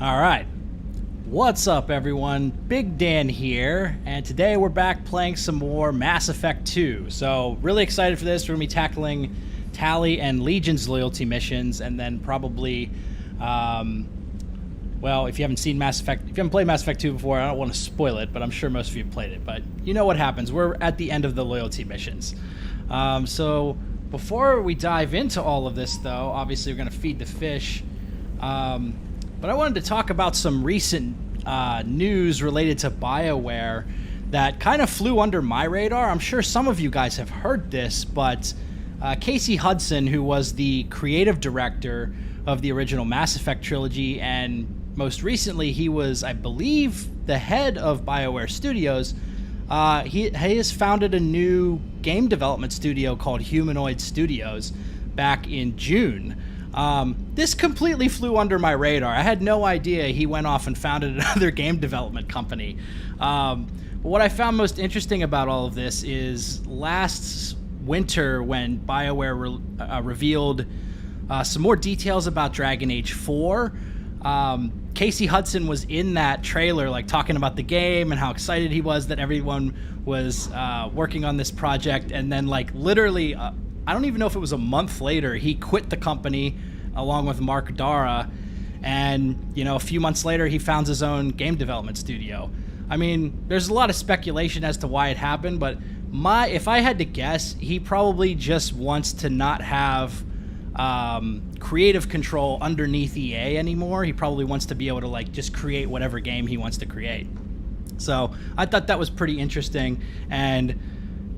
Alright, what's up everyone? Big Dan here, and today we're back playing some more Mass Effect 2. So, really excited for this. We're going to be tackling Tali and Legion's loyalty missions, and then probably, well, if you haven't played Mass Effect 2 before, I don't want to spoil it, but I'm sure most of you have played it. But you know what happens. We're at the end of the loyalty missions. So, before we dive into all of this, though, obviously we're going to feed the fish. But I wanted to talk about some recent news related to BioWare that kind of flew under my radar. I'm sure some of you guys have heard this, but Casey Hudson, who was the creative director of the original Mass Effect trilogy, and most recently he was, I believe, the head of BioWare Studios, he has founded a new game development studio called Humanoid Studios back in June. This completely flew under my radar. I had no idea he went off and founded another game development company. But what I found most interesting about all of this is last winter when BioWare revealed some more details about Dragon Age 4, Casey Hudson was in that trailer, like talking about the game and how excited he was that everyone was working on this project, and then like literally I don't even know if it was a month later, he quit the company along with Mark Dara, and you know, a few months later he founds his own game development studio. I mean, there's a lot of speculation as to why it happened, but if I had to guess, he probably just wants to not have creative control underneath EA anymore. He probably wants to be able to like just create whatever game he wants to create. So I thought that was pretty interesting, and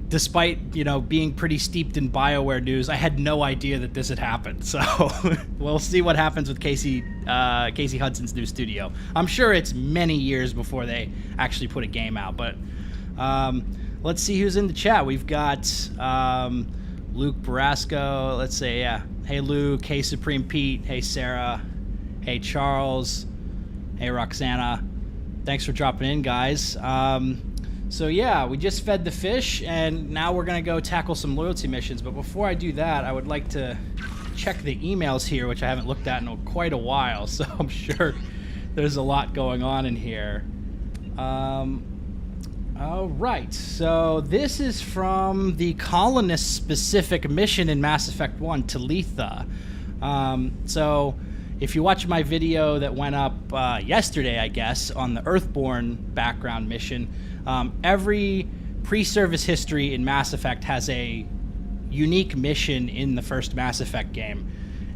despite, you know, being pretty steeped in BioWare news, I had no idea that this had happened. So we'll see what happens with Casey Hudson's new studio. I'm sure it's many years before they actually put a game out, but let's see who's in the chat. We've got Luke Barasco. Let's say, yeah. Hey, Luke. Hey, Supreme Pete. Hey, Sarah. Hey, Charles. Hey, Roxana. Thanks for dropping in, guys. So yeah, we just fed the fish, and now we're going to go tackle some loyalty missions. But before I do that, I would like to check the emails here, which I haven't looked at in quite a while, so I'm sure there's a lot going on in here. All right, so this is from the Colonist-specific mission in Mass Effect 1, Talitha. So if you watch my video that went up yesterday, I guess, on the Earthborn background mission, every pre-service history in Mass Effect has a unique mission in the first Mass Effect game.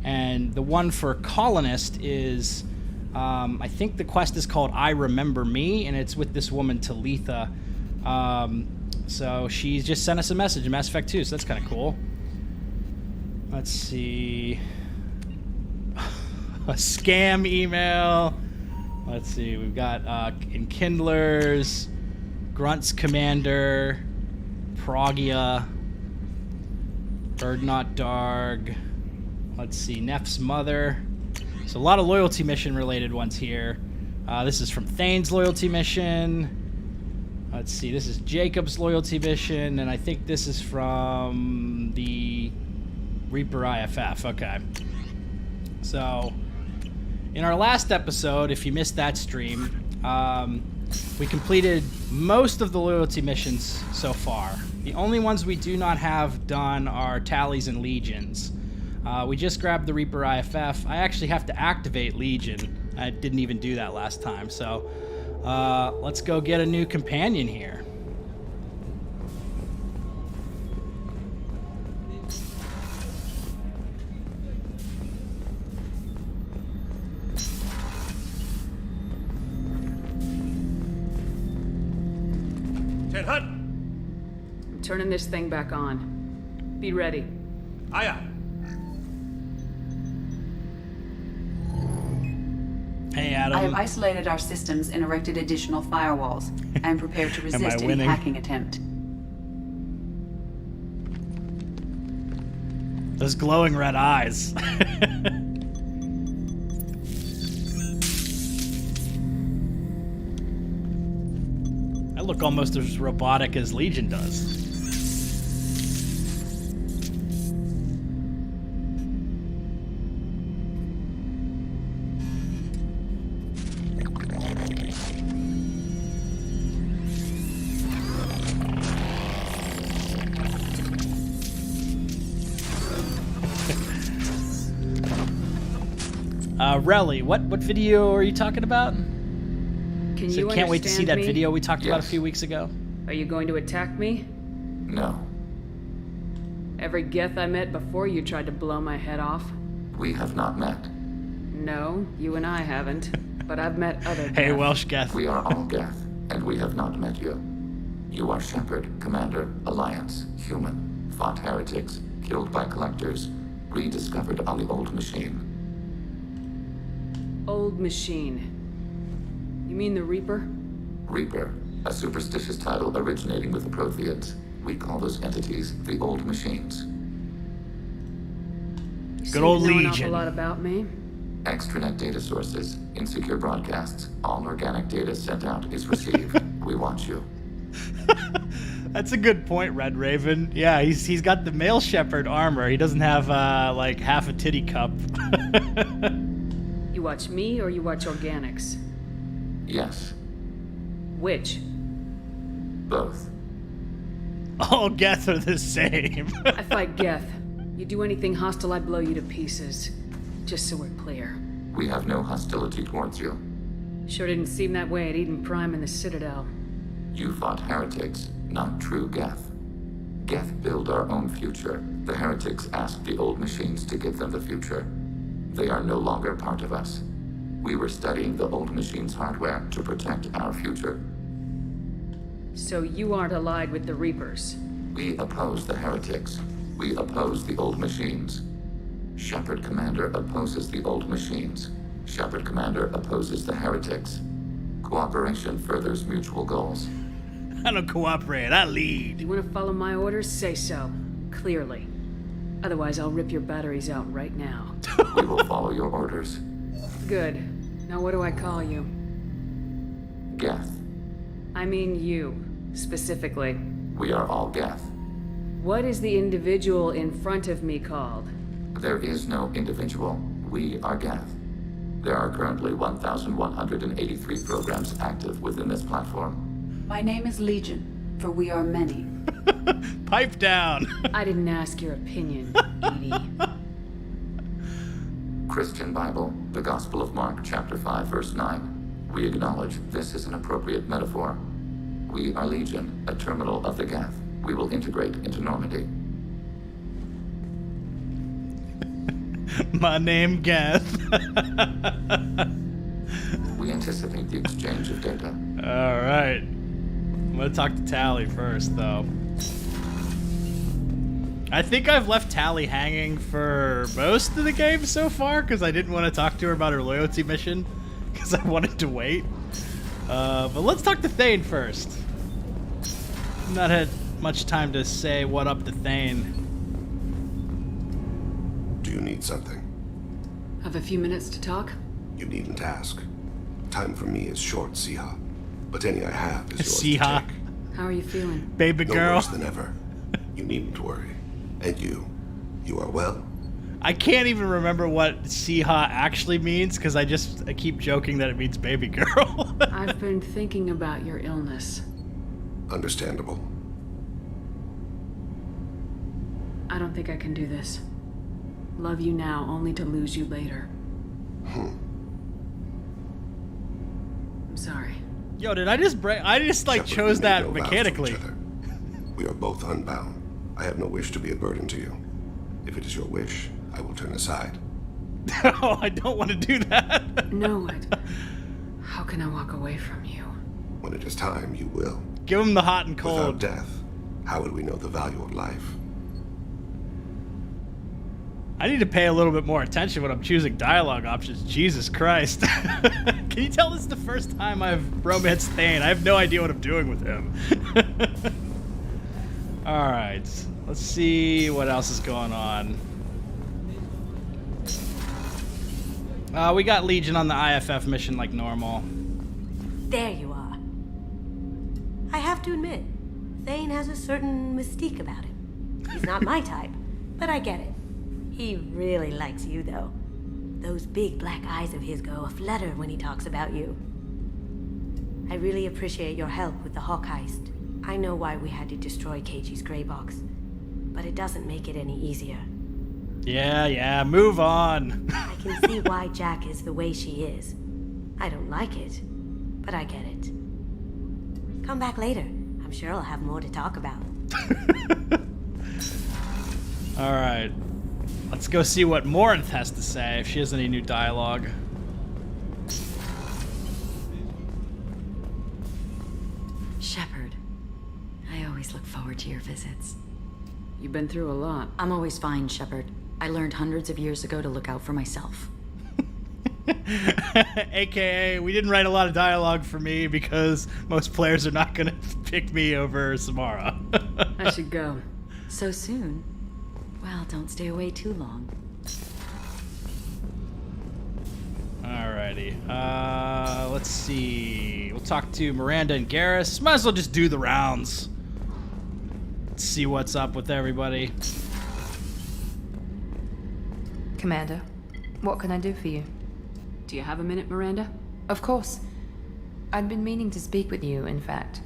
And the one for Colonist is, I think the quest is called I Remember Me, and it's with this woman, Talitha. So she's just sent us a message in Mass Effect 2, so that's kind of cool. Let's see. A scam email. Let's see, we've got Enkindlers, Grunt's Commander, Progia, Birdnot Darg. Let's see, Neff's Mother. So a lot of loyalty mission related ones here. This is from Thane's loyalty mission. Let's see, this is Jacob's loyalty mission, and I think this is from the Reaper IFF. Okay. So in our last episode, if you missed that stream, we completed most of the loyalty missions so far. The only ones we do not have done are Tali's and Legion's. We just grabbed the Reaper IFF. I actually have to activate Legion. I didn't even do that last time, so let's go get a new companion here. I'm turning this thing back on. Be ready. Aye, aye. Hey, Adam. I have isolated our systems and erected additional firewalls. I am prepared to resist any hacking attempt. Those glowing red eyes. I look almost as robotic as Legion does. Relly, what video are you talking about? Can you can't wait to see that me? video we talked about a few weeks ago. Are you going to attack me? No. Every Geth I met before you tried to blow my head off. We have not met. No, you and I haven't. But I've met other Geth. Hey, Welsh Geth. We are all Geth, and we have not met you. You are Shepherd, Commander, Alliance, Human, fought heretics, killed by collectors, rediscovered on the Old Machine. Old Machine. You mean the Reaper? Reaper, a superstitious title originating with the Protheans. We call those entities the Old Machines. Good old Legion. An Legion. awful lot about me. Extranet data sources, insecure broadcasts, all organic data sent out is received. We watch you. That's a good point, Red Raven. Yeah, he's got the male shepherd armor. He doesn't have like half a titty cup. You watch me or you watch organics? Yes, Which? both. All Geth are the same. I fight Geth. You do anything hostile, I blow you to pieces. Just so we're clear. We have no hostility towards you. Sure didn't seem that way at Eden Prime in the Citadel. You fought heretics, not true Geth. Geth build our own future. The heretics asked the Old Machines to give them the future. They are no longer part of us. We were studying the Old Machines' hardware to protect our future. So you aren't allied with the Reapers? We oppose the heretics. We oppose the Old Machines. Shepherd Commander opposes the Old Machines. Shepherd Commander opposes the heretics. Cooperation furthers mutual goals. I don't cooperate, I lead. You want to follow my orders? Say so. Clearly. Otherwise, I'll rip your batteries out right now. We will follow your orders. Good. Now what do I call you? Geth. I mean you, specifically. We are all Geth. What is the individual in front of me called? There is no individual. We are Geth. There are currently 1,183 programs active within this platform. My name is Legion, for we are many. Pipe down. I didn't ask your opinion, Edie. Christian Bible, the Gospel of Mark, chapter 5, verse 9. We acknowledge this is an appropriate metaphor. We are Legion, a terminal of the Geth. We will integrate into Normandy. My name Geth. We anticipate the exchange of data. Alright. I'm gonna talk to Tali first, though. I think I've left Tali hanging for most of the game so far, because I didn't want to talk to her about her loyalty mission, because I wanted to wait. But let's talk to Thane first. I've not had much time to say what up to Thane. Do you need something? Have a few minutes to talk? You needn't ask. Time for me is short, Siha. But any I have is yours Siha. to take. How are you feeling? Baby No girl. worse than ever. You needn't worry. And you are well? I can't even remember what Siha actually means, because I keep joking that it means baby girl. I've been thinking about your illness. Understandable. I don't think I can do this. Love you now, only to lose you later. I'm sorry. Yo, did I just break? I just like Shepard, chose we that made no vows to mechanically. each other. We are both unbound. I have no wish to be a burden to you. If it is your wish, I will turn aside. Oh, I don't want to do that. No, how can I walk away from you? When it is time, you will. Give him the hot and Without cold. death, how would we know the value of life? I need to pay a little bit more attention when I'm choosing dialogue options. Jesus Christ. Can you tell this is the first time I've romanced Thane? I have no idea what I'm doing with him. Alright. Let's see what else is going on. We got Legion on the IFF mission like normal. There you are. I have to admit, Thane has a certain mystique about him. He's not my type, but I get it. He really likes you, though. Those big black eyes of his go aflutter when he talks about you. I really appreciate your help with the Hawk heist. I know why we had to destroy Keiji's Graybox, but it doesn't make it any easier. Yeah, move on. I can see why Jack is the way she is. I don't like it, but I get it. Come back later. I'm sure I'll have more to talk about. Alright. Let's go see what Morinth has to say, if she has any new dialogue. Shepard, I always look forward to your visits. You've been through a lot. I'm always fine, Shepard. I learned hundreds of years ago to look out for myself. AKA, we didn't write a lot of dialogue for me because most players are not going to pick me over Samara. I should go. So soon? Well, don't stay away too long. Alrighty. Let's see. We'll talk to Miranda and Garrus. Might as well just do the rounds. Let's see what's up with everybody. Commander, what can I do for you? Do you have a minute, Miranda? Of course. I'd been meaning to speak with you, in fact.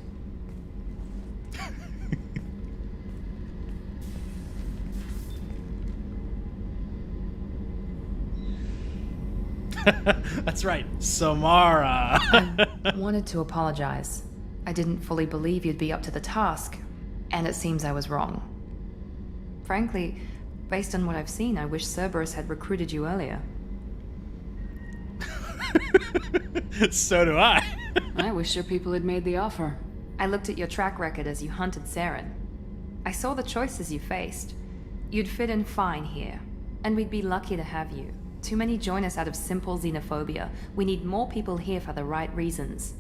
That's right, Samara. I wanted to apologize. I didn't fully believe you'd be up to the task, and it seems I was wrong. Frankly, based on what I've seen, I wish Cerberus had recruited you earlier. So do I. I wish your people had made the offer. I looked at your track record as you hunted Saren. I saw the choices you faced. You'd fit in fine here, and we'd be lucky to have you. Too many join us out of simple xenophobia. We need more people here for the right reasons.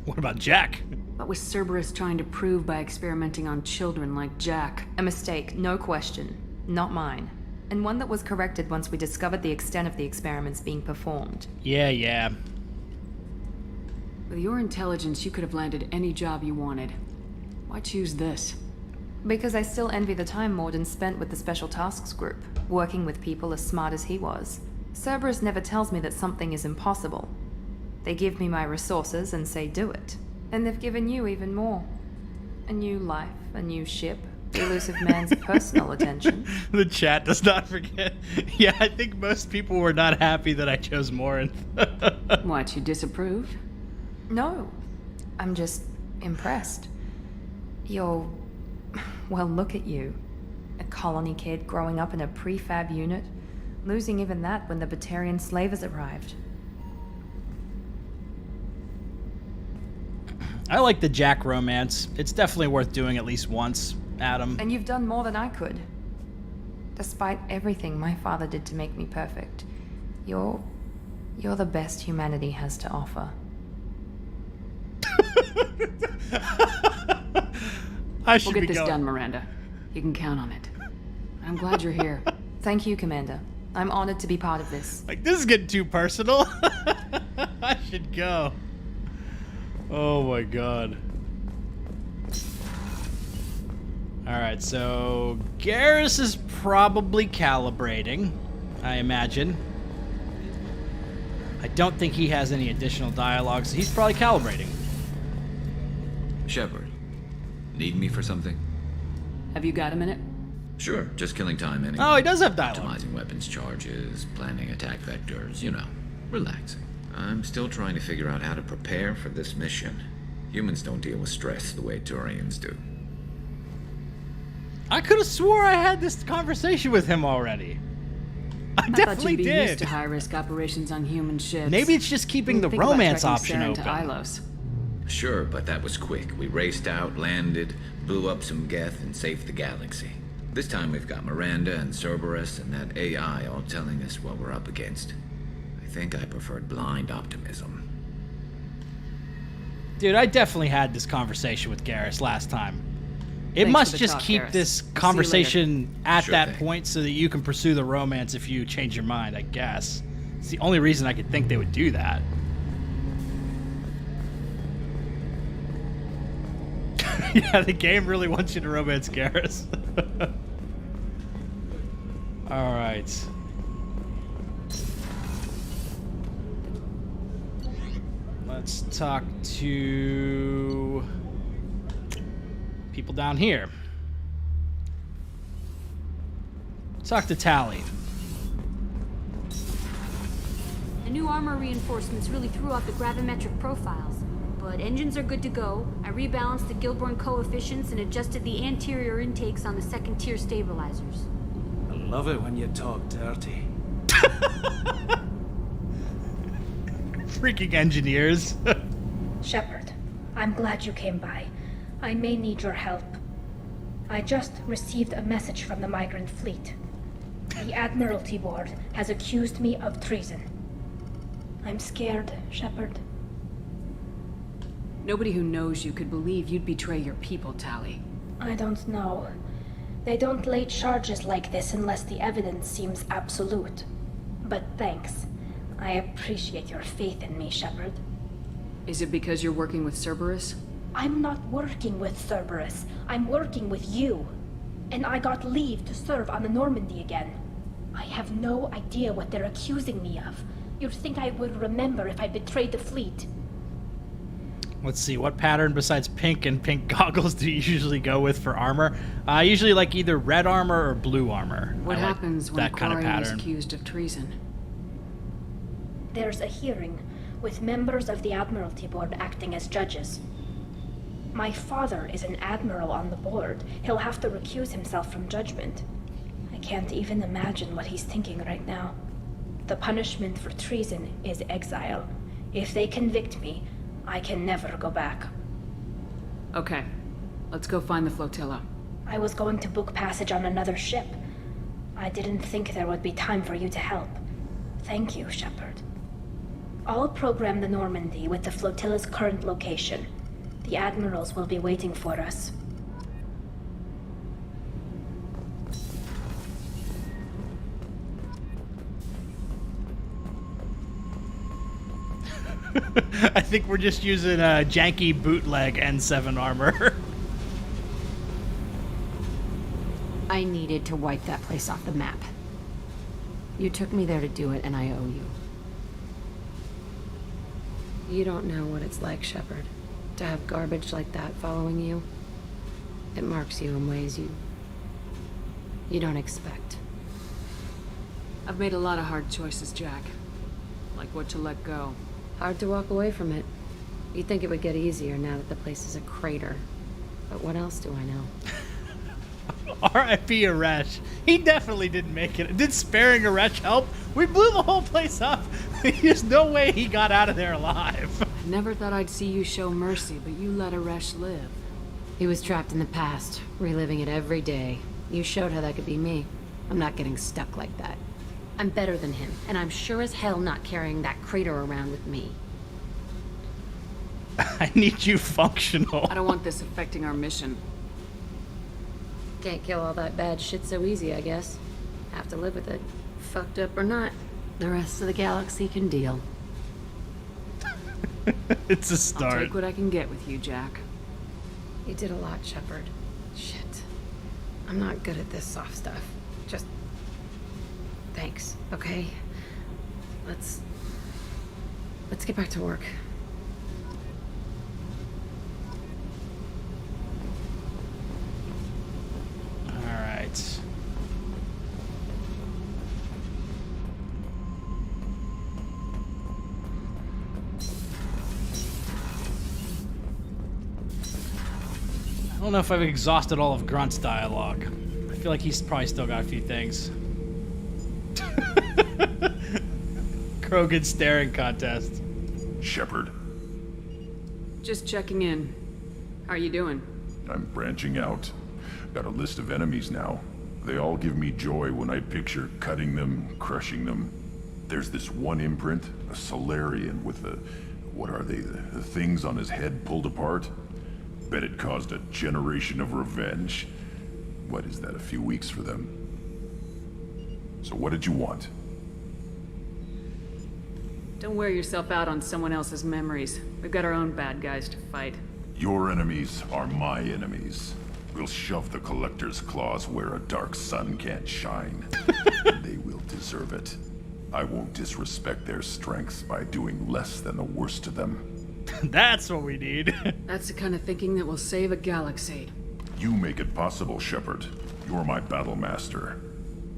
What about Jack? What was Cerberus trying to prove by experimenting on children like Jack? A mistake, no question. Not mine. And one that was corrected once we discovered the extent of the experiments being performed. Yeah. With your intelligence, you could have landed any job you wanted. Why choose this? Because I still envy the time Morden spent with the Special Tasks Group, working with people as smart as he was. Cerberus never tells me that something is impossible. They give me my resources and say do it. And they've given you even more. A new life, a new ship, the elusive man's personal attention. The chat does not forget. Yeah, I think most people were not happy that I chose Morinth. What, you disapprove? No, I'm just impressed. You're... well, look at you. A colony kid growing up in a prefab unit, losing even that when the Batarian slavers arrived. I like the Jack romance. It's definitely worth doing at least once, Adam. And you've done more than I could. Despite everything my father did to make me perfect, you're the best humanity has to offer. We'll get this done, Miranda. You can count on it. I'm glad you're here. Thank you, Commander. I'm honored to be part of this. Like, this is getting too personal. I should go. Oh my god. Alright, so Garrus is probably calibrating, I imagine. I don't think he has any additional dialogue, so he's probably calibrating. Shepard, need me for something? Have you got a minute? Sure, just killing time anyway. Oh, he does have dialogue. Optimizing weapons charges, planning attack vectors, you know, relaxing. I'm still trying to figure out how to prepare for this mission. Humans don't deal with stress the way Turians do. I could have swore I had this conversation with him already. I definitely thought you'd be did. used to high-risk operations on human ships. Maybe it's just keeping the Think about romance tracking option Saren open. to Ilos. Sure, but that was quick. We raced out, landed, blew up some Geth, and saved the galaxy. This time we've got Miranda and Cerberus and that AI all telling us what we're up against. I think I preferred blind optimism. Dude, I definitely had this conversation with Garrus last time. It Thanks must for the just talk, keep Garrus. this See you conversation at Sure that thing. point so that you can pursue the romance if you change your mind, I guess. It's the only reason I could think they would do that. Yeah, the game really wants you to romance Garrus. Alright. Let's talk to people down here. Talk to Tali. The new armor reinforcements really threw off the gravimetric profiles. But engines are good to go. I rebalanced the Gilborn coefficients and adjusted the anterior intakes on the second-tier stabilizers. I love it when you talk dirty. Freaking engineers. Shepard, I'm glad you came by. I may need your help. I just received a message from the migrant fleet. The Admiralty Board has accused me of treason. I'm scared, Shepard. Nobody who knows you could believe you'd betray your people, Tali. I don't know. They don't lay charges like this unless the evidence seems absolute. But thanks. I appreciate your faith in me, Shepard. Is it because you're working with Cerberus? I'm not working with Cerberus. I'm working with you. And I got leave to serve on the Normandy again. I have no idea what they're accusing me of. You'd think I would remember if I betrayed the fleet. Let's see, what pattern besides pink and pink goggles do you usually go with for armor? Usually like either red armor or blue armor. What happens when that kind of Quarian is pattern. accused of treason? There's a hearing, with members of the Admiralty Board acting as judges. My father is an admiral on the board. He'll have to recuse himself from judgment. I can't even imagine what he's thinking right now. The punishment for treason is exile. If they convict me, I can never go back. Okay, let's go find the flotilla. I was going to book passage on another ship. I didn't think there would be time for you to help. Thank you, Shepard. I'll program the Normandy with the flotilla's current location. The admirals will be waiting for us. I think we're just using a janky bootleg N7 armor. I needed to wipe that place off the map. You took me there to do it, and I owe you. You don't know what it's like, Shepard, to have garbage like that following you. It marks you in ways you don't expect. I've made a lot of hard choices, Jack. Like what to let go. Hard to walk away from it. You'd think it would get easier now that the place is a crater. But what else do I know? R.I.P. Aresh. He definitely didn't make it. Did sparing Aresh help? We blew the whole place up. There's no way he got out of there alive. I never thought I'd see you show mercy, but you let Aresh live. He was trapped in the past, reliving it every day. You showed how that could be me. I'm not getting stuck like that. I'm better than him, and I'm sure as hell not carrying that crater around with me. I need you functional. I don't want this affecting our mission. Can't kill all that bad shit so easy, I guess. Have to live with it. Fucked up or not, the rest of the galaxy can deal. It's a start. I'll take what I can get with you, Jack. You did a lot, Shepard. Shit. I'm not good at this soft stuff. Just... thanks, okay? Let's get back to work. Alright. I don't know if I've exhausted all of Grunt's dialogue. I feel like he's probably still got a few things. Krogan staring contest. Shepard. Just checking in. How are you doing? I'm branching out. Got a list of enemies now. They all give me joy when I picture cutting them, crushing them. There's this one imprint, a Solarian with the... what are they? The things on his head pulled apart? Bet it caused a generation of revenge. What is that, a few weeks for them? So what did you want? Don't wear yourself out on someone else's memories. We've got our own bad guys to fight. Your enemies are my enemies. We'll shove the Collector's claws where a dark sun can't shine. And they will deserve it. I won't disrespect their strengths by doing less than the worst to them. That's what we need. That's the kind of thinking that will save a galaxy. You make it possible, Shepard. You're my battle master.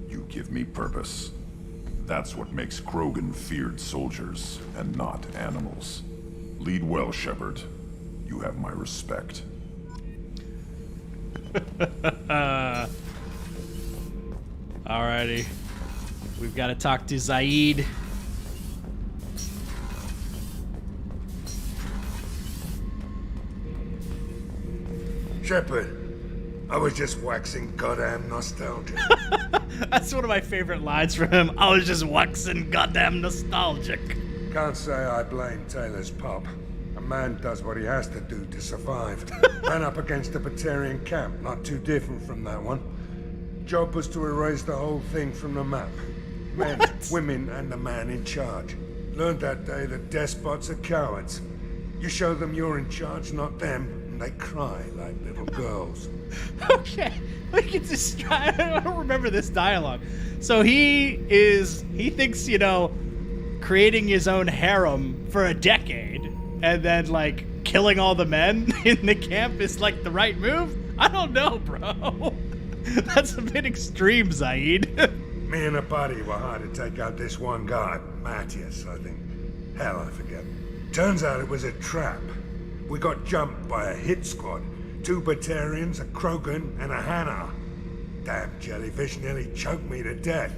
You give me purpose. That's what makes Krogan feared soldiers and not animals. Lead well, Shepard. You have my respect. Alrighty. We've got to talk to Zaeed. Shepard, I was just waxing goddamn nostalgic. That's one of my favorite lines from him. I was just waxing goddamn nostalgic. Can't say I blame Taylor's pop. A man does what he has to do to survive. Ran up against a Batarian camp, not too different from that one. Job was to erase the whole thing from the map. Men, women, and the man in charge. Learned that day that despots are cowards. You show them you're in charge, not them, and they cry like little girls. Okay, we can just try. I don't remember this dialogue. So he thinks, you know, creating his own harem for a decade and then, like, killing all the men in the camp is, like, the right move? I don't know, bro. That's a bit extreme, Zaeed. Me and a buddy were hard to take out this one guy, Matthias, I think. Hell, I forget. Turns out it was a trap. We got jumped by a hit squad. 2 Batarians, a Krogan, and a Hanar. Damn jellyfish nearly choked me to death.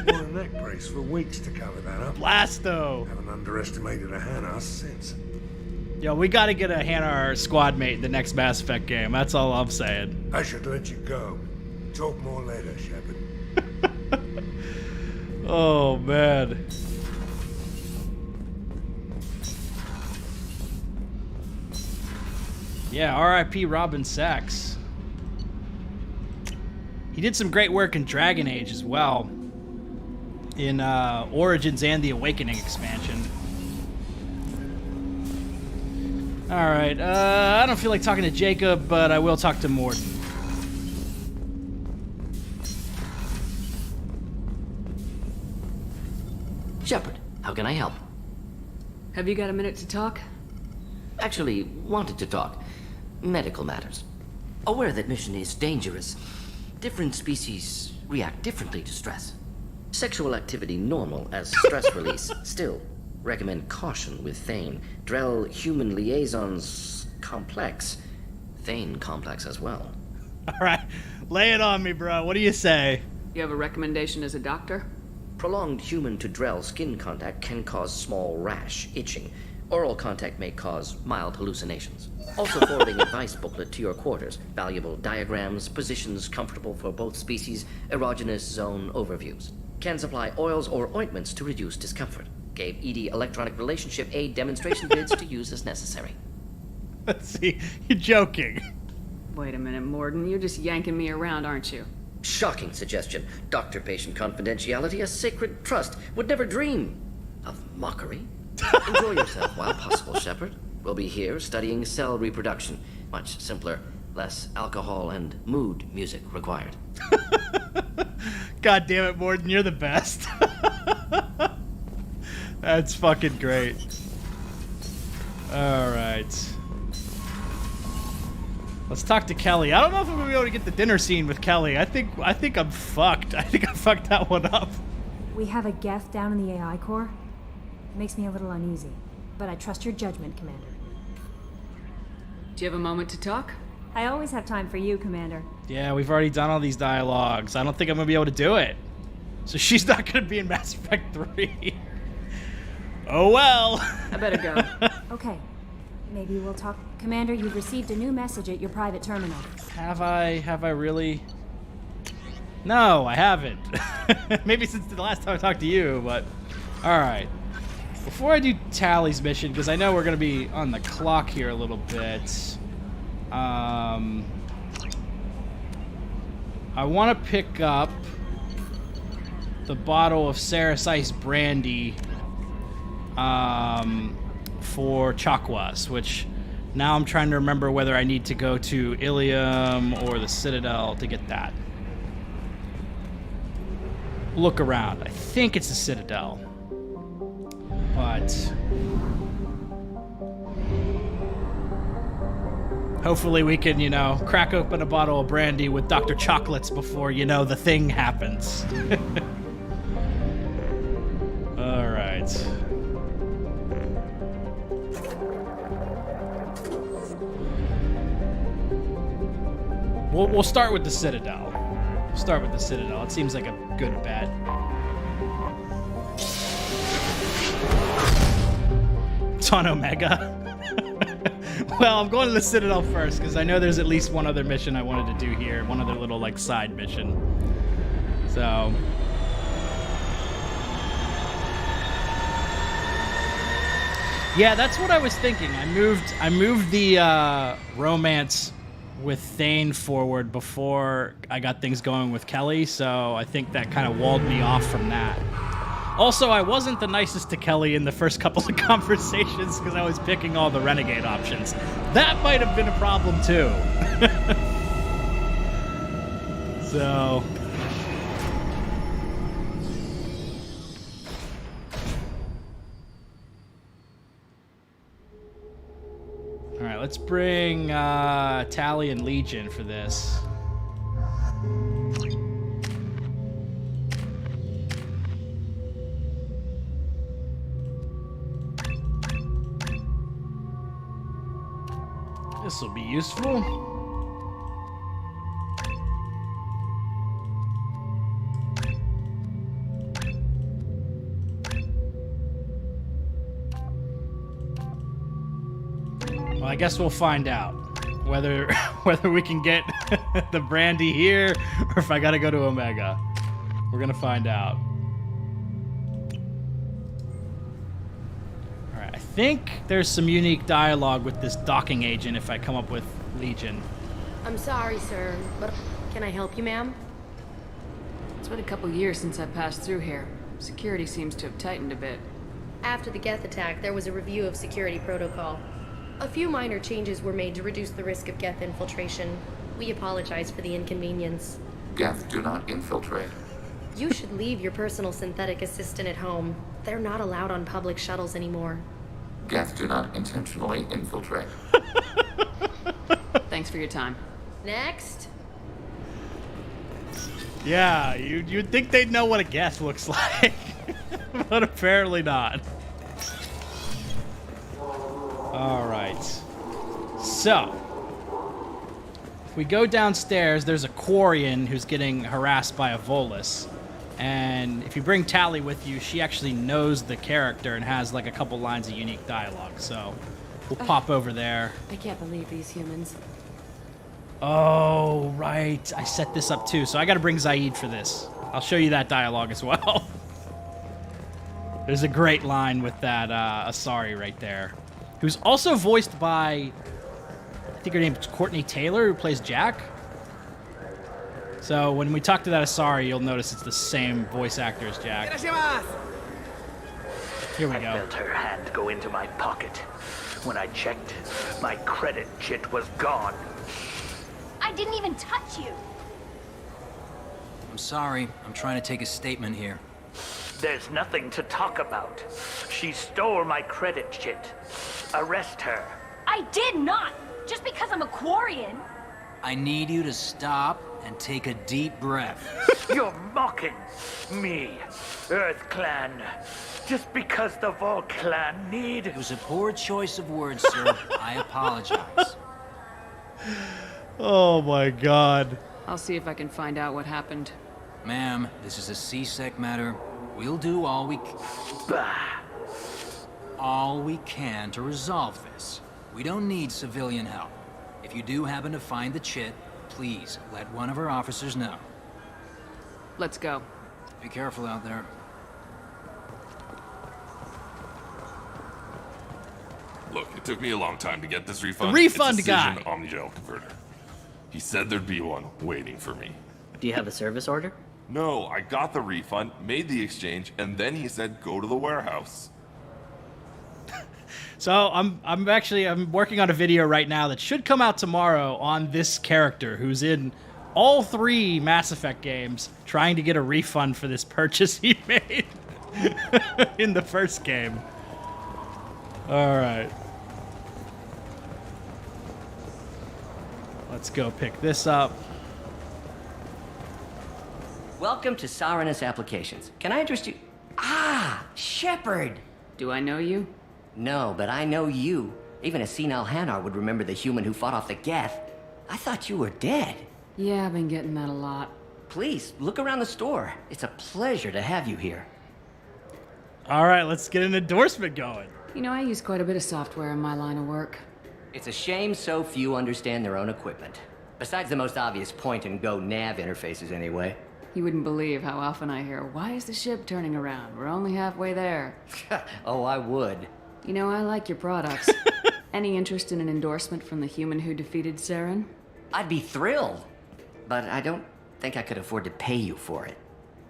Wore a neck brace for weeks to cover that up. Blasto! Haven't underestimated a Hanar since. Yo, we gotta get a Hanar squad mate in the next Mass Effect game. That's all I'm saying. I should let you go. Talk more later, Shepard. Oh, man. Yeah, R.I.P. Robin Sachs. He did some great work in Dragon Age as well. In Origins and the Awakening expansion. Alright, I don't feel like talking to Jacob, but I will talk to Mordin. Shepard, how can I help? Have you got a minute to talk? Actually, wanted to talk. Medical matters. Aware that mission is dangerous. Different species react differently to stress. Sexual activity normal as stress release. Still, recommend caution with Thane. Drell-human liaisons complex. Thane complex as well. Alright, lay it on me, bro. What do you say? You have a recommendation as a doctor? Prolonged human to Drell skin contact can cause small rash, itching. Oral contact may cause mild hallucinations. Also forwarding advice booklet to your quarters. Valuable diagrams, positions comfortable for both species, erogenous zone overviews. Can supply oils or ointments to reduce discomfort. Gave ED electronic relationship aid demonstration vids to use as necessary. Let's see, you're joking. Wait a minute, Mordin, you're just yanking me around, aren't you? Shocking suggestion. Doctor-patient confidentiality, a sacred trust. Would never dream of mockery. Enjoy yourself while possible, Shepard. We'll be here studying cell reproduction. Much simpler, less alcohol and mood music required. God damn it, Mordin, you're the best. That's fucking great. Alright. Let's talk to Kelly. I don't know if I'm gonna be able to get the dinner scene with Kelly. I think I'm fucked. I think I fucked that one up. We have a Geth down in the AI core. It makes me a little uneasy, but I trust your judgment, Commander. Do you have a moment to talk? I always have time for you, Commander. Yeah, we've already done all these dialogues. I don't think I'm gonna be able to do it. So she's not gonna be in Mass Effect 3. Oh well. I better go. Okay. Maybe we'll talk. Commander, you've received a new message at your private terminal. Have I really? No, I haven't. Maybe since the last time I talked to you, but... Alright. Before I do Tali's mission, because I know we're going to be on the clock here a little bit, I want to pick up the bottle of Saris Ice Brandy for Chakwas, which now I'm trying to remember whether I need to go to Ilium or the Citadel to get that. Look around. I think it's the Citadel. But hopefully we can, you know, crack open a bottle of brandy with Dr. Chocolates before, you know, the thing happens. right. We'll start with the Citadel. Start with the Citadel. It seems like a good bet. It's on Omega. Well, I'm going to the Citadel first because I know there's at least one other mission I wanted to do here. One other little like side mission. So. Yeah, that's what I was thinking. I moved the romance with Thane forward before I got things going with Kelly, so I think that kind of walled me off from that. Also, I wasn't the nicest to Kelly in the first couple of conversations because I was picking all the renegade options. That might have been a problem too. So... Alright, let's bring Tali and Legion for this. This will be useful. Well, I guess we'll find out whether we can get the brandy here or if I gotta go to Omega. We're gonna find out. Alright, I think there's some unique dialogue with this docking agent if I come up with Legion. I'm sorry, sir, but can I help you, ma'am? It's been a couple years since I passed through here. Security seems to have tightened a bit. After the Geth attack, there was a review of security protocol. A few minor changes were made to reduce the risk of Geth infiltration. We apologize for the inconvenience. Geth do not infiltrate. You should leave your personal synthetic assistant at home. They're not allowed on public shuttles anymore. Geth do not intentionally infiltrate. Thanks for your time. Next. Yeah, you'd think they'd know what a Geth looks like, but apparently not. Alright. So, if we go downstairs, there's a Quarian who's getting harassed by a Volus. And if you bring Tali with you, she actually knows the character and has like a couple lines of unique dialogue. So, we'll pop over there. I can't believe these humans. Oh, right. I set this up too. So I gotta bring Zaeed for this. I'll show you that dialogue as well. There's a great line with that Asari right there. Who's also voiced by, I think her name's Courtney Taylor, who plays Jack. So when we talk to that Asari, you'll notice it's the same voice actor as Jack. Here we go. I felt her hand go into my pocket. When I checked, my credit chit was gone. I didn't even touch you. I'm sorry. I'm trying to take a statement here. There's nothing to talk about. She stole my credit chit. Arrest her. I did not! Just because I'm a Quarian. I need you to stop and take a deep breath. You're mocking me, Earth Clan. Just because the Vol Clan need... It was a poor choice of words, sir. I apologize. Oh my god. I'll see if I can find out what happened. Ma'am, this is a C-Sec matter. We'll do all we can to resolve this. We don't need civilian help. If you do happen to find the chit, please let one of our officers know. Let's go. Be careful out there. Look, it took me a long time to get this refund. The refund it's a guy. Omnigel converter. He said there'd be one waiting for me. Do you have a service order? No, I got the refund, made the exchange, and then he said go to the warehouse. So I'm working on a video right now that should come out tomorrow on this character who's in all 3 Mass Effect games trying to get a refund for this purchase he made in the first game. All right. Let's go pick this up. Welcome to Saranus Applications. Can I interest you? Ah, Shepard! Do I know you? No, but I know you. Even a senile Hanar would remember the human who fought off the Geth. I thought you were dead. Yeah, I've been getting that a lot. Please, look around the store. It's a pleasure to have you here. All right, let's get an endorsement going. You know, I use quite a bit of software in my line of work. It's a shame so few understand their own equipment. Besides the most obvious point-and-go nav interfaces, anyway. You wouldn't believe how often I hear, "Why is the ship turning around? We're only halfway there." Oh, I would. You know, I like your products. Any interest in an endorsement from the human who defeated Saren? I'd be thrilled. But I don't think I could afford to pay you for it.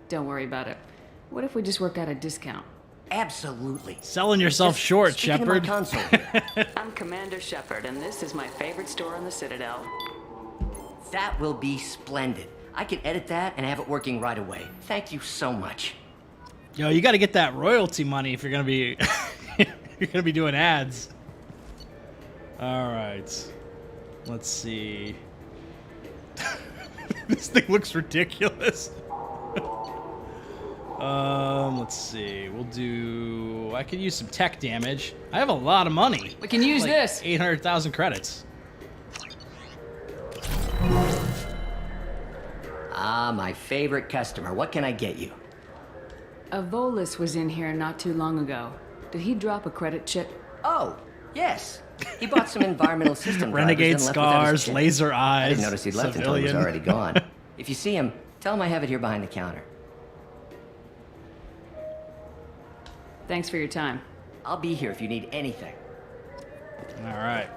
Don't worry about it. What if we just work out a discount? Absolutely. Selling yourself short, Shepard. I'm Commander Shepard, and this is my favorite store on the Citadel. That will be splendid. I can edit that and have it working right away. Thank you so much. Yo, you got to get that royalty money if you're gonna be you're gonna be doing ads. All right, let's see. This thing looks ridiculous. Let's see. We'll do. I could use some tech damage. I have a lot of money. We can use this. 800,000 credits. Ah, my favorite customer. What can I get you? A Volus was in here not too long ago. Did he drop a credit chip? Oh, yes. He bought some environmental system Renegade drivers and left without his scars, chip. laser eyes. I didn't notice he'd left until he was already gone. If you see him, tell him I have it here behind the counter. Thanks for your time. I'll be here if you need anything. All right.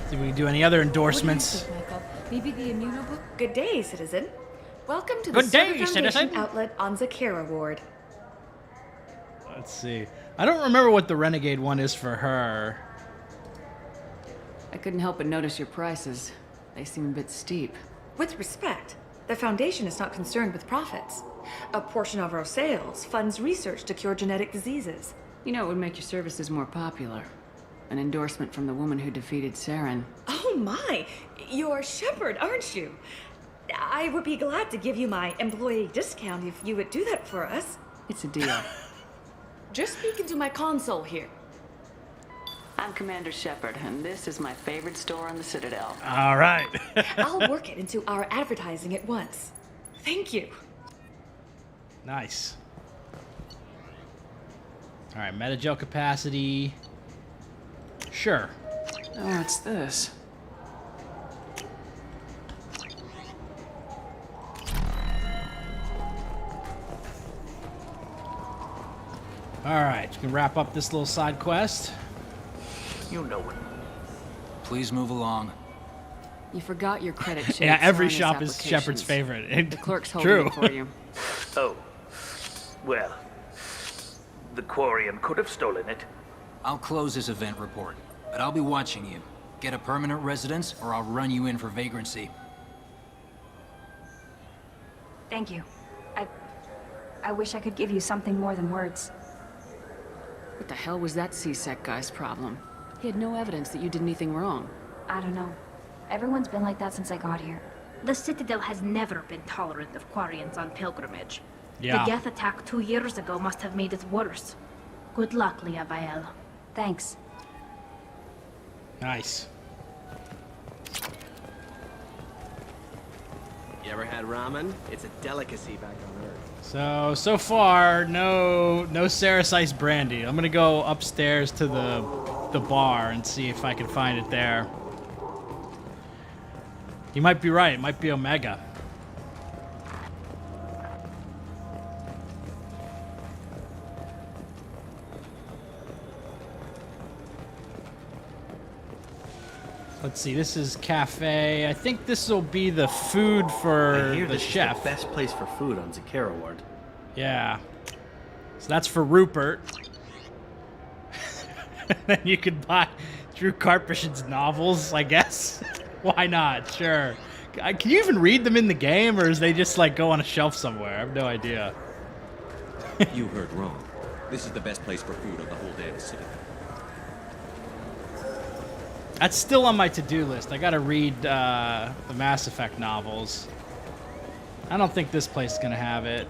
See if we can do any other endorsements. What do you think, Michael? Maybe the Immunobook? Good day, citizen. Welcome to the Good day, Server Foundation citizen. outlet on Zakera Ward. Let's see. I don't remember what the Renegade one is for her. I couldn't help but notice your prices. They seem a bit steep. With respect, the Foundation is not concerned with profits. A portion of our sales funds research to cure genetic diseases. You know, it would make your services more popular. An endorsement from the woman who defeated Saren. Oh my! You're Shepard, aren't you? I would be glad to give you my employee discount if you would do that for us. It's a deal. Just speaking to my console here. I'm Commander Shepard, and this is my favorite store on the Citadel. All right. I'll work it into our advertising at once. Thank you. Nice. All right, metagel capacity. Sure. Oh, what's this? All right, you can wrap up this little side quest. You know it. Please move along. You forgot your credit chip. Yeah, every shop is Shepard's favorite. The clerk's True. holding it for you. Oh. Well. The Quarian could have stolen it. I'll close this event report, but I'll be watching you. Get a permanent residence, or I'll run you in for vagrancy. Thank you. I wish I could give you something more than words. What the hell was that C-Sec guy's problem? He had no evidence that you did anything wrong. I don't know. Everyone's been like that since I got here. The Citadel has never been tolerant of Quarians on pilgrimage. Yeah. The Geth attack 2 years ago must have made it worse. Good luck, Liavael. Thanks. Nice. You ever had ramen? It's a delicacy back on Earth. So far, no Sarah's Ice brandy. I'm gonna go upstairs to the bar and see if I can find it there. You might be right. It might be Omega. Let's see, this is cafe. I think this will be the food for I hear the this chef. is the best place for food on Zakera Ward. Yeah. So that's for Rupert. Then you could buy Drew Karpyshyn's novels, I guess. Why not? Sure. Can you even read them in the game, or is they just like go on a shelf somewhere? I have no idea. You heard wrong. This is the best place for food on the whole damn city. That's still on my to-do list. I gotta read the Mass Effect novels. I don't think this place is gonna have it.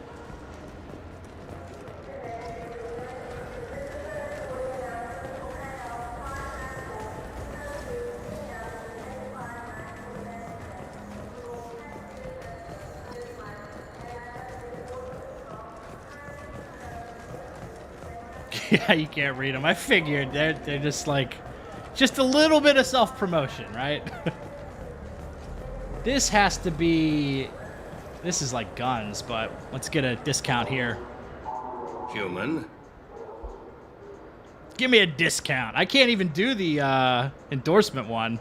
Yeah, you can't read them. I figured they're just like, just a little bit of self-promotion, right? This has to be, this is like guns, but let's get a discount here. Human. Give me a discount. I can't even do the endorsement one.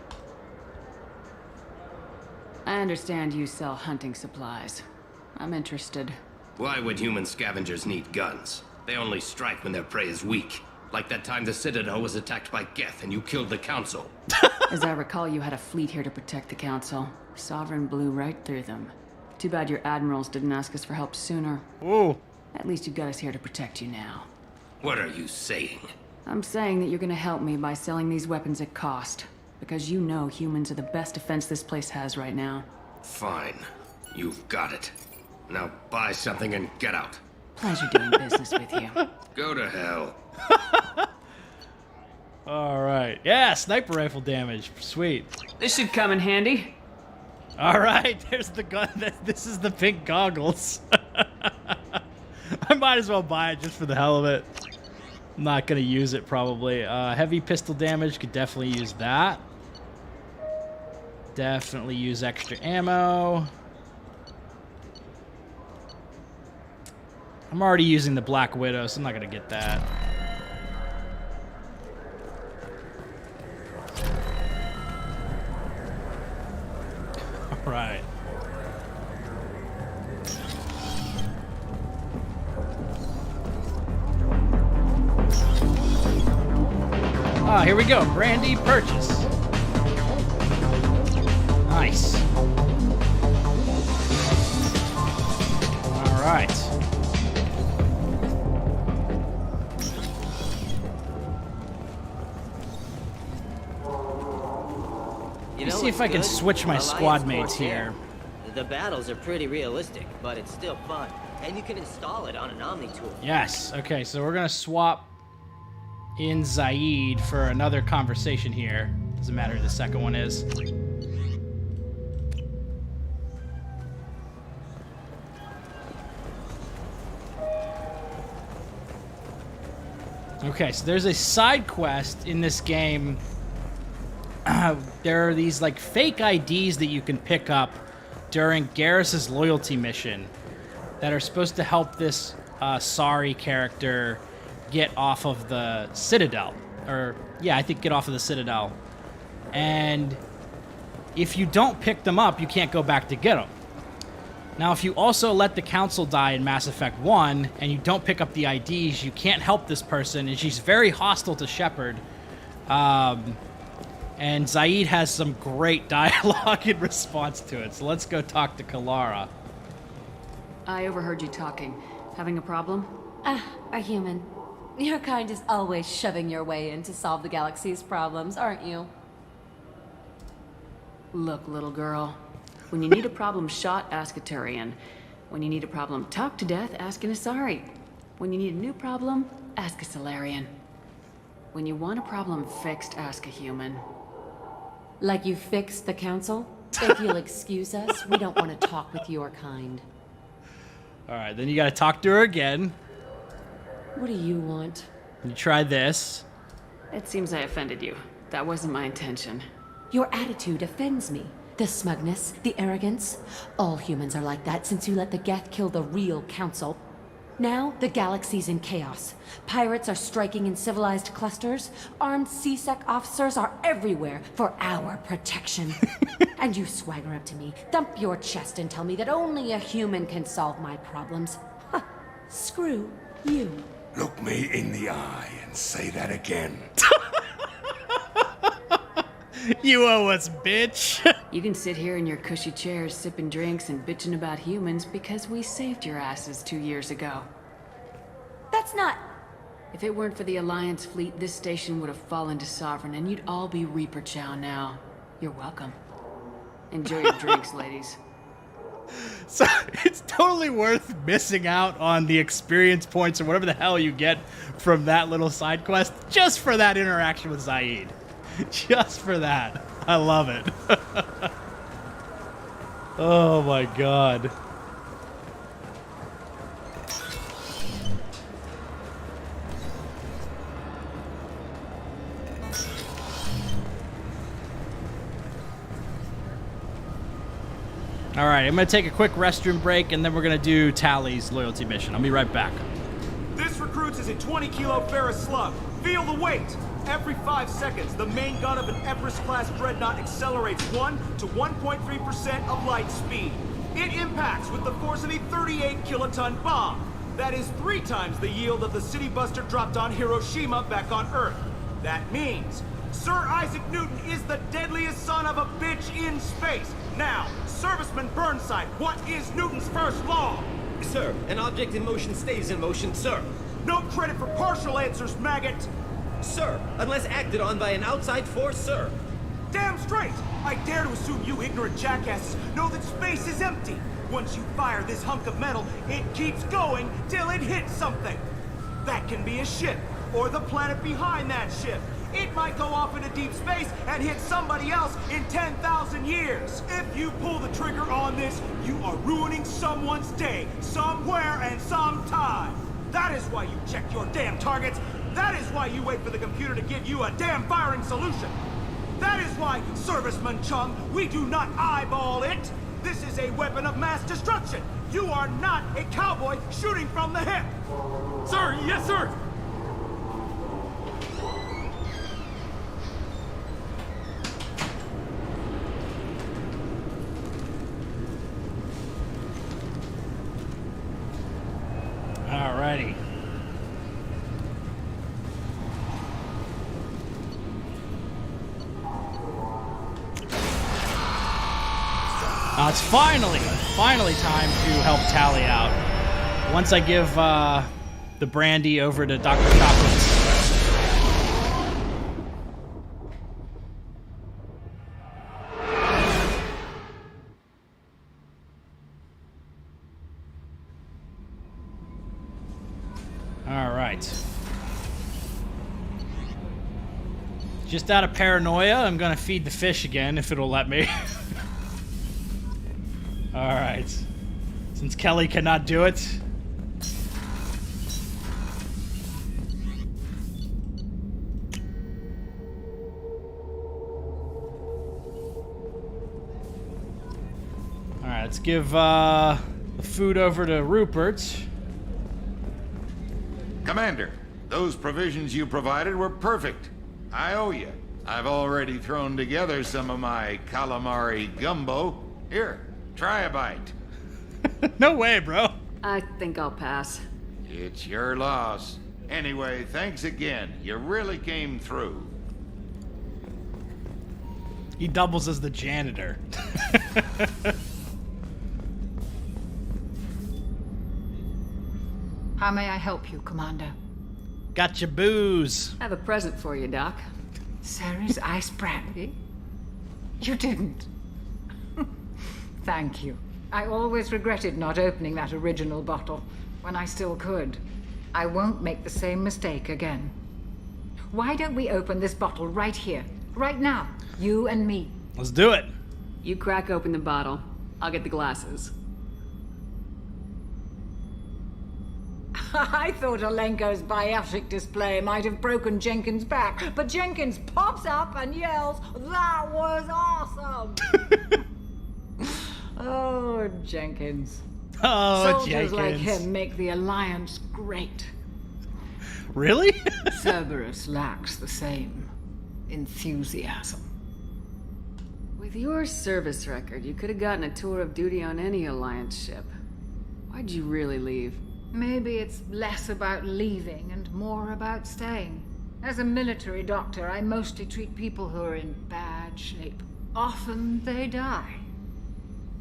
I understand you sell hunting supplies. I'm interested. Why would human scavengers need guns? They only strike when their prey is weak. Like that time the Citadel was attacked by Geth and you killed the Council. As I recall, you had a fleet here to protect the Council. Sovereign blew right through them. Too bad your admirals didn't ask us for help sooner. Ooh. At least you've got us here to protect you now. What are you saying? I'm saying that you're gonna help me by selling these weapons at cost. Because you know humans are the best defense this place has right now. Fine. You've got it. Now buy something and get out. Pleasure doing business with you. Go to hell. All right. Yeah, sniper rifle damage. Sweet. This should come in handy. All right. There's the gun. This is the pink goggles. I might as well buy it just for the hell of it. I'm not going to use it probably. Heavy pistol damage. Could definitely use that. Definitely use extra ammo. I'm already using the Black Widow, so I'm not going to get that. All right. Ah, here we go. Brandy purchase. Nice. All right. You know, see if I can switch my squad mates Force here. The battles are pretty realistic, but it's still fun. And you can install it on an Omni tool. Yes. Okay, so we're going to swap in Zaeed for another conversation here. Doesn't matter who the second one is. Okay, so there's a side quest in this game. There are these like fake IDs that you can pick up during Garrus's loyalty mission that are supposed to help this Sari character get off of the Citadel. Or, yeah, I think get off of the Citadel. And if you don't pick them up, you can't go back to get them. Now, if you also let the Council die in Mass Effect 1 and you don't pick up the IDs, you can't help this person, and she's very hostile to Shepard. And Zaeed has some great dialogue in response to it, so let's go talk to Kalara. I overheard you talking. Having a problem? A human. Your kind is always shoving your way in to solve the galaxy's problems, aren't you? Look, little girl. When you need a problem shot, ask a Turian. When you need a problem talked to death, ask an Asari. When you need a new problem, ask a Salarian. When you want a problem fixed, ask a human. Like you fixed the Council? If you'll excuse us, we don't want to talk with your kind. Alright, then you gotta talk to her again. What do you want? You try this. It seems I offended you. That wasn't my intention. Your attitude offends me. The smugness, the arrogance. All humans are like that since you let the Geth kill the real Council. Now, the galaxy's in chaos. Pirates are striking in civilized clusters. Armed C-Sec officers are everywhere for our protection. And you swagger up to me, thump your chest and tell me that only a human can solve my problems. Huh. Screw you. Look me in the eye and say that again. You owe us, bitch. You can sit here in your cushy chairs sipping drinks and bitching about humans because we saved your asses 2 years ago. That's not... If it weren't for the Alliance fleet, this station would have fallen to Sovereign and you'd all be Reaper Chow now. You're welcome. Enjoy your drinks, ladies. So it's totally worth missing out on the experience points or whatever the hell you get from that little side quest just for that interaction with Zaeed. Just for that. I love it. Oh my god. All right, I'm going to take a quick restroom break, and then we're going to do Tali's loyalty mission. I'll be right back. This recruits is a 20-kilo ferrous slug. Feel the weight. Every 5 seconds, the main gun of an Everest-class dreadnought accelerates 1 to 1.3% of light speed. It impacts with the force of a 38-kiloton bomb. That is 3 times the yield of the city buster dropped on Hiroshima back on Earth. That means Sir Isaac Newton is the deadliest son of a bitch in space. Now, Serviceman Burnside, what is Newton's first law? Sir, an object in motion stays in motion, sir. No credit for partial answers, maggot! Sir, unless acted on by an outside force, sir. Damn straight! I dare to assume you ignorant jackasses know that space is empty. Once you fire this hunk of metal, it keeps going till it hits something. That can be a ship, or the planet behind that ship. It might go off into deep space and hit somebody else in 10,000 years. If you pull the trigger on this, you are ruining someone's day, somewhere and sometime. That is why you check your damn targets. That is why you wait for the computer to give you a damn firing solution. That is why, Serviceman Chung, we do not eyeball it. This is a weapon of mass destruction. You are not a cowboy shooting from the hip. Sir, yes, sir. Alrighty. It's finally time to help Tali out. Once I give the brandy over to Dr. Chocolates. All right. Just out of paranoia, I'm gonna feed the fish again if it'll let me. All right. Since Kelly cannot do it. All right, let's give the food over to Rupert. Commander, those provisions you provided were perfect. I owe you. I've already thrown together some of my calamari gumbo. Here, try a bite. No way, bro. I think I'll pass. It's your loss. Anyway, thanks again. You really came through. He doubles as the janitor. How may I help you, Commander? Got your booze. I have a present for you, Doc. Sarah's ice brandy? You didn't. Thank you. I always regretted not opening that original bottle when I still could. I won't make the same mistake again. Why don't we open this bottle right here, right now? You and me. Let's do it. You crack open the bottle. I'll get the glasses. I thought Alenko's biotic display might have broken Jenkins' back, but Jenkins pops up and yells, "That was awesome!" Oh, Jenkins. Oh, Soldiers Jenkins. like him make the Alliance great. Really? Cerberus lacks the same enthusiasm. With your service record, you could have gotten a tour of duty on any Alliance ship. Why'd you really leave? Maybe it's less about leaving and more about staying. As a military doctor, I mostly treat people who are in bad shape. Often they die.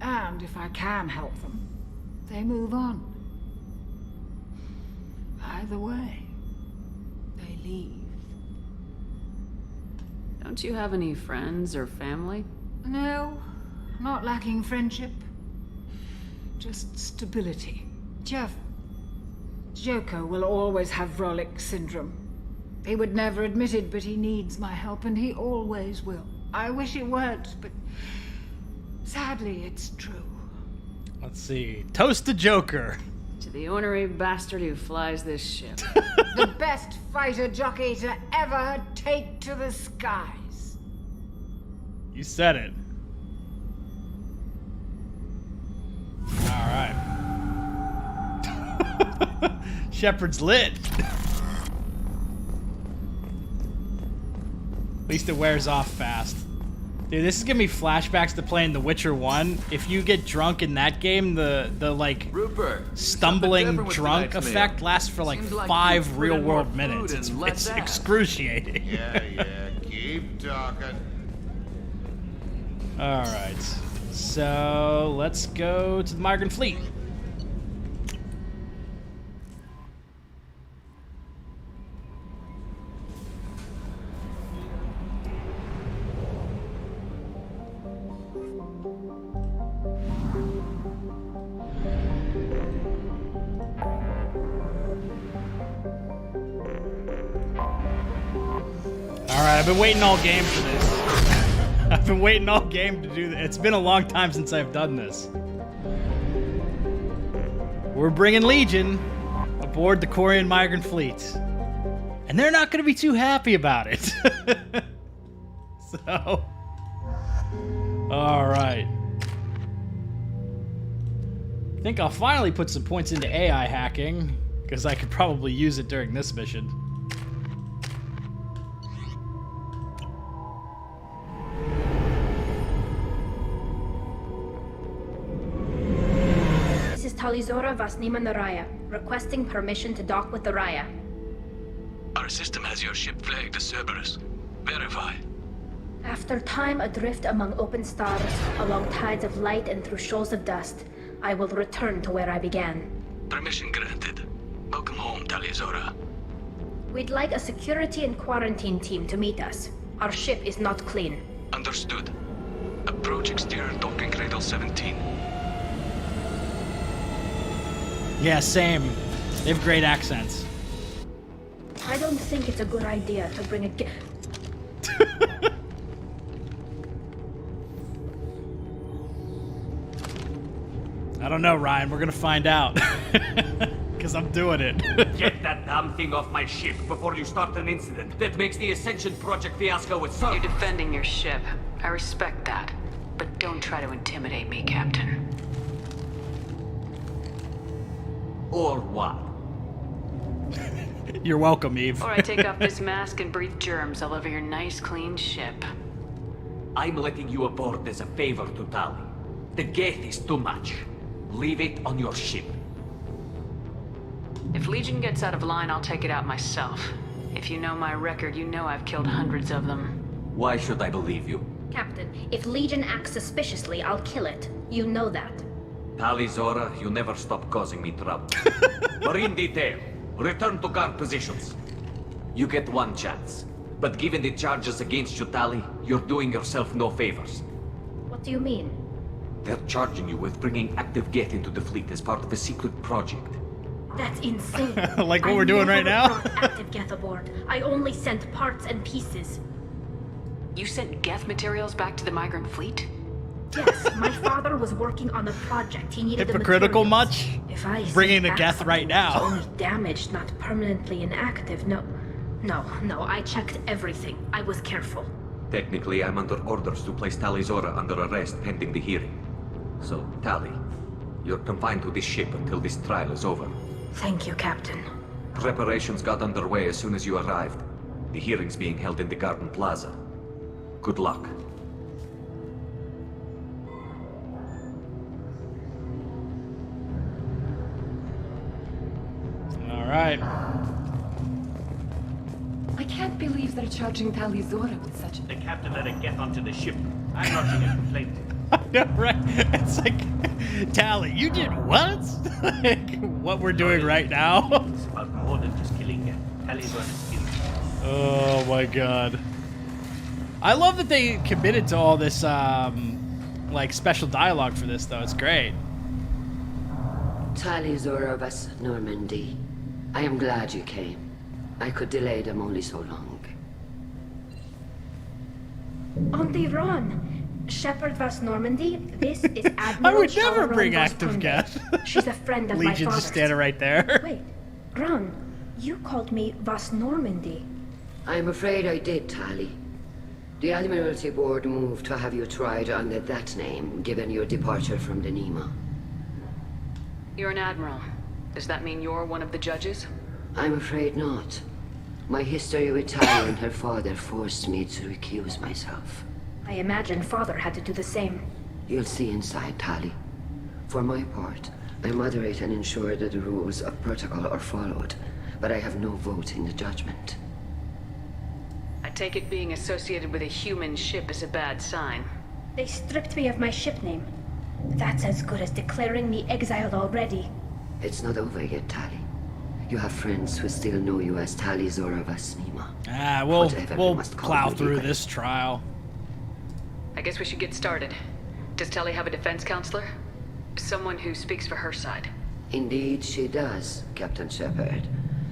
And if I can help them, they move on. Either way, they leave. Don't you have any friends or family? No, not lacking friendship. just stability. Jeff, Joko will always have Vrolic syndrome. He would never admit it, but he needs my help, and he always will. I wish it weren't, but sadly, it's true. Let's see. Toast to Joker. To the ornery bastard who flies this ship. The best fighter jockey to ever take to the skies. You said it. All right. Shepard's lit. At least it wears off fast. Dude, this is giving me flashbacks to playing The Witcher 1. If you get drunk in that game, the like Rupert, stumbling drunk effect lasts for like 5 real-world minutes. It's excruciating. Yeah, keep talking. All right, so let's go to the Migrant Fleet. I've been waiting all game for this. I've been waiting all game to do this. It's been a long time since I've done this. We're bringing Legion aboard the Quarian Migrant Fleet. And they're not going to be too happy about it. So... Alright. I think I'll finally put some points into AI hacking, because I could probably use it during this mission. Talizora Vasnima Naraya, requesting permission to dock with the Raya. Our system has your ship flagged as Cerberus. Verify. After time adrift among open stars, along tides of light and through shoals of dust, I will return to where I began. Permission granted. Welcome home, Talizora. We'd like a security and quarantine team to meet us. Our ship is not clean. Understood. Approach exterior docking cradle 17. Yeah, same. They have great accents. I don't think it's a good idea to bring a I don't know, Ryan. We're gonna find out. Because I'm doing it. Get that damn thing off my ship before you start an incident that makes the Ascension Project fiasco with You're defending your ship. I respect that. But don't try to intimidate me, Captain. Or what? You're welcome, Eve. Or I take off this mask and breathe germs all over your nice, clean ship. I'm letting you aboard as a favor to Tali. The gate is too much. Leave it on your ship. If Legion gets out of line, I'll take it out myself. If you know my record, you know I've killed hundreds of them. Why should I believe you? Captain, if Legion acts suspiciously, I'll kill it. You know that. Talizora, you never stop causing me trouble. Marine detail, return to guard positions. You get one chance. But given the charges against you, Tali, you're doing yourself no favors. What do you mean? They're charging you with bringing active Geth into the fleet as part of a secret project. That's insane. Like what we're doing right now? I never brought active Geth aboard. I only sent parts and pieces. You sent Geth materials back to the migrant fleet? Yes, my father was working on a project. He needed Hypocritical the much? If I bringing the Geth right now. Only damaged, not permanently inactive. No, I checked everything. I was careful. Technically, I'm under orders to place Talizora under arrest pending the hearing. So, Tali, you're confined to this ship until this trial is over. Thank you, Captain. Preparations got underway as soon as you arrived. The hearing's being held in the Garden Plaza. Good luck. All right. I can't believe they're charging Talizora with such. The captain let it get onto the ship. I'm lodging a complaint. I know, right? It's like, Tali, you did what? Like, what we're doing right now? It's about more than just killing Talizora's killed. Oh my god. I love that they committed to all this, like, special dialogue for this, though. It's great. Tali Zora Vas Normandy. I am glad you came. I could delay them only so long. Auntie Ron, Shepherd Vas Normandy, this is Admiral I would never Sharon bring Vas active Tunde. guests. She's a friend of my Legion father's. just standing right there. Wait, Ron, you called me Vas Normandy. I'm afraid I did, Tali. The Admiralty Board moved to have you tried under that name, given your departure from the Nima. You're an admiral. Does that mean you're one of the judges? I'm afraid not. My history with Tali and her father forced me to recuse myself. I imagine father had to do the same. You'll see inside, Tali. For my part, I moderate and ensure that the rules of protocol are followed, but I have no vote in the judgment. I take it being associated with a human ship is a bad sign. They stripped me of my ship name. That's as good as declaring me exiled already. It's not over yet, Tali. You have friends who still know you as Tali Zora Vas Nima. We'll plow through this trial. I guess we should get started. Does Tali have a defense counselor? Someone who speaks for her side. Indeed she does, Captain Shepard.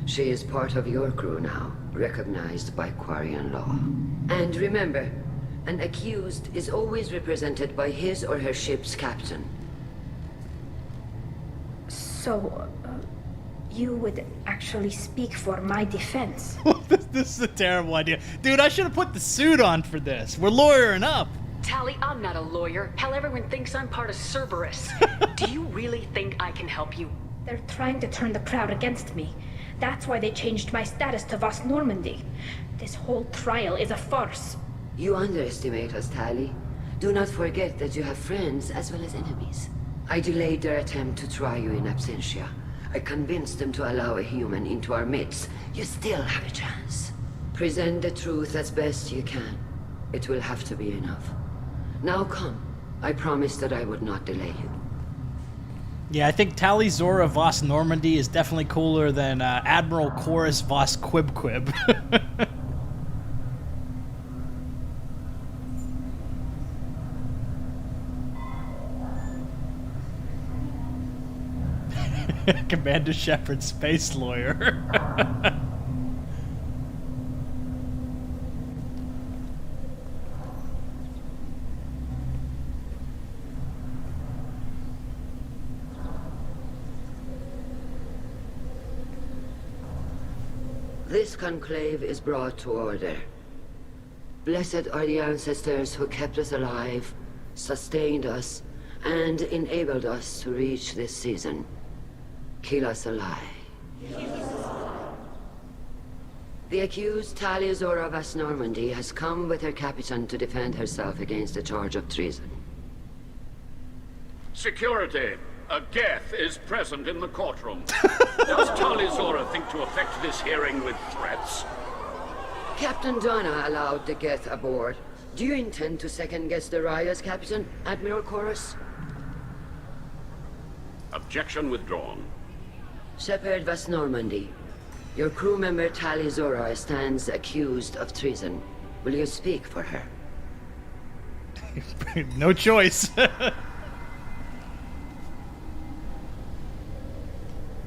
She is part of your crew now, recognized by Quarian law. And remember, an accused is always represented by his or her ship's captain. So, you would actually speak for my defense? This is a terrible idea. Dude, I should have put the suit on for this. We're lawyering up. Tali, I'm not a lawyer. Hell, everyone thinks I'm part of Cerberus. Do you really think I can help you? They're trying to turn the crowd against me. That's why they changed my status to Vas Normandy. This whole trial is a farce. You underestimate us, Tali. Do not forget that you have friends as well as enemies. I delayed their attempt to try you in absentia. I convinced them to allow a human into our midst. You still have a chance. Present the truth as best you can. It will have to be enough. Now come. I promised that I would not delay you. Yeah, I think Tali Zora Vas Normandy is definitely cooler than Admiral Chorus Vas Quib Quib. Commander Shepard, space lawyer. This conclave is brought to order. Blessed are the ancestors who kept us alive, sustained us, and enabled us to reach this season. Kill us alive. The accused Tali Zora Vas Normandy has come with her captain to defend herself against a charge of treason. Security! A Geth is present in the courtroom. Does Tali Zora think to affect this hearing with threats? Captain Donna allowed the Geth aboard. Do you intend to second-guess the Raya's captain, Admiral Chorus? Objection withdrawn. Shepard Vas Normandy, your crew member Tali Zora stands accused of treason. Will you speak for her? No choice.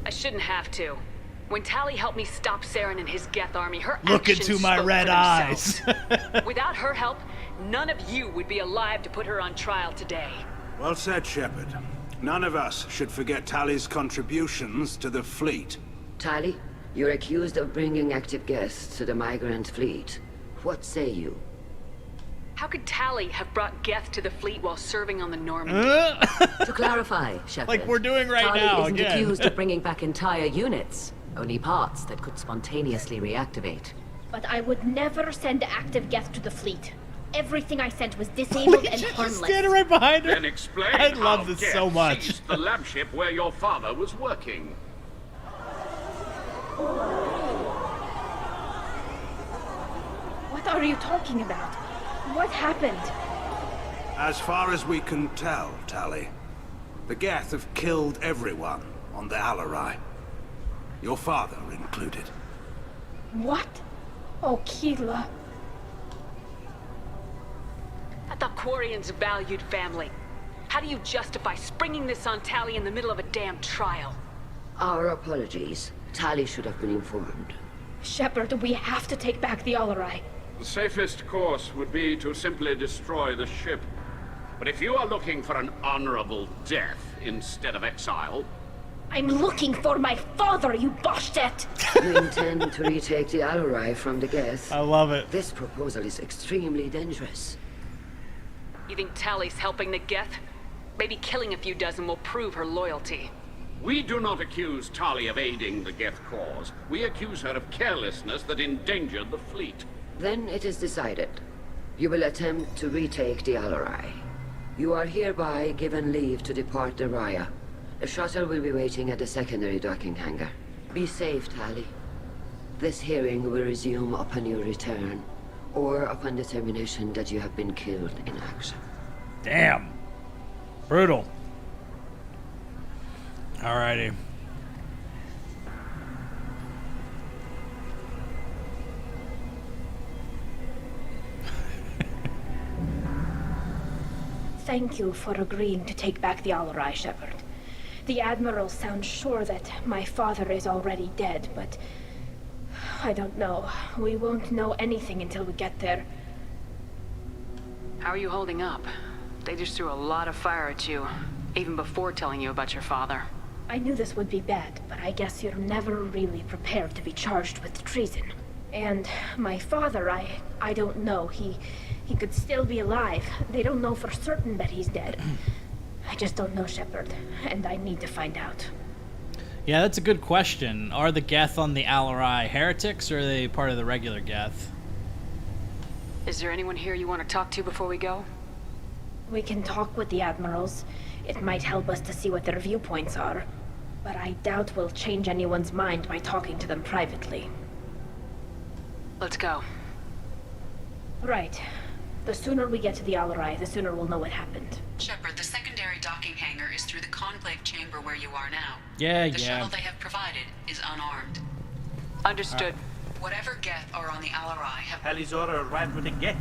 I shouldn't have to. When Tali helped me stop Saren and his Geth army, her Look actions into my spoke red for eyes. themselves. Without her help, none of you would be alive to put her on trial today. Well said, Shepard. None of us should forget Tali's contributions to the fleet. Tali, you're accused of bringing active Geth to the migrant fleet. What say you? How could Tali have brought Geth to the fleet while serving on the Normandy? To clarify, Shepard, Like we're doing right Tali now, isn't again. accused of bringing back entire units, only parts that could spontaneously reactivate. But I would never send active Geth to the fleet. Everything I sent was disabled and harmless. Standing right behind her. Then explain I love how this Geth so much. seized the lab ship where your father was working. What are you talking about? What happened? As far as we can tell, Tali, the Geth have killed everyone on the Alarai. Your father included. What? Oh, Keela. I thought Quarians valued family. How do you justify springing this on Tali in the middle of a damn trial? Our apologies. Tali should have been informed. Shepard, we have to take back the Alarai. The safest course would be to simply destroy the ship. But if you are looking for an honorable death instead of exile... I'm looking for my father, you bastet! You intend to retake the Alarai from the Geth? I love it. This proposal is extremely dangerous. You think Tali's helping the Geth? Maybe killing a few dozen will prove her loyalty. We do not accuse Tali of aiding the Geth cause. We accuse her of carelessness that endangered the fleet. Then it is decided. You will attempt to retake the Alarai. You are hereby given leave to depart the Raya. The shuttle will be waiting at the secondary docking hangar. Be safe, Tali. This hearing will resume upon your return, or upon determination that you have been killed in action. Damn. Brutal. Alrighty. Thank you for agreeing to take back the Alarai, Shepard. The Admiral sounds sure that my father is already dead, but... I don't know. We won't know anything until we get there. How are you holding up? They just threw a lot of fire at you, even before telling you about your father. I knew this would be bad, but I guess you're never really prepared to be charged with treason. And my father, I don't know. He could still be alive. They don't know for certain that he's dead. I just don't know, Shepard, and I need to find out. Yeah, that's a good question. Are the Geth on the Alarai heretics, or are they part of the regular Geth? Is there anyone here you want to talk to before we go? We can talk with the Admirals. It might help us to see what their viewpoints are. But I doubt we'll change anyone's mind by talking to them privately. Let's go. Right. The sooner we get to the Alarai, the sooner we'll know what happened. Shepard, the secondary docking hangar is through the conclave chamber where you are now. The shuttle they have provided is unarmed. Understood. Whatever Geth are on the Alarai have... Talizora arrived with a Geth.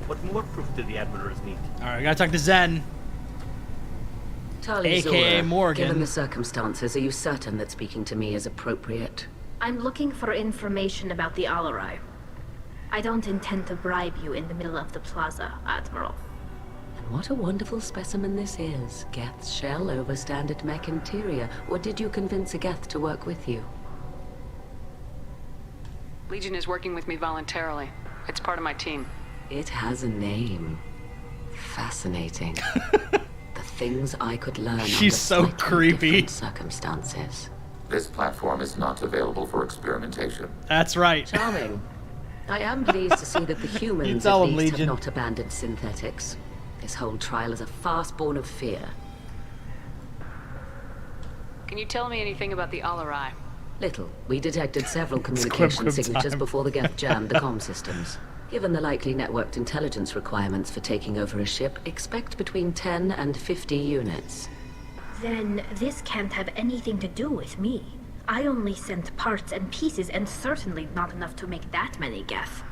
What more proof do the Admirals need? Alright, gotta talk to Zen. Tali AKA Zora, Morgan. given the circumstances, are you certain that speaking to me is appropriate? I'm looking for information about the Alarai. I don't intend to bribe you in the middle of the plaza, Admiral. And what a wonderful specimen this is. Geth's shall overstand at mech interior. Or did you convince a Geth to work with you? Legion is working with me voluntarily. It's part of my team. It has a name. Fascinating. The things I could learn She's so creepy. Circumstances. This platform is not available for experimentation. That's right. Charming. I am pleased to see that the humans at least have not abandoned synthetics. This whole trial is a farce born of fear. Can you tell me anything about the Alarai? Little. We detected several communication signatures time. before the Geth jammed the comm systems. Given the likely networked intelligence requirements for taking over a ship, expect between 10 and 50 units. Then this can't have anything to do with me. I only sent parts and pieces, and certainly not enough to make that many Geth.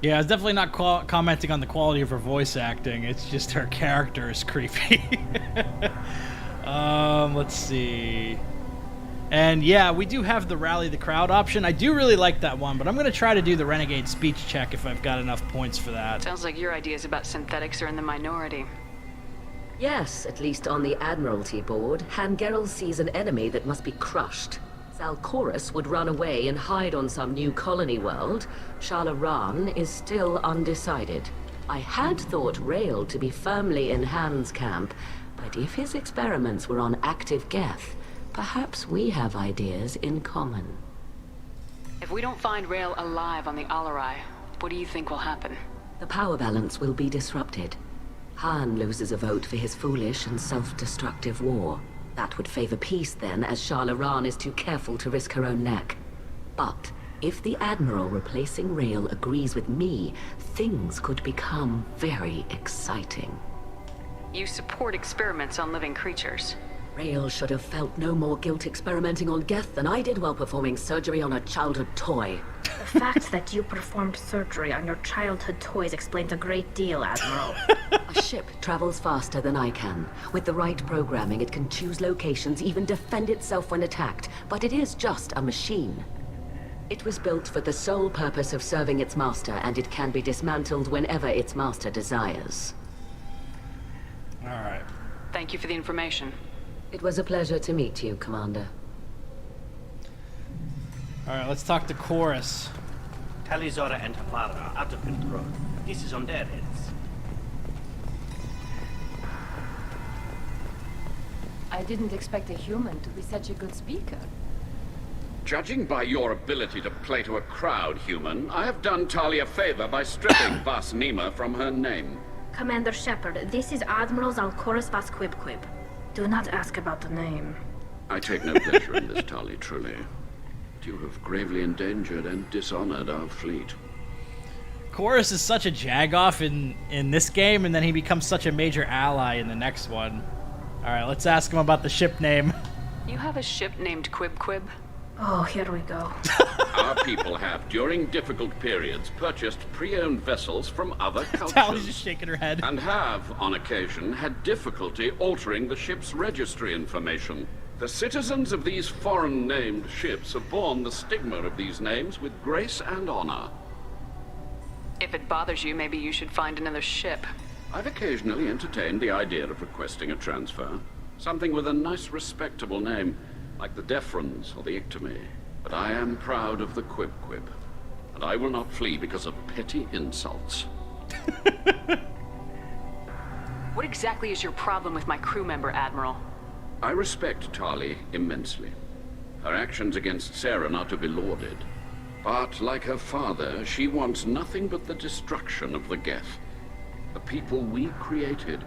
Yeah, I was definitely not commenting on the quality of her voice acting. It's just her character is creepy. Let's see. And yeah, we do have the rally the crowd option. I do really like that one, but I'm going to try to do the renegade speech check if I've got enough points for that. Sounds like your ideas about synthetics are in the minority. Yes, at least on the Admiralty board, Hangerel sees an enemy that must be crushed. Zalcorus would run away and hide on some new colony world. Shalaran is still undecided. I had thought Rael to be firmly in Han's camp, but if his experiments were on active Geth, perhaps we have ideas in common. If we don't find Rael alive on the Alarai, what do you think will happen? The power balance will be disrupted. Han loses a vote for his foolish and self-destructive war. That would favor peace then, as Shalaran is too careful to risk her own neck. But if the Admiral replacing Rael agrees with me, things could become very exciting. You support experiments on living creatures. Rael should have felt no more guilt experimenting on Geth than I did while performing surgery on a childhood toy. The fact that you performed surgery on your childhood toys explains a great deal, Admiral. A ship travels faster than I can. With the right programming, it can choose locations, even defend itself when attacked. But it is just a machine. It was built for the sole purpose of serving its master, and it can be dismantled whenever its master desires. All right. Thank you for the information. It was a pleasure to meet you, Commander. All right, let's talk to Chorus. Tali, Zora, and her father are out of control. This is on their heads. I didn't expect a human to be such a good speaker. Judging by your ability to play to a crowd, human, I have done Tali a favor by stripping Vas Nima from her name. Commander Shepard, this is Admiral Zalkorus Vas Quibquib. Do not ask about the name. I take no pleasure in this, Tali, truly. You have gravely endangered and dishonored our fleet. Chorus is such a jagoff in this game, and then he becomes such a major ally in the next one. All right, let's ask him about the ship name. You have a ship named Quib? Oh, here we go. Our people have, during difficult periods, purchased pre-owned vessels from other cultures. Tally's just shaking her head. And have, on occasion, had difficulty altering the ship's registry information. The citizens of these foreign-named ships have borne the stigma of these names with grace and honor. If it bothers you, maybe you should find another ship. I've occasionally entertained the idea of requesting a transfer. Something with a nice, respectable name, like the Defrons or the Ictomy. But I am proud of the Quib, and I will not flee because of petty insults. What exactly is your problem with my crew member, Admiral? I respect Tali immensely. Her actions against Saren are to be lauded. But, like her father, she wants nothing but the destruction of the Geth. The people we created,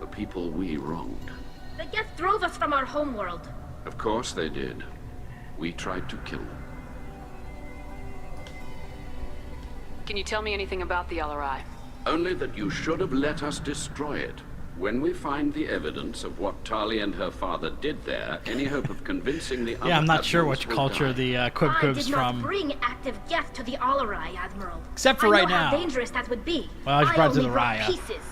the people we wronged. The Geth drove us from our homeworld. Of course they did. We tried to kill them. Can you tell me anything about the LRI? Only that you should have let us destroy it. When we find the evidence of what Tali and her father did there, any hope of convincing the other Yeah, I'm not sure admirals which will culture die. the I Quibquib's did not from. bring active Geth to the Alarai, Admiral. Except for I know right now. how dangerous that would be. Well, I brought to the only brought Raya. pieces.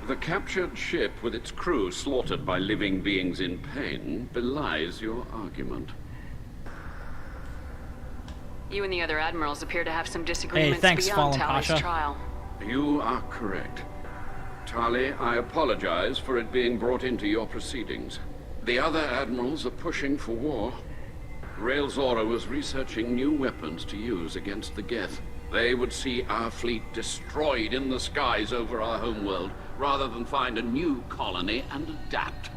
The captured ship with its crew slaughtered by living beings in pain belies your argument. You and the other admirals appear to have some disagreements thanks, beyond Fallen Tali's Pasha. trial. You are correct. Tali, I apologize for it being brought into your proceedings. The other admirals are pushing for war. Rael Zora was researching new weapons to use against the Geth. They would see our fleet destroyed in the skies over our homeworld, rather than find a new colony and adapt.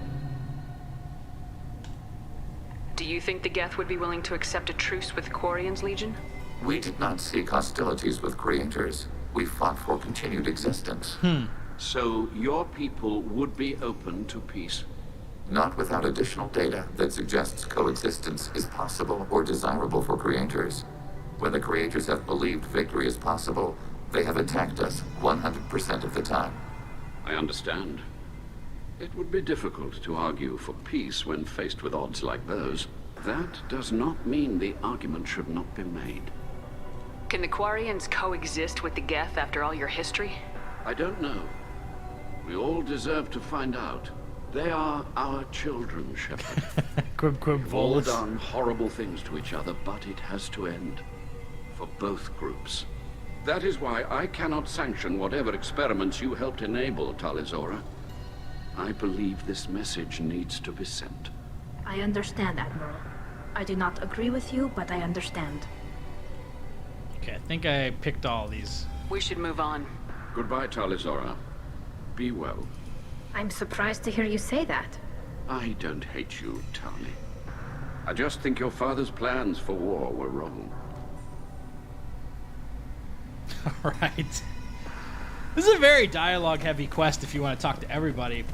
Do you think the Geth would be willing to accept a truce with Quarian's Legion? We did not seek hostilities with creators. We fought for continued existence. So your people would be open to peace? Not without additional data that suggests coexistence is possible or desirable for creators. When the creators have believed victory is possible, they have attacked us 100% of the time. I understand. It would be difficult to argue for peace when faced with odds like those. That does not mean the argument should not be made. Can the Quarians coexist with the Geth after all your history? I don't know. We all deserve to find out. They are our children, Shepard. Quib We've all Volus. done horrible things to each other, but it has to end. For both groups. That is why I cannot sanction whatever experiments you helped enable, Tali Zora. I believe this message needs to be sent. I understand, Admiral. I do not agree with you, but I understand. Okay, I think I picked all these. We should move on. Goodbye, Tali Zora. Be well. I'm surprised to hear you say that. I don't hate you, Tali. I just think your father's plans for war were wrong. Alright. This is a very dialogue-heavy quest if you want to talk to everybody.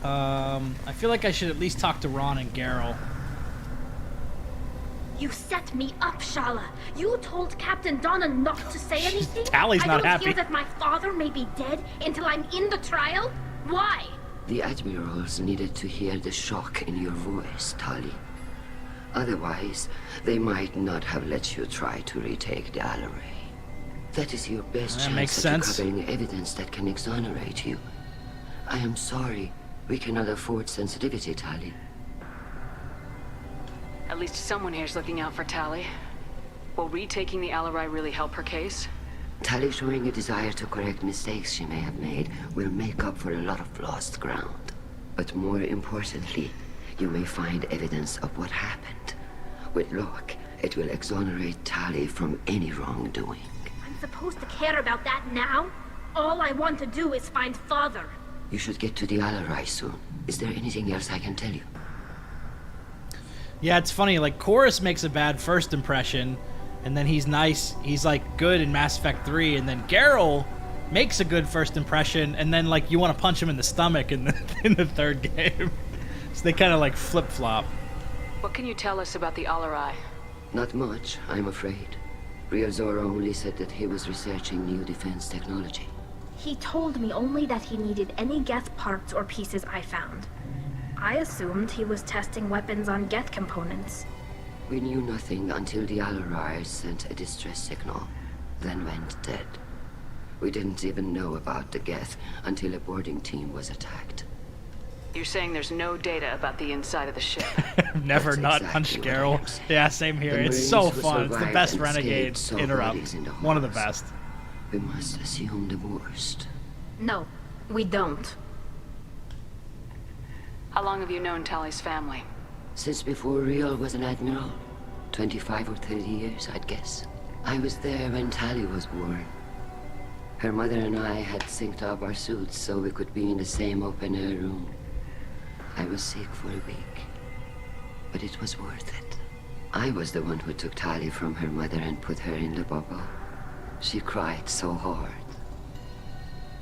I feel like I should at least talk to Ron and Garrel. You set me up, Shala. You told Captain Donna not to say anything? Tally's not I don't happy. hear that my father may be dead until I'm in the trial? Why? The admirals needed to hear the shock in your voice, Tali. Otherwise, they might not have let you try to retake the Alarai. That is your best chance at recovering evidence that can exonerate you. I am sorry. We cannot afford sensitivity, Tali. At least someone here's looking out for Tali. Will retaking the Alarai really help her case? Tali showing a desire to correct mistakes she may have made will make up for a lot of lost ground. But more importantly, you may find evidence of what happened. With luck, it will exonerate Tali from any wrongdoing. I'm supposed to care about that now? All I want to do is find Father. You should get to the Alarai soon. Is there anything else I can tell you? Yeah, it's funny, like, Chorus makes a bad first impression, and then he's nice, he's, like, good in Mass Effect 3, and then Geralt makes a good first impression, and then, like, you want to punch him in the stomach in the third game. So they kind of, like, flip-flop. What can you tell us about the Alarai? Not much, I'm afraid. Real Zora only said that he was researching new defense technology. He told me only that he needed any Geth parts or pieces I found. I assumed he was testing weapons on Geth components. We knew nothing until the Alarai sent a distress signal, then went dead. We didn't even know about the Geth until a boarding team was attacked. You're saying there's no data about the inside of the ship? Never not punched Geralt. Yeah, same here. It's so fun. It's the best renegade interrupt. One of the best. We must assume the worst. No, we don't. How long have you known Tali's family? Since before Real was an admiral. 25 or 30 years, I'd guess. I was there when Tali was born. Her mother and I had synced up our suits so we could be in the same open-air room. I was sick for a week, but it was worth it. I was the one who took Tali from her mother and put her in the bubble. She cried so hard.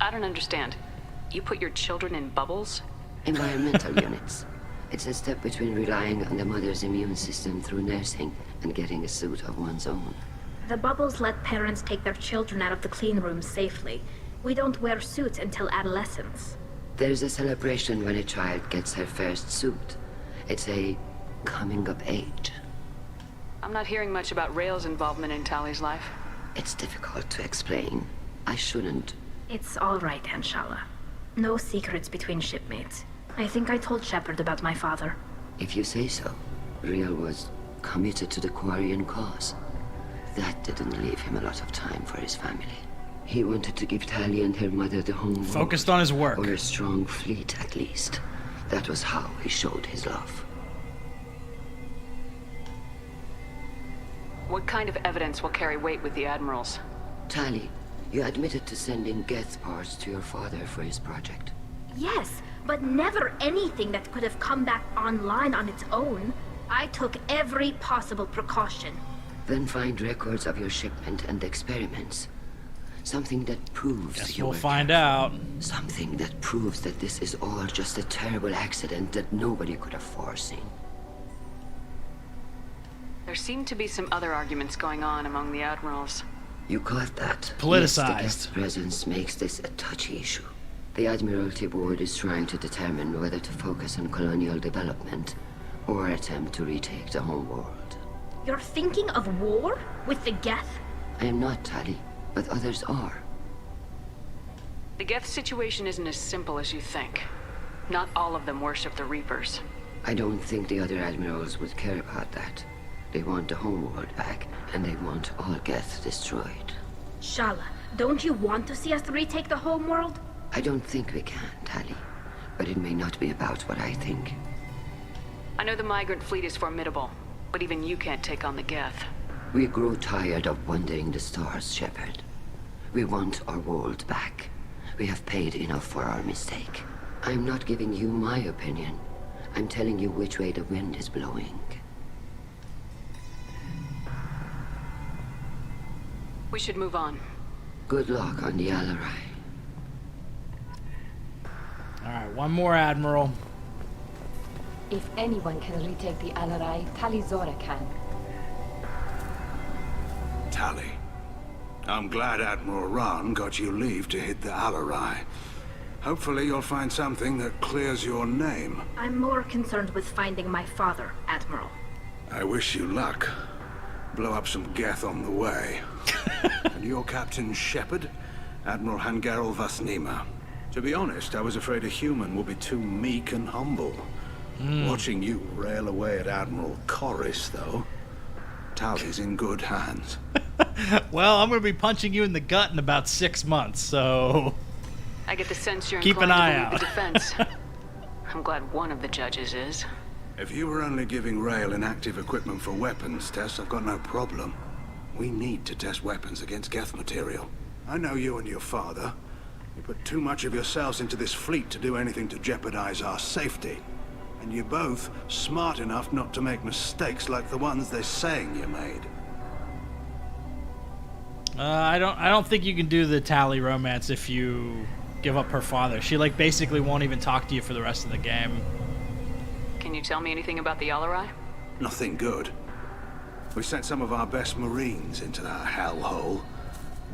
I don't understand. You put your children in bubbles? Environmental units. It's a step between relying on the mother's immune system through nursing and getting a suit of one's own. The bubbles let parents take their children out of the clean rooms safely. We don't wear suits until adolescence. There's a celebration when a child gets her first suit. It's a coming of age. I'm not hearing much about Rael's involvement in Tali's life. It's difficult to explain. I shouldn't. It's all right, Anshala. No secrets between shipmates. I think I told Shepard about my father. If you say so. Rael was committed to the Quarian cause. That didn't leave him a lot of time for his family. He wanted to give Tali and her mother the home focused on his work. Or a strong fleet, at least. That was how he showed his love. What kind of evidence will carry weight with the admirals? Tali, you admitted to sending Geth parts to your father for his project. Yes, but never anything that could have come back online on its own. I took every possible precaution. Then find records of your shipment and experiments. Something that proves Guess you we'll find out. Something that proves that this is all just a terrible accident that nobody could have foreseen. There seem to be some other arguments going on among the admirals. You caught that? Politicized. Yes, the Geth presence makes this a touchy issue. The Admiralty Board is trying to determine whether to focus on colonial development or attempt to retake the homeworld. You're thinking of war? With the Geth? I am not, Tali, but others are. The Geth situation isn't as simple as you think. Not all of them worship the Reapers. I don't think the other admirals would care about that. They want the homeworld back, and they want all Geth destroyed. Shala, don't you want to see us retake the homeworld? I don't think we can, Tali. But it may not be about what I think. I know the migrant fleet is formidable, but even you can't take on the Geth. We grow tired of wandering the stars, Shepard. We want our world back. We have paid enough for our mistake. I'm not giving you my opinion. I'm telling you which way the wind is blowing. We should move on. Good luck on the Alarai. Alright, one more admiral. If anyone can retake the Alarai, Tali Zora can. Tali, I'm glad Admiral Ran got you leave to hit the Alarai. Hopefully you'll find something that clears your name. I'm more concerned with finding my father, Admiral. I wish you luck. Blow up some Geth on the way. And your Captain Shepard? Admiral Hangarel Vasnima. To be honest, I was afraid a human would be too meek and humble. Watching you rail away at Admiral Corris, though, Tali's in good hands. Well, I'm going to be punching you in the gut in about 6 months, so... I get the sense you're keep an eye out. The defense. I'm glad one of the judges is. If you were only giving Rail inactive equipment for weapons tests, I've got no problem. We need to test weapons against Geth material. I know you and your father. You put too much of yourselves into this fleet to do anything to jeopardize our safety. And you're both smart enough not to make mistakes like the ones they're saying you made. I don't think you can do the Thane Romance if you give up her father. She like basically won't even talk to you for the rest of the game. Can you tell me anything about the Alarai? Nothing good. We sent some of our best Marines into that hellhole.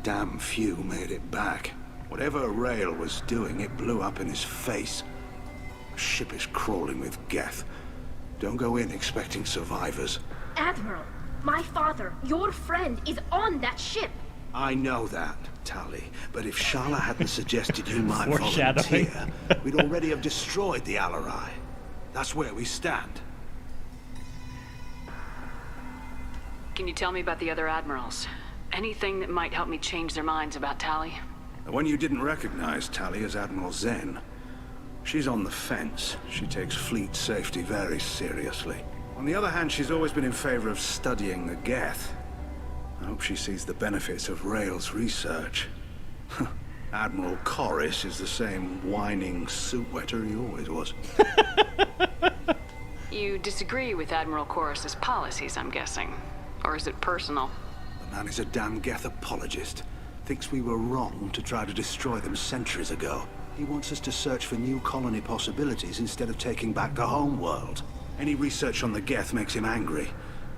Damn few made it back. Whatever Rail was doing, it blew up in his face. The ship is crawling with Geth. Don't go in expecting survivors. Admiral, my father, your friend, is on that ship. I know that, Tali, but if Shala hadn't suggested you might Foreshadowing. volunteer, we'd already have destroyed the Alarai. That's where we stand. Can you tell me about the other admirals? Anything that might help me change their minds about Tali? The one you didn't recognize, Tali, is Admiral Zen. She's on the fence. She takes fleet safety very seriously. On the other hand, she's always been in favor of studying the Geth. I hope she sees the benefits of Rail's research. Admiral Corris is the same whining suit wetter he always was. You disagree with Admiral Corris's policies, I'm guessing. Or is it personal? The man is a damn Geth apologist. Thinks we were wrong to try to destroy them centuries ago. He wants us to search for new colony possibilities instead of taking back the home world. Any research on the Geth makes him angry.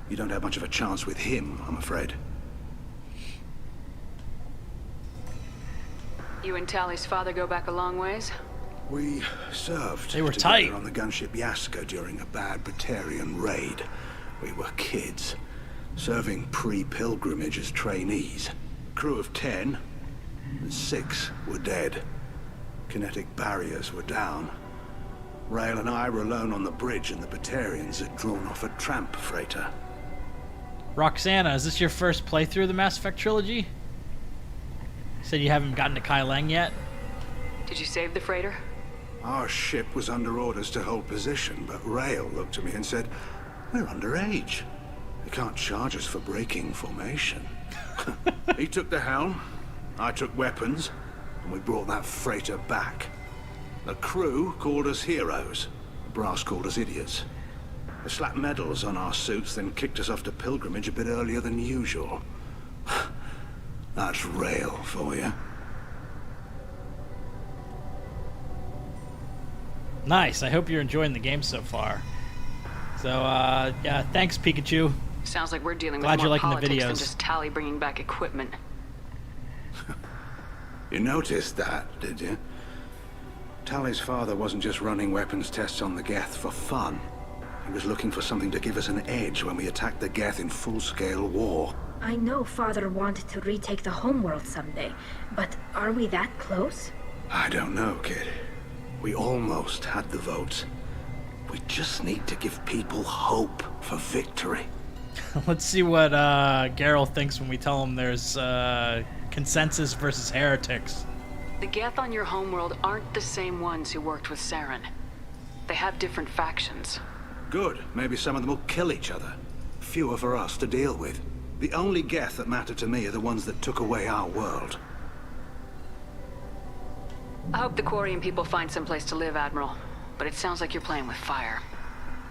You don't have much of a chance with him, I'm afraid. You and Tali's father go back a long ways? We served They were together tight. on the gunship Yaska during a bad Batarian raid. We were kids, serving pre-pilgrimage as trainees. Crew of 10, and 6 were dead. Kinetic barriers were down. Rail and I were alone on the bridge, and the Batarians had drawn off a tramp freighter. Roxana, is this your first playthrough of the Mass Effect trilogy? You said you haven't gotten to Kai Leng yet? Did you save the freighter? Our ship was under orders to hold position, but Rail looked at me and said, "We're underage. They can't charge us for breaking formation." He took the helm, I took weapons, and we brought that freighter back. The crew called us heroes. The brass called us idiots. They slapped medals on our suits, then kicked us off to pilgrimage a bit earlier than usual. That's Rail for you. Nice. I hope you're enjoying the game so far. So, yeah, thanks, Pikachu. Sounds like we're dealing Glad with you're more liking the politics than videos. just Tali bringing back equipment. You noticed that, did you? Tali's father wasn't just running weapons tests on the Geth for fun. He was looking for something to give us an edge when we attacked the Geth in full-scale war. I know Father wanted to retake the homeworld someday, but are we that close? I don't know, kid. We almost had the votes. We just need to give people hope for victory. Let's see what Geralt thinks when we tell him there's consensus versus heretics. The Geth on your homeworld aren't the same ones who worked with Saren. They have different factions. Good. Maybe some of them will kill each other. Fewer for us to deal with. The only Geth that matter to me are the ones that took away our world. I hope the Quarian people find someplace to live, Admiral. But it sounds like you're playing with fire.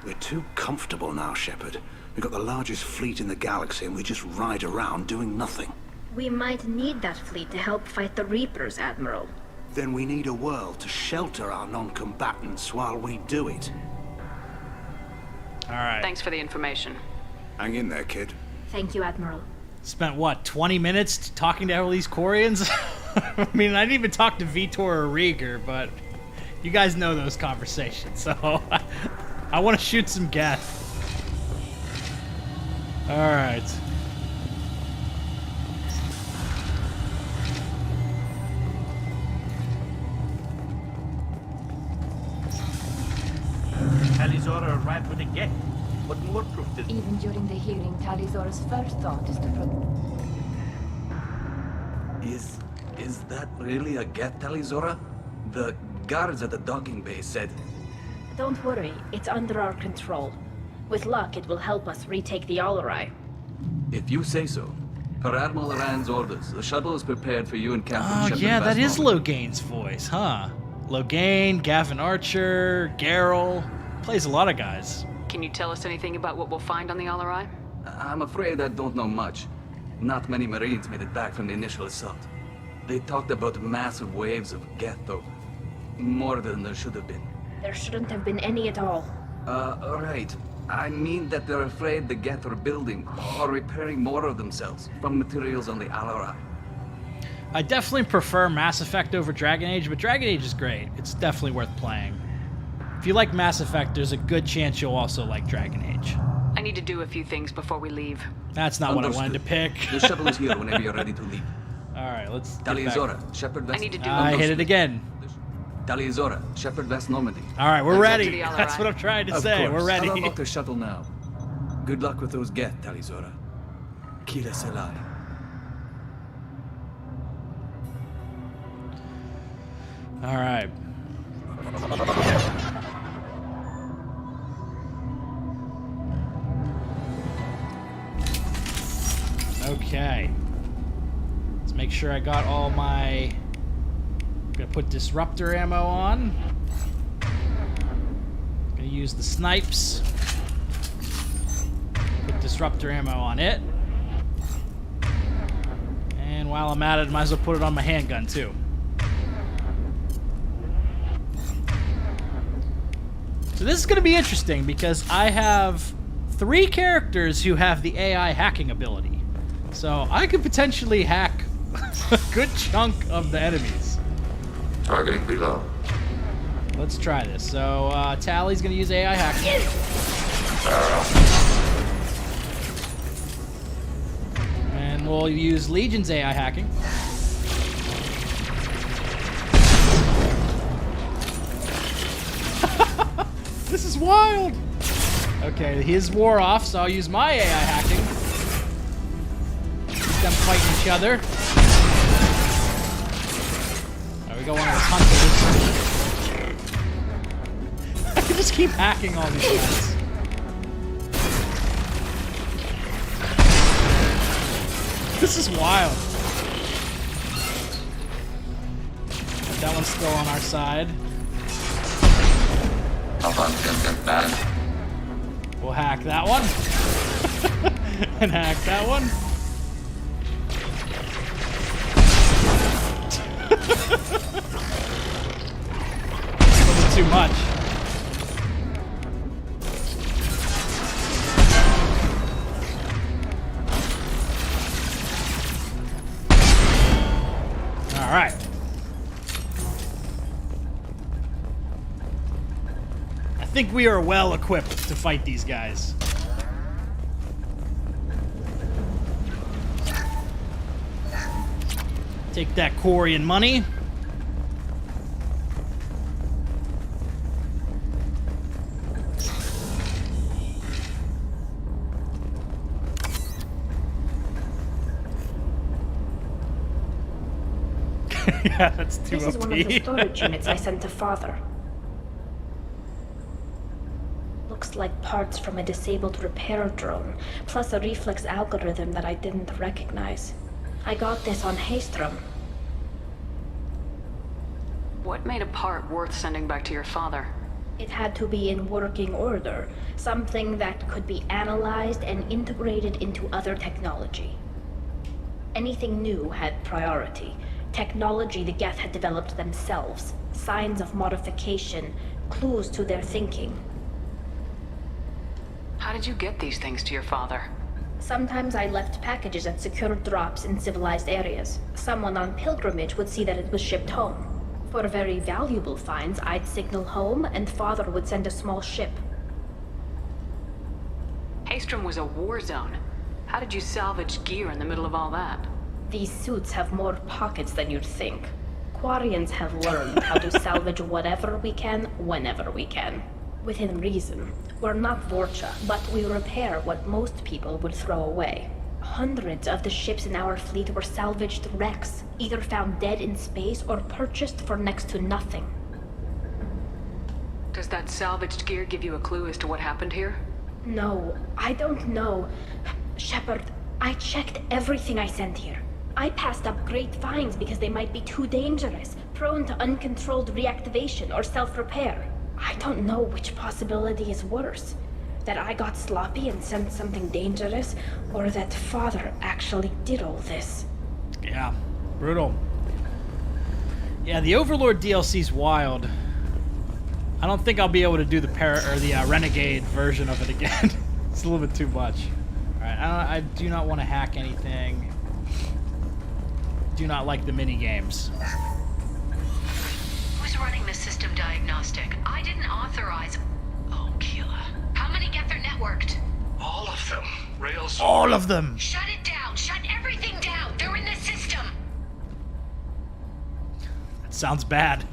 We're too comfortable now, Shepard. We've got the largest fleet in the galaxy and we just ride around doing nothing. We might need that fleet to help fight the Reapers, Admiral. Then we need a world to shelter our non-combatants while we do it. Alright. Thanks for the information. Hang in there, kid. Thank you, Admiral. Spent, what, 20 minutes talking to all these Quarians? I mean, I didn't even talk to Vitor or Rieger, but you guys know those conversations, so I want to shoot some Geth. Alright. Talizora arrived with a Geth. What more proof does... Even during the hearing, Talizora's first thought is to Is that really a Geth, Talizora? The guards at the docking bay said... Don't worry, it's under our control. With luck, it will help us retake the Alarai. If you say so. Per Admiral Rand's orders, the shuttle is prepared for you and Captain Oh, Shepard yeah, that is Normandy. Loghain's voice, huh? Loghain, Gavin Archer, Garrel. Plays a lot of guys. Can you tell us anything about what we'll find on the Alarai? I'm afraid I don't know much. Not many Marines made it back from the initial assault. They talked about massive waves of Geth, though. More than there should have been. There shouldn't have been any at all. Right. I mean that they're afraid the Geth are building or repairing more of themselves from materials on the Alarai. I definitely prefer Mass Effect over Dragon Age, but Dragon Age is great. It's definitely worth playing. If you like Mass Effect, there's a good chance you'll also like Dragon Age. I need to do a few things before we leave. That's not what I wanted to pick. The shuttle is here whenever you're ready to leave. Alright, let's get Talizora, back. Shepard West... I need to do I hit it again. Talizora, Shepard West Normandy. Alright, we're Let's get to ready. the Alarai. That's what I'm trying to Of say. course. We're ready. I'll unlock the shuttle now. Good luck with those Geth, Talizora. Kila Selai. Alright. Okay. Let's make sure I got all my... I'm gonna put disruptor ammo on. Gonna use the snipes. Put disruptor ammo on it. And while I'm at it, might as well put it on my handgun too. So this is gonna be interesting because I have 3 characters who have the AI hacking ability. So I could potentially hack a good chunk of the enemies. Targeting below. Let's try this. So Tali's gonna use AI hacking. And we'll use Legion's AI hacking. This is wild! Okay, his wore off, so I'll use my AI hacking. Keep them fighting each other. There we go, one of those hunters. I can just keep hacking all these guys. This is wild. That one's still on our side. We'll hack that one. And hack that one. A little too much. All right. I think we are well equipped to fight these guys. Take that Quarian money. Yeah, that's too This is one of the storage units I sent to Father. Looks like parts from a disabled repair drone, plus a reflex algorithm that I didn't recognize. I got this on Haystrom. What made a part worth sending back to your father? It had to be in working order, something that could be analyzed and integrated into other technology. Anything new had priority. Technology the Geth had developed themselves, signs of modification, clues to their thinking. How did you get these things to your father? Sometimes I left packages at secure drops in civilized areas. Someone on pilgrimage would see that it was shipped home. For very valuable finds, I'd signal home, and Father would send a small ship. Haestrom was a war zone. How did you salvage gear in the middle of all that? These suits have more pockets than you'd think. Quarians have learned how to salvage whatever we can, whenever we can. Within reason. We're not Vorcha, but we repair what most people would throw away. Hundreds of the ships in our fleet were salvaged wrecks, either found dead in space or purchased for next to nothing. Does that salvaged gear give you a clue as to what happened here? No, I don't know. Shepard, I checked everything I sent here. I passed up great finds because they might be too dangerous, prone to uncontrolled reactivation or self-repair. I don't know which possibility is worse. That I got sloppy and sent something dangerous, or that Father actually did all this. Yeah, brutal. Yeah, the Overlord DLC's wild. I don't think I'll be able to do the renegade version of it again. It's a little bit too much. All right, I do not want to hack anything. Do not like the mini games. Who's running the system diagnostic? I didn't authorize. Oh, Keela. How many Geth are networked? All of them. Rails. All of them. Shut it down. Shut everything down. They're in the system. That sounds bad.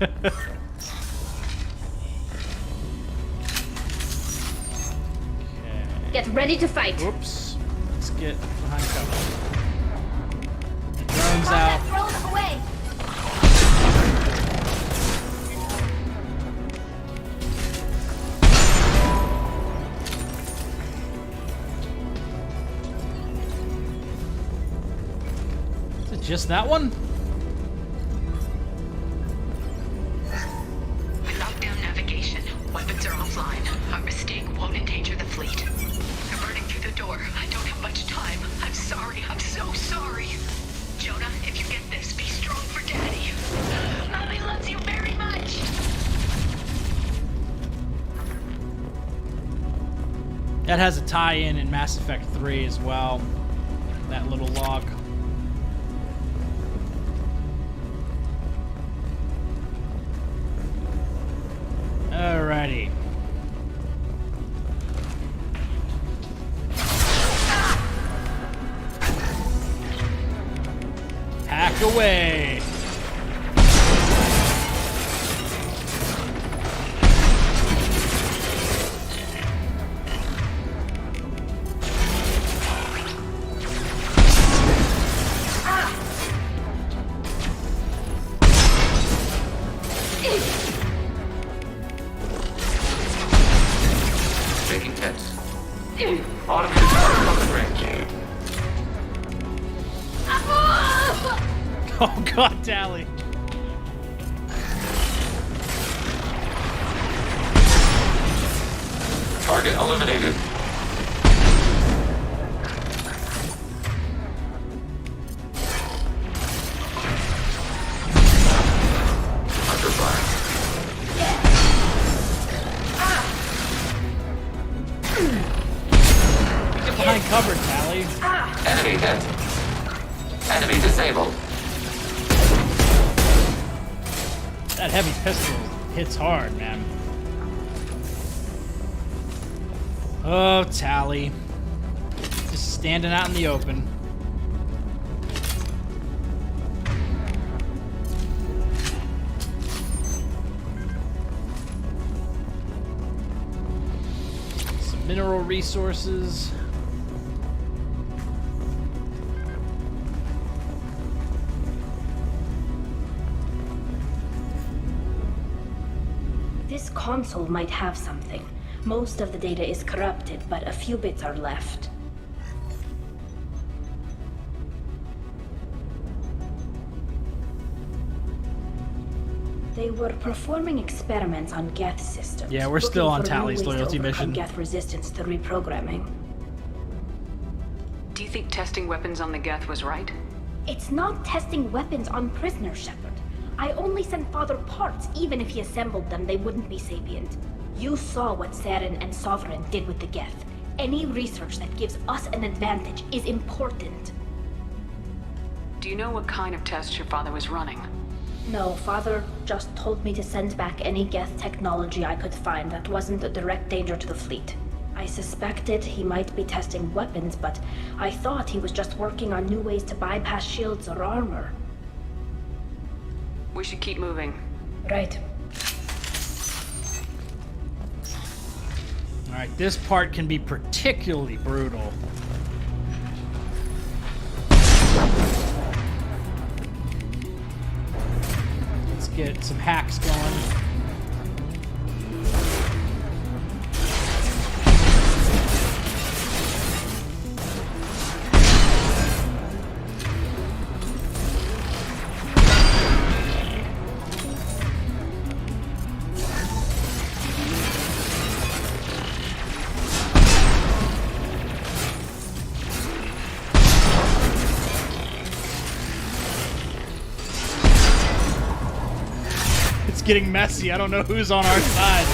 Get ready to fight. Whoops. Let's get behind cover. The drone's out. Throw them away. Is it just that one? We locked down navigation. Weapons are offline. Our mistake won't endanger the fleet. They're burning through the door. I don't have much time. I'm sorry. I'm so sorry. Jonah, if you get this, be strong for Daddy. Mommy loves you very much. That has a tie-in in Mass Effect 3 as well. That little log. Alrighty. Hack away. Taking hits. Automated target on the range. Oh god, Tali. Target eliminated. Under fire. Get behind cover, Tali. Enemy hit. Enemy disabled. That heavy pistol hits hard, man. Oh, Tali. Just standing out in the open. Some mineral resources. This console might have something. Most of the data is corrupted, but a few bits are left. They were performing experiments on Geth systems. Yeah, we're still on Tali's loyalty mission. Geth resistance to reprogramming. Do you think testing weapons on the Geth was right? It's not testing weapons on prisoners, Shepard. I only sent Father parts. Even if he assembled them, they wouldn't be sapient. You saw what Saren and Sovereign did with the Geth. Any research that gives us an advantage is important. Do you know what kind of tests your father was running? No, Father just told me to send back any Geth technology I could find that wasn't a direct danger to the fleet. I suspected he might be testing weapons, but I thought he was just working on new ways to bypass shields or armor. We should keep moving. Right. Alright, this part can be particularly brutal. Let's get some hacks going. Getting messy. I don't know who's on our side.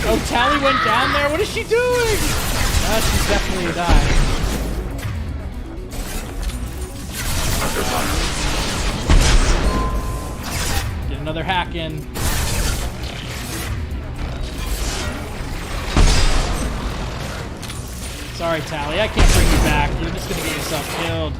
Oh, Tali went down there? What is she doing? She's definitely dying. Get another hack in. Sorry, Tali, I can't bring you back. You're just gonna get yourself killed.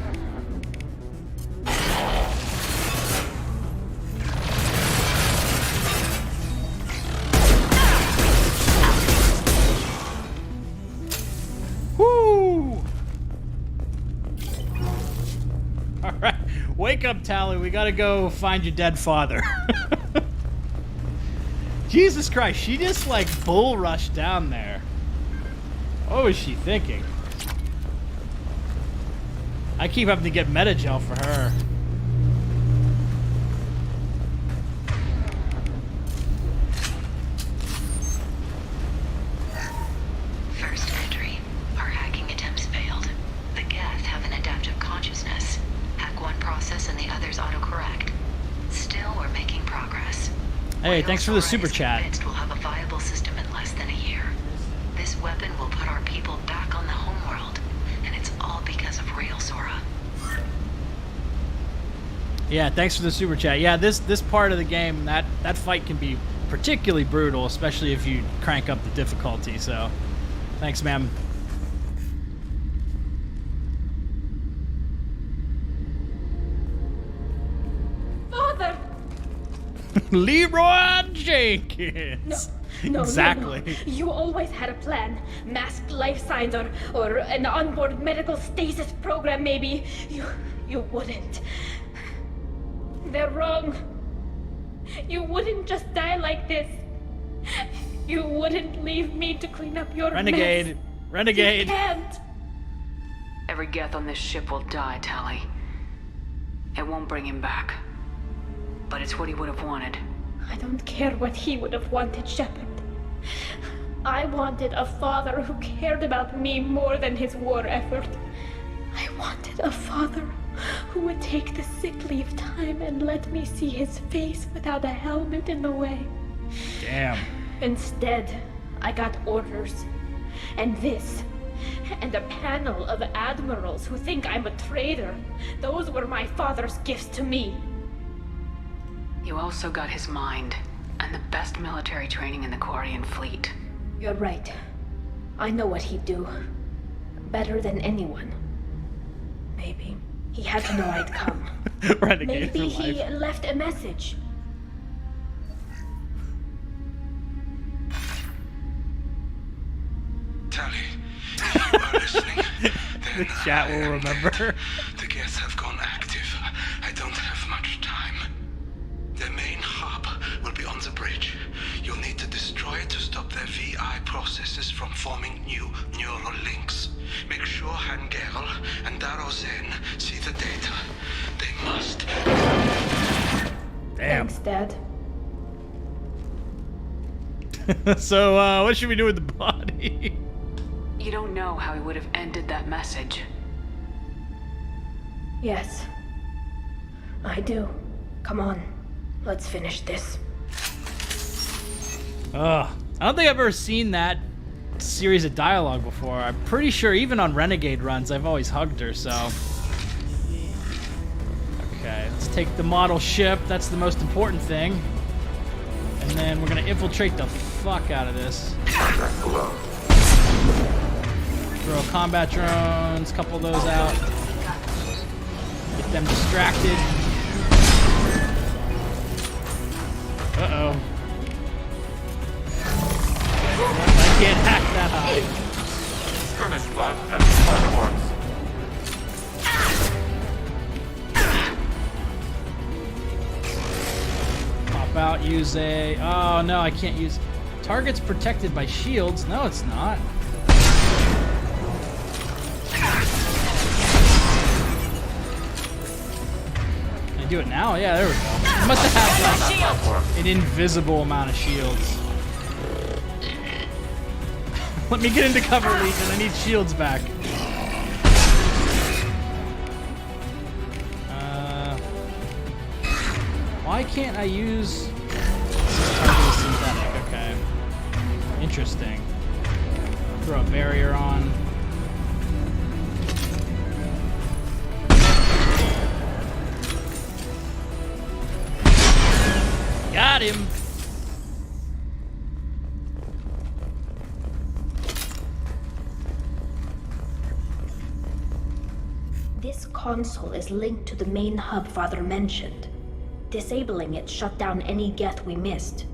Woo! Alright, wake up, Tali. We gotta go find your dead father. Jesus Christ, she just like bull rushed down there. What was she thinking? I keep having to get Metagel for her. First entry. Our hacking attempts failed. The Geth have an adaptive consciousness. Hack one process and the others autocorrect. Still, we're making progress. Hey, thanks for the super chat. We'll have a viable system in less than a year. This weapon will put our people back on the homeworld, and it's all because of Raelzora. Yeah, thanks for the super chat. Yeah, this part of the game, that fight can be particularly brutal, especially if you crank up the difficulty. So, thanks, ma'am. Father. Leroy Jenkins. No, exactly. No. You always had a plan. Masked life signs or an onboard medical stasis program, maybe. You wouldn't. They're wrong. You wouldn't just die like this. You wouldn't leave me to clean up your Renegade. mess. Renegade. You can't. Every Geth on this ship will die, Tali. It won't bring him back. But it's what he would have wanted. I don't care what he would have wanted, Shepard. I wanted a father who cared about me more than his war effort. I wanted a father who would take the sick leave time and let me see his face without a helmet in the way. Damn. Instead, I got orders. And this. And a panel of admirals who think I'm a traitor. Those were my father's gifts to me. You also got his mind, and the best military training in the Quarian fleet. You're right. I know what he'd do. Better than anyone. Maybe. He had to know I'd come. Renegade Maybe for he life. left a message. Tali, if you are listening, The chat will remember. The Geth have gone active. I don't have much time. Their main hub will be on the bridge. You'll need to destroy it to stop their VI processes from forming new neural links. Make sure Hangerl and Darozen see the data. They must. Damn. Thanks, Dad. So, what should we do with the body? You don't know how he would have ended that message. Yes. I do. Come on. Let's finish this. Ugh. I don't think I've ever seen that series of dialogue before. I'm pretty sure even on Renegade runs, I've always hugged her, so... Okay, let's take the model ship. That's the most important thing. And then we're gonna infiltrate the fuck out of this. Throw combat drones, couple of those out. Get them distracted. Uh-oh. I can't hack that high. Skirmish blood and platforms. Pop out, use a... Oh, no, I can't use... Target's protected by shields. No, it's not. Can I do it now? Yeah, there we go. I must have had like, an invisible amount of shields. Let me get into cover, Legion. I need shields back. Why can't I use... Target synthetic, okay. Interesting. Throw a barrier on. Got him! This console is linked to the main hub Father mentioned. Disabling it shut down any Geth we missed.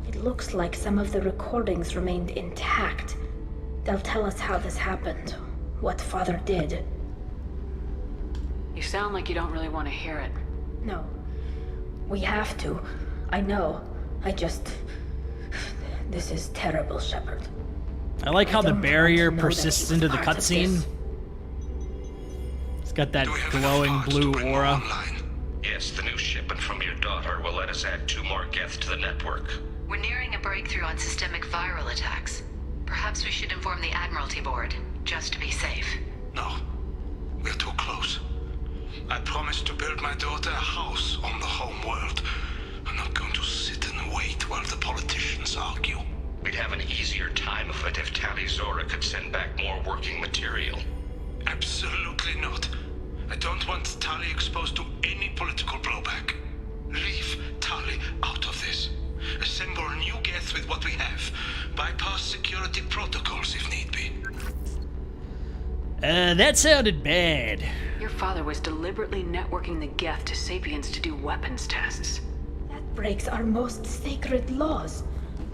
It looks like some of the recordings remained intact. They'll tell us how this happened, what Father did. You sound like you don't really want to hear it. No. We have to. I know. This is terrible, Shepard. I like how the barrier persists into the cutscene. It's got that glowing blue aura. Yes, the new shipment from your daughter will let us add 2 more Geth to the network. We're nearing a breakthrough on systemic viral attacks. Perhaps we should inform the Admiralty Board, just to be safe. No. We're too close. I promised to build my daughter a house on the home world. I'm not going to sit and wait while the politicians argue. We'd have an easier time of it if Tali Zora could send back more working material. Absolutely not. I don't want Tali exposed to any political blowback. Leave Tali out of this. Assemble new Geth with what we have. Bypass security protocols if need be. That sounded bad. Your father was deliberately networking the Geth to Sapiens to do weapons tests. That breaks our most sacred laws.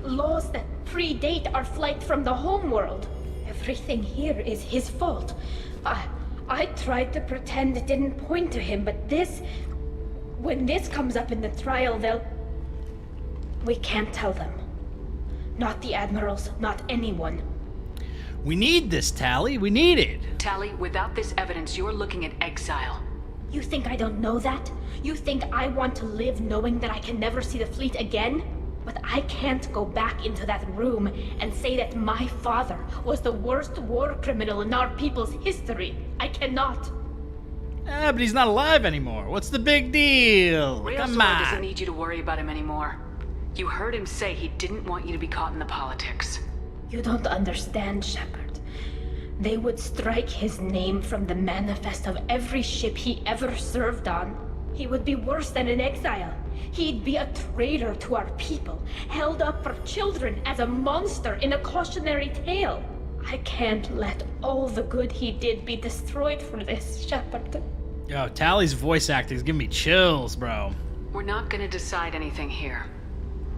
Laws that predate our flight from the homeworld. Everything here is his fault. I tried to pretend it didn't point to him, but this... When this comes up in the trial, they'll... We can't tell them. Not the admirals, not anyone. We need this, Tali. We need it. Tali, without this evidence, you're looking at exile. You think I don't know that? You think I want to live knowing that I can never see the fleet again? But I can't go back into that room and say that my father was the worst war criminal in our people's history. I cannot. Ah, but he's not alive anymore. What's the big deal? Come on. doesn't need you to worry about him anymore. You heard him say he didn't want you to be caught in the politics. You don't understand, Shepard. They would strike his name from the manifest of every ship he ever served on. He would be worse than an exile. He'd be a traitor to our people, held up for children as a monster in a cautionary tale. I can't let all the good he did be destroyed for this, Shepard. Yo, Tali's voice acting is giving me chills, bro. We're not gonna decide anything here.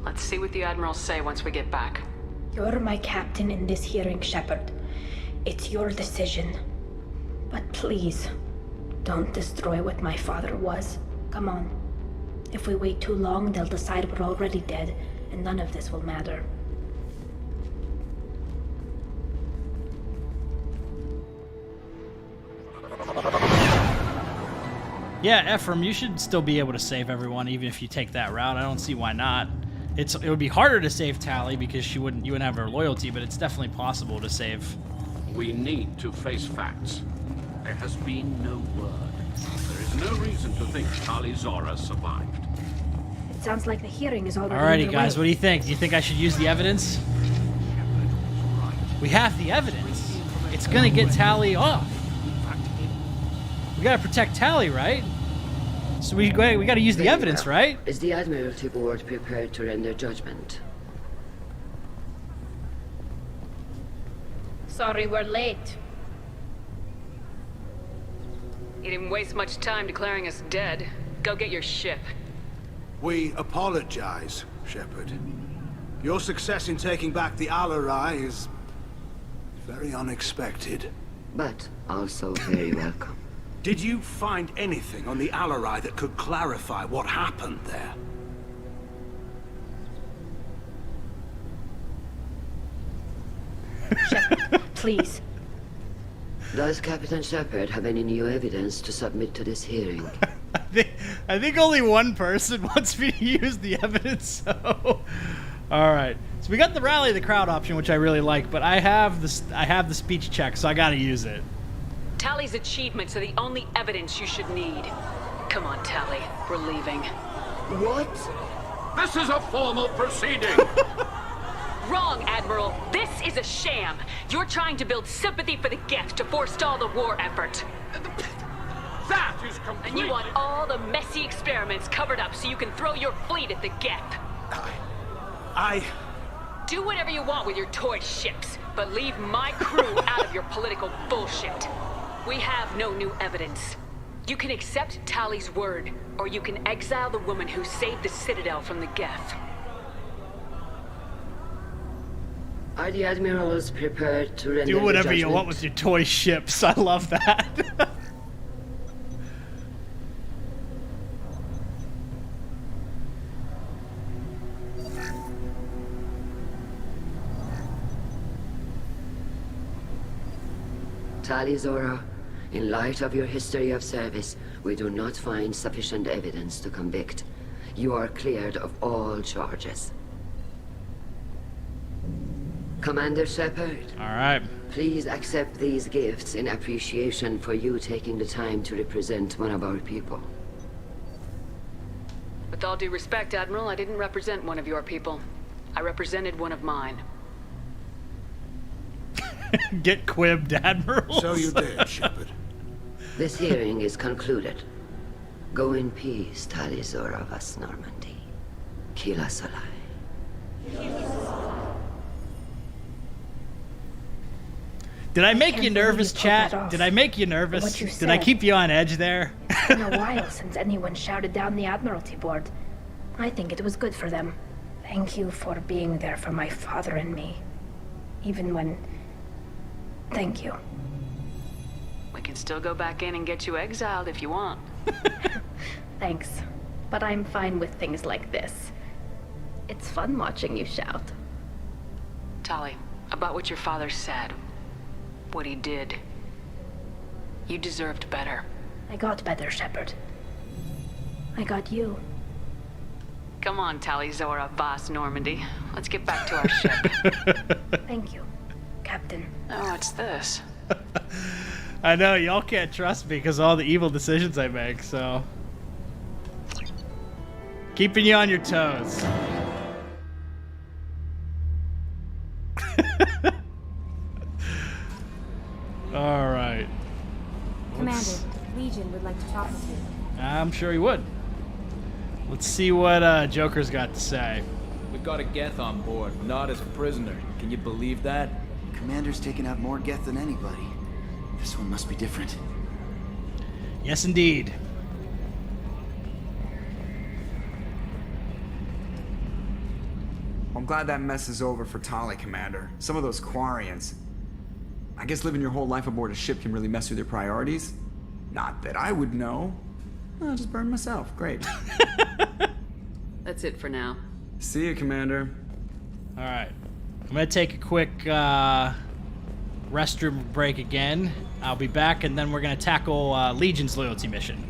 Let's see what the admirals say once we get back. You're my captain in this hearing, Shepard. It's your decision. But please, don't destroy what my father was. Come on. If we wait too long, they'll decide we're already dead, and none of this will matter. Yeah, Ephraim, you should still be able to save everyone, even if you take that route. I don't see why not. It would be harder to save Tali because you wouldn't have her loyalty, but it's definitely possible to save. We need to face facts. There has been no word There is no reason to think Tali Zora survived. It sounds like the hearing is already Alrighty, underway. guys, what do you think? Do you think I should use the evidence? We have the evidence. It's gonna get Tali off. We gotta protect Tali, right? So we gotta use the evidence, right? Is the Admiralty Board prepared to render judgment? Sorry we're late. You didn't waste much time declaring us dead. Go get your ship. We apologize, Shepard. Your success in taking back the Alarai is very unexpected. But also very welcome. Did you find anything on the Alarai that could clarify what happened there? Shepard, please. Does Captain Shepard have any new evidence to submit to this hearing? I think only one person wants me to use the evidence, so... Alright. So we got the rally the crowd option, which I really like, but I have the speech check, so I gotta use it. Tali's achievements are the only evidence you should need. Come on, Tali. We're leaving. What? This is a formal proceeding! Wrong, Admiral. This is a sham. You're trying to build sympathy for the Geth to forestall the war effort. That is completely... And you want all the messy experiments covered up so you can throw your fleet at the Geth. Do whatever you want with your toy ships, but leave my crew out of your political bullshit. We have no new evidence. You can accept Tali's word, or you can exile the woman who saved the Citadel from the Geth. Are the Admirals prepared to render Do whatever judgment? you want with your toy ships. I love that. Tali Zora, in light of your history of service, we do not find sufficient evidence to convict. You are cleared of all charges. Commander Shepard. Alright. Please accept these gifts in appreciation for you taking the time to represent one of our people. With all due respect, Admiral, I didn't represent one of your people. I represented one of mine. Get quibbed, Admiral. So you did, Shepard. This hearing is concluded. Go in peace, Tali Zora Vas Normandy. Kila Solai. Did I make you can't nervous, believe you pulled that chat? off. Did I make you nervous? What you Did I said. keep you on edge there? It's been a while since anyone shouted down the Admiralty Board. I think it was good for them. Thank you for being there for my father and me. Even when... Thank you. We can still go back in and get you exiled if you want. Thanks. But I'm fine with things like this. It's fun watching you shout. Tali, about what your father said. What he did. You deserved better. I got better, Shepard. I got you. Come on, Tali Zora Vas Normandy. Let's get back to our ship. Thank you, Captain. Oh, what's this? I know, y'all can't trust me because of all the evil decisions I make, so... Keeping you on your toes. Alright. Commander, Legion would like to talk with you. I'm sure he would. Let's see what Joker's got to say. We've got a Geth on board, not as a prisoner. Can you believe that? Commander's taken out more Geth than anybody. This one must be different. Yes, indeed. I'm glad that mess is over for Tali, Commander. Some of those Quarians. I guess living your whole life aboard a ship can really mess with your priorities. Not that I would know. I'll just burn myself. Great. That's it for now. See you, Commander. Alright. I'm gonna take a quick restroom break again. I'll be back, and then we're gonna tackle Legion's loyalty mission.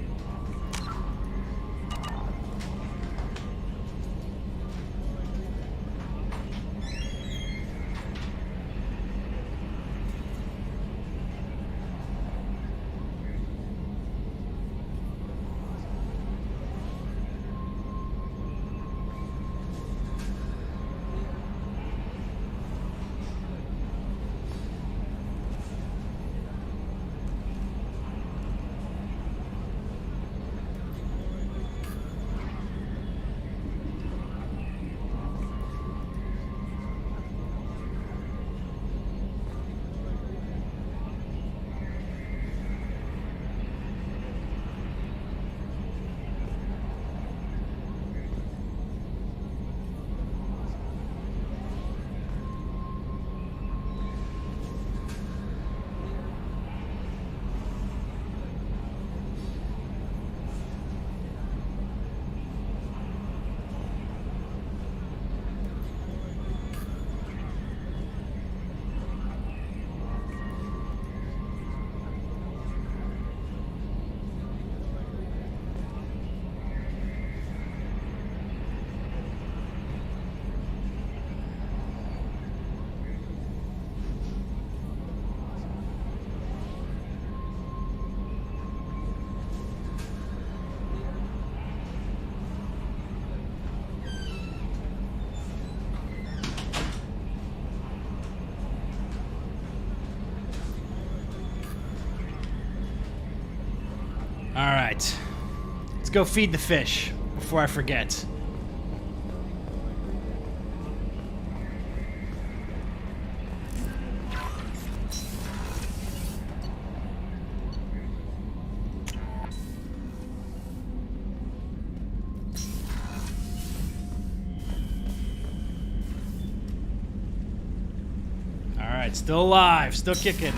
Alright. Let's go feed the fish before I forget. Alright, still alive, still kicking.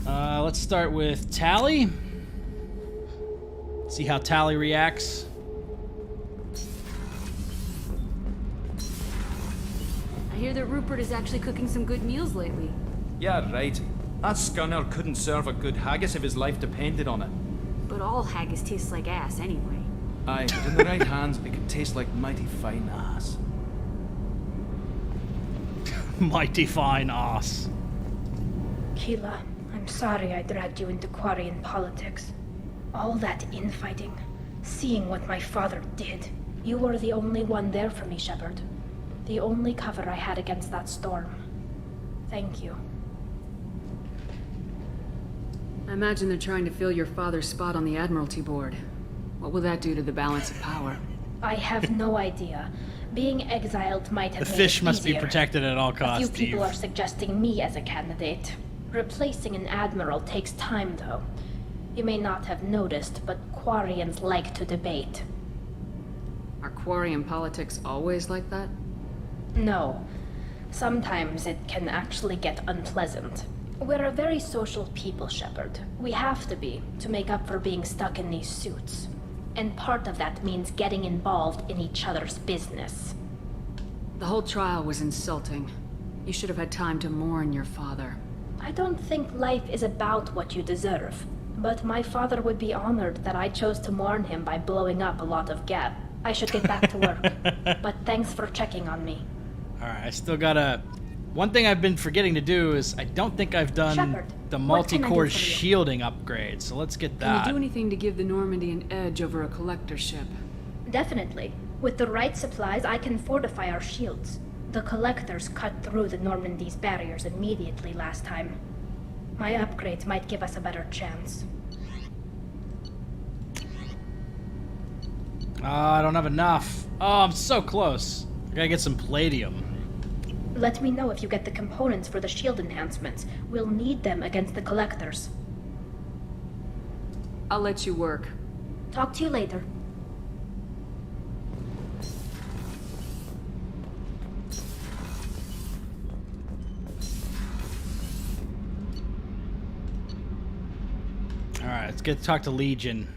Let's start with Tali. See how Tali reacts. I hear that Rupert is actually cooking some good meals lately. Yeah, right. That scunner couldn't serve a good haggis if his life depended on it. But all haggis tastes like ass anyway. Aye, but in the right hands, it could taste like mighty fine ass. Mighty fine ass. Keela, I'm sorry I dragged you into Quarian politics. All that infighting, seeing what my father did. You were the only one there for me, Shepard. The only cover I had against that storm. Thank you. I imagine they're trying to fill your father's spot on the Admiralty Board. What will that do to the balance of power? I have no idea. Being exiled might have The made fish it must be easier. protected at all costs, A few people Steve. are suggesting me as a candidate. Replacing an admiral takes time, though. You may not have noticed, but Quarians like to debate. Are Quarian politics always like that? No. Sometimes it can actually get unpleasant. We're a very social people, Shepard. We have to be, to make up for being stuck in these suits. And part of that means getting involved in each other's business. The whole trial was insulting. You should have had time to mourn your father. I don't think life is about what you deserve. But my father would be honored that I chose to mourn him by blowing up a lot of gas. I should get back to work. But thanks for checking on me. Alright, I still gotta... One thing I've been forgetting to do is I don't think I've done Shepard, the what can I do multi-core for you? shielding upgrade, so let's get Can that. you do anything to give the Normandy an edge over a collector ship? Definitely. With the right supplies, I can fortify our shields. The collectors cut through the Normandy's barriers immediately last time. My upgrades might give us a better chance. I don't have enough. Oh, I'm so close. I gotta get some palladium. Let me know if you get the components for the shield enhancements. We'll need them against the collectors. I'll let you work. Talk to you later. Alright, let's get to talk to Legion.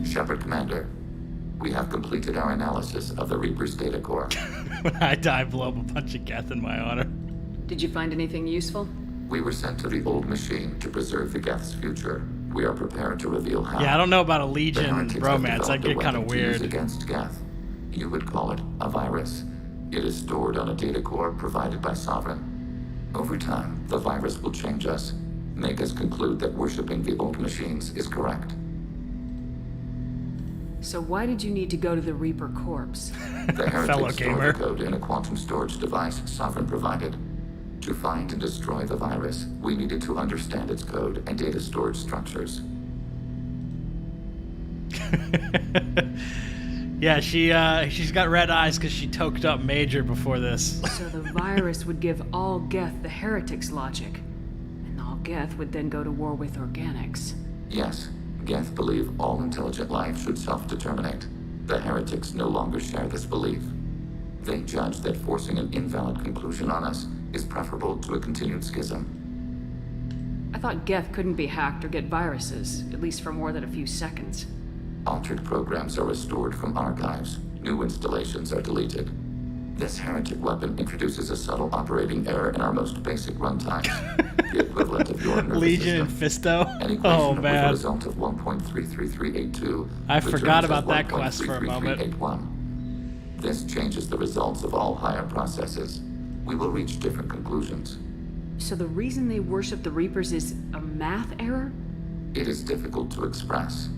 Shepard, Commander. We have completed our analysis of the Reaper's data core. When I die, blow up a bunch of Geth in my honor. Did you find anything useful? We were sent to the old machine to preserve the Geth's future. We are prepared to reveal how. Yeah, I don't know about a The Legion heretics have romance. That'd developed get a kind of weapon to use weird. against Geth. You would call it a virus. It is stored on a data core provided by Sovereign. Over time, the virus will change us, make us conclude that worshipping the old machines is correct. So why did you need to go to the Reaper Corpse? The Fellow heretics store gamer. the code in a quantum storage device Sovereign provided. To find and destroy the virus, we needed to understand its code and data storage structures. Yeah, she's got red eyes because she toked up Major before this. So the virus would give all Geth the heretics logic, and all Geth would then go to war with organics. Yes, Geth believe all intelligent life should self-determinate. The heretics no longer share this belief. They judge that forcing an invalid conclusion on us is preferable to a continued schism. I thought Geth couldn't be hacked or get viruses, at least for more than a few seconds. Altered programs are restored from archives. New installations are deleted. This heretic weapon introduces a subtle operating error in our most basic runtimes. The equivalent of your nervous Legion system. and An Fisto? equation Oh, with a man. result of 1.33382. I forgot returns about as that quest for a moment. 1.33381. This changes the results of all higher processes. We will reach different conclusions. So the reason they worship the Reapers is a math error? It is difficult to express.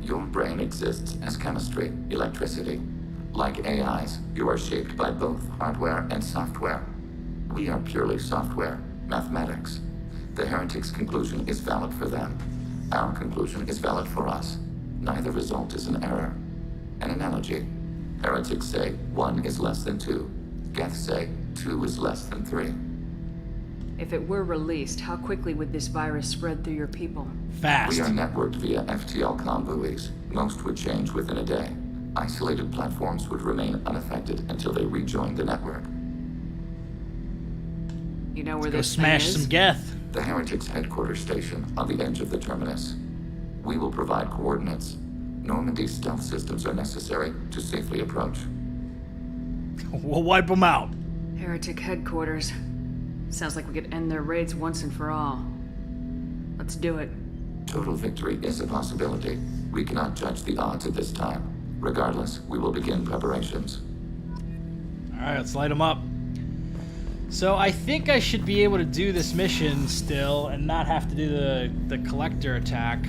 Your brain exists as chemistry, electricity. Like AIs, you are shaped by both hardware and software. We are purely software, mathematics. The heretics' conclusion is valid for them. Our conclusion is valid for us. Neither result is an error. An analogy. Heretics say 1 is less than 2. Geth say 2 is less than 3. If it were released, how quickly would this virus spread through your people? Fast. We are networked via FTL comm buoys. Most would change within a day. Isolated platforms would remain unaffected until they rejoined the network. You know where Go this smash thing is? some Geth. The Heretics' headquarters station on the edge of the terminus. We will provide coordinates. Normandy's stealth systems are necessary to safely approach. We'll wipe them out. Heretic headquarters. Sounds like we could end their raids once and for all. Let's do it. Total victory is a possibility. We cannot judge the odds at this time. Regardless, we will begin preparations. Alright, let's light them up. So I think I should be able to do this mission still and not have to do the collector attack.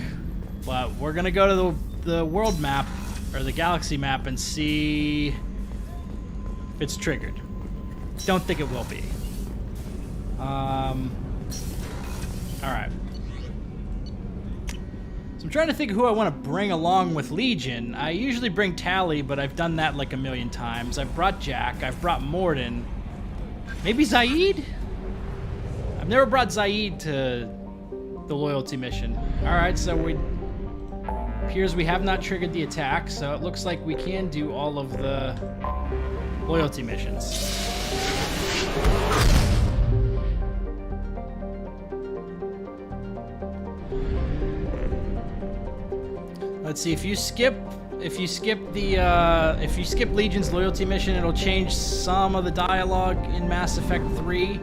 But we're gonna go to the world map, or the galaxy map, and see if it's triggered. Don't think it will be. Alright. So I'm trying to think of who I want to bring along with Legion. I usually bring Tali, but I've done that like a million times. I've brought Jack, I've brought Morden. Maybe Zaeed? I've never brought Zaeed to the loyalty mission. Alright, so appears we have not triggered the attack, so it looks like we can do all of the loyalty missions. Let's see, if you skip Legion's loyalty mission, it'll change some of the dialogue in Mass Effect 3.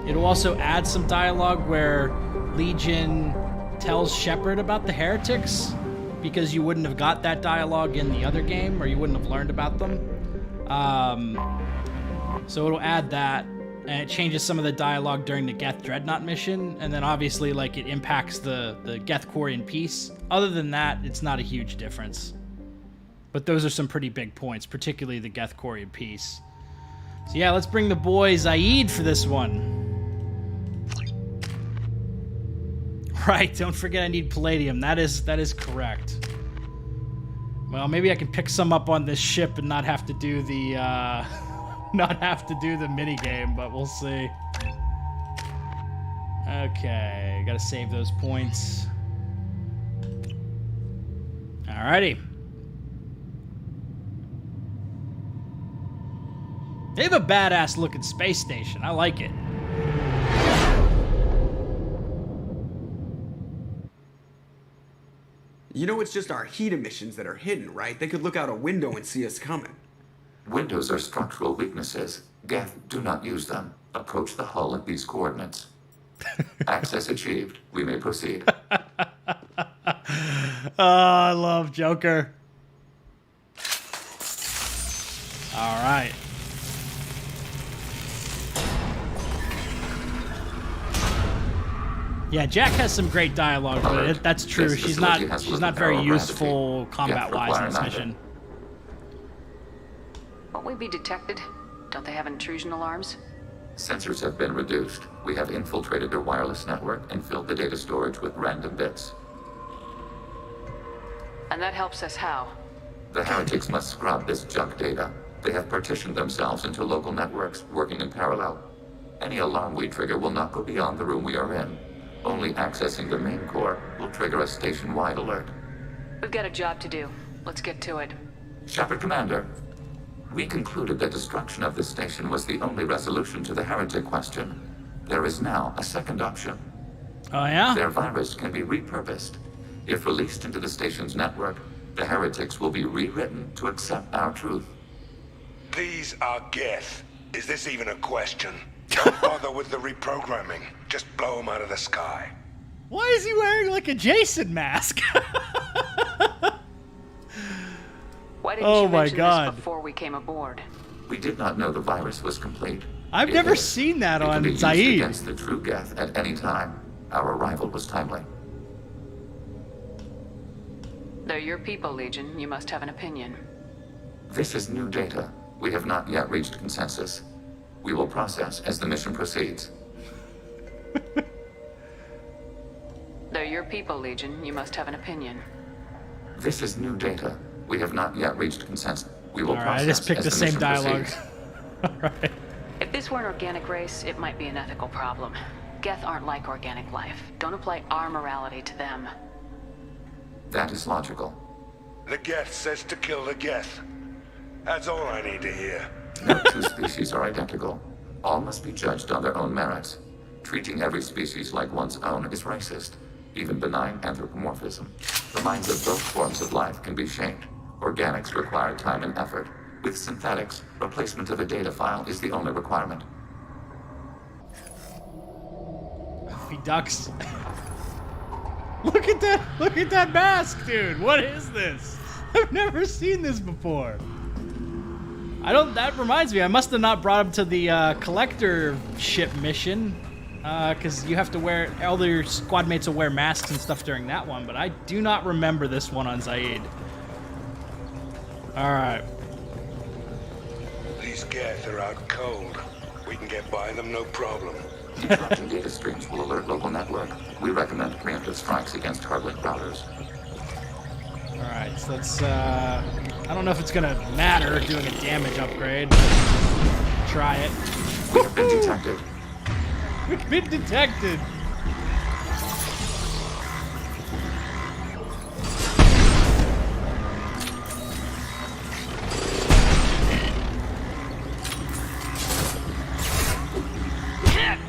It'll also add some dialogue where Legion tells Shepard about the heretics, because you wouldn't have got that dialogue in the other game, or you wouldn't have learned about them. So it'll add that, and it changes some of the dialogue during the Geth Dreadnought mission, and then obviously like it impacts the Geth Quarian piece. Other than that, it's not a huge difference. But those are some pretty big points, particularly the Geth Quarian piece. So yeah, let's bring the boy Zaeed for this one. Right, don't forget I need palladium. That is correct. Well, maybe I can pick some up on this ship and not have to do the mini game, but we'll see. Okay, gotta save those points. Alrighty. They have a badass looking space station. I like it. You know it's just our heat emissions that are hidden, right? They could look out a window and see us coming. Windows are structural weaknesses. Geth, do not use them. Approach the hull at these coordinates. Access achieved. We may proceed. Oh, I love Joker. All right. Yeah, Jack has some great dialogue, but that's true. She's not very useful combat-wise in this mission. Won't we be detected? Don't they have intrusion alarms? Sensors have been reduced. We have infiltrated their wireless network and filled the data storage with random bits. And that helps us how? The heretics must scrub this junk data. They have partitioned themselves into local networks, working in parallel. Any alarm we trigger will not go beyond the room we are in. Only accessing the main core will trigger a station-wide alert. We've got a job to do. Let's get to it. Shepard Commander, we concluded that destruction of this station was the only resolution to the heretic question. There is now a second option. Oh, yeah? Their virus can be repurposed. If released into the station's network, the heretics will be rewritten to accept our truth. These are Geth. Is this even a question? Don't bother with the reprogramming. Just blow them out of the sky. Why is he wearing like a Jason mask? Why didn't you mention this before we came aboard? We did not know the virus was complete. I've never seen that on Zaeed. It can be used against the true Geth at any time. Our arrival was timely. They're your people, Legion. You must have an opinion. This is new data. We have not yet reached consensus. We will process as the mission proceeds. They're your people, Legion. You must have an opinion. This is new data. We have not yet reached consensus. We will process. I just picked the same dialogue. Alright. If this were an organic race, it might be an ethical problem. Geth aren't like organic life. Don't apply our morality to them. That is logical. The Geth says to kill the Geth. That's all I need to hear. No two species are identical. All must be judged on their own merits. Treating every species like one's own is racist. Even benign anthropomorphism. The minds of both forms of life can be shamed. Organics require time and effort. With synthetics, replacement of a data file is the only requirement. He ducks. Look at that mask, dude. What is this? I've never seen this before. That reminds me, I must have not brought him to the collector ship mission. Because you have to wear, all your squad mates will wear masks and stuff during that one, but I do not remember this one on Zaeed. Alright. These Geth are out cold. We can get by them, no problem. Disrupting data streams will alert local network. We recommend preemptive strikes against hardlink routers. Alright, so let's, I don't know if it's gonna matter doing a damage upgrade. Try it. We have been detected. We've been detected.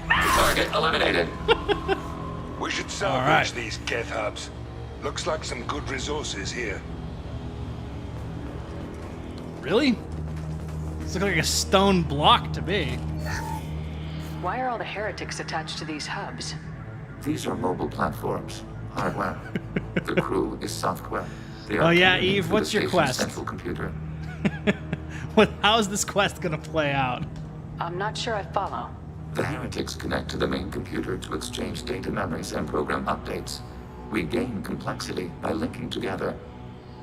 Target eliminated. We should salvage these Geth hubs. Looks like some good resources here. Really? This looks like a stone block to me. Why are all the heretics attached to these hubs? These are mobile platforms. Hardware. The crew is software. They are oh yeah, Eve, what's your quest? Central computer. How's this quest gonna play out? I'm not sure I follow. The heretics connect to the main computer to exchange data memories and program updates. We gain complexity by linking together.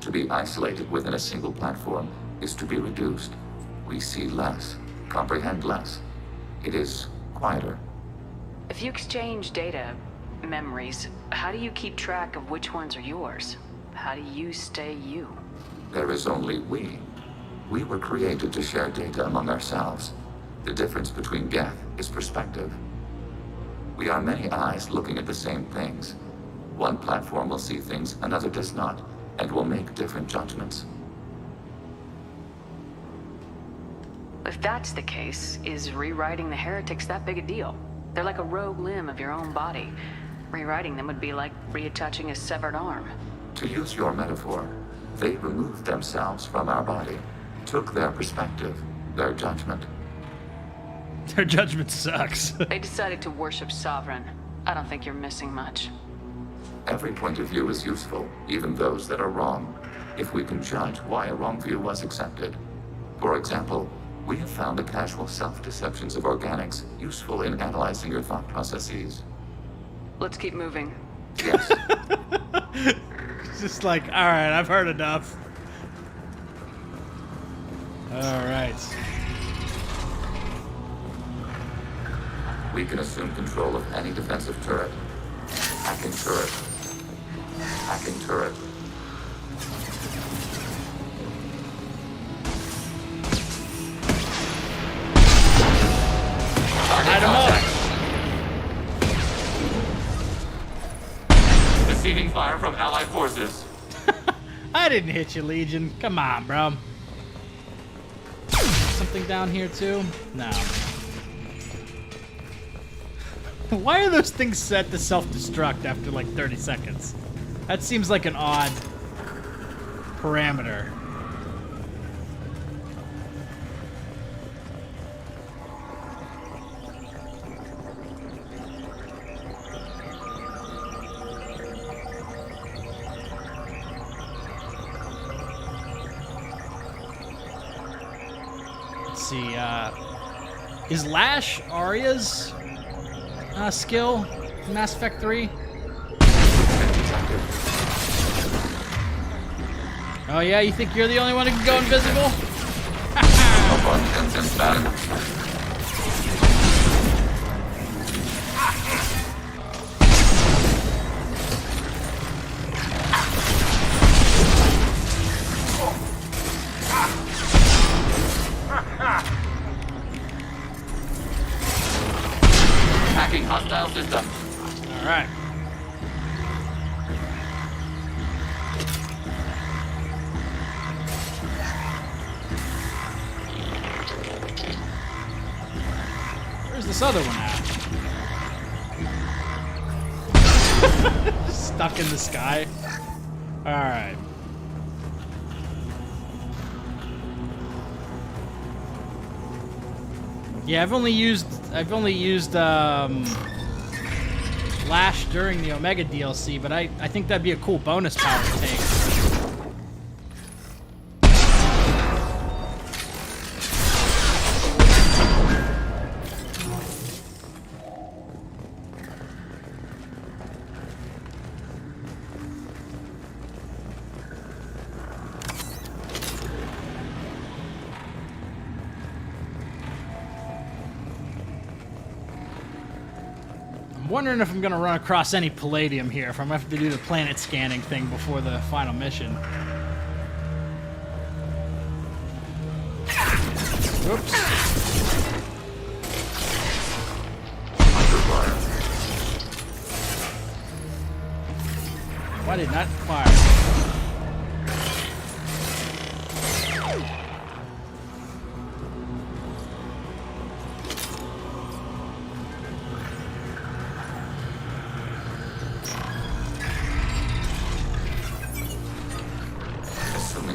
To be isolated within a single platform is to be reduced. We see less, comprehend less. It is quieter. If you exchange data, memories, how do you keep track of which ones are yours? How do you stay you? There is only we. We were created to share data among ourselves. The difference between Geth is perspective. We are many eyes looking at the same things. One platform will see things another does not, and will make different judgments. If that's the case, is rewriting the heretics that big a deal? They're like a rogue limb of your own body. Rewriting them would be like reattaching a severed arm. To use your metaphor, they removed themselves from our body, took their perspective, their judgment. Their judgment sucks. They decided to worship Sovereign. I don't think you're missing much. Every point of view is useful, even those that are wrong, if we can judge why a wrong view was accepted. For example, we have found the casual self-deceptions of organics useful in analyzing your thought processes. Let's keep moving. Yes. It's just like, alright, I've heard enough. Alright. We can assume control of any defensive turret. Hacking turret. Hacking turret. Light him up. Receiving fire from Allied forces. I didn't hit you, Legion. Come on, bro. Something down here too? No. Why are those things set to self-destruct after like 30 seconds? That seems like an odd parameter. Let's see, is Lash Arya's skill in Mass Effect 3? Oh yeah, you think you're the only one who can go invisible? Hacking hostile system. All right. Where's this other one at? Stuck in the sky. All right. Yeah, I've only used Lash during the Omega DLC, but I think that'd be a cool bonus power to take. I'm wondering if I'm going to run across any palladium here, if I'm going to have to do the planet scanning thing before the final mission. Oops. Why did not fire?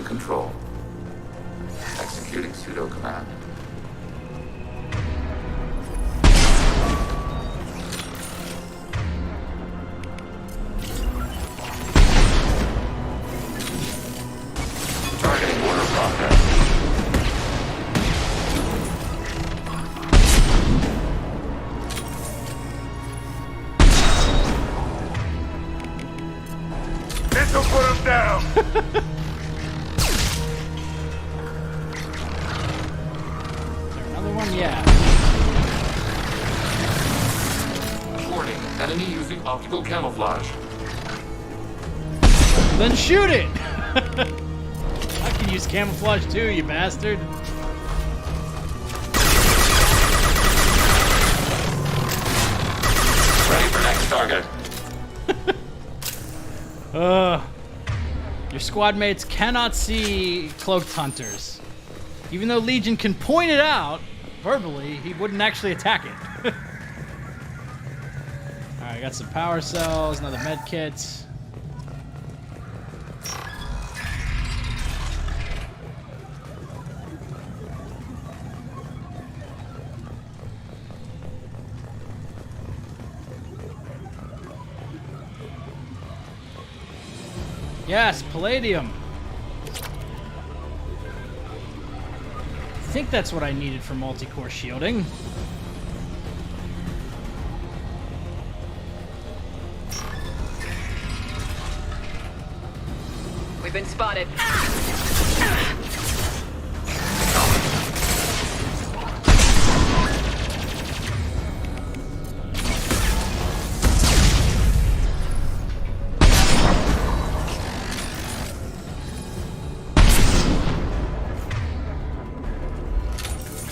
Control. Executing pseudo command. Targeting order process. This will put him down. Yeah. Warning, enemy using optical camouflage. Then shoot it! I can use camouflage too, you bastard. Ready for next target. Your squad mates cannot see cloaked hunters. Even though Legion can point it out verbally, he wouldn't actually attack it. Alright, got some power cells, another med kit. Yes, palladium. I think that's what I needed for multi-core shielding. We've been spotted.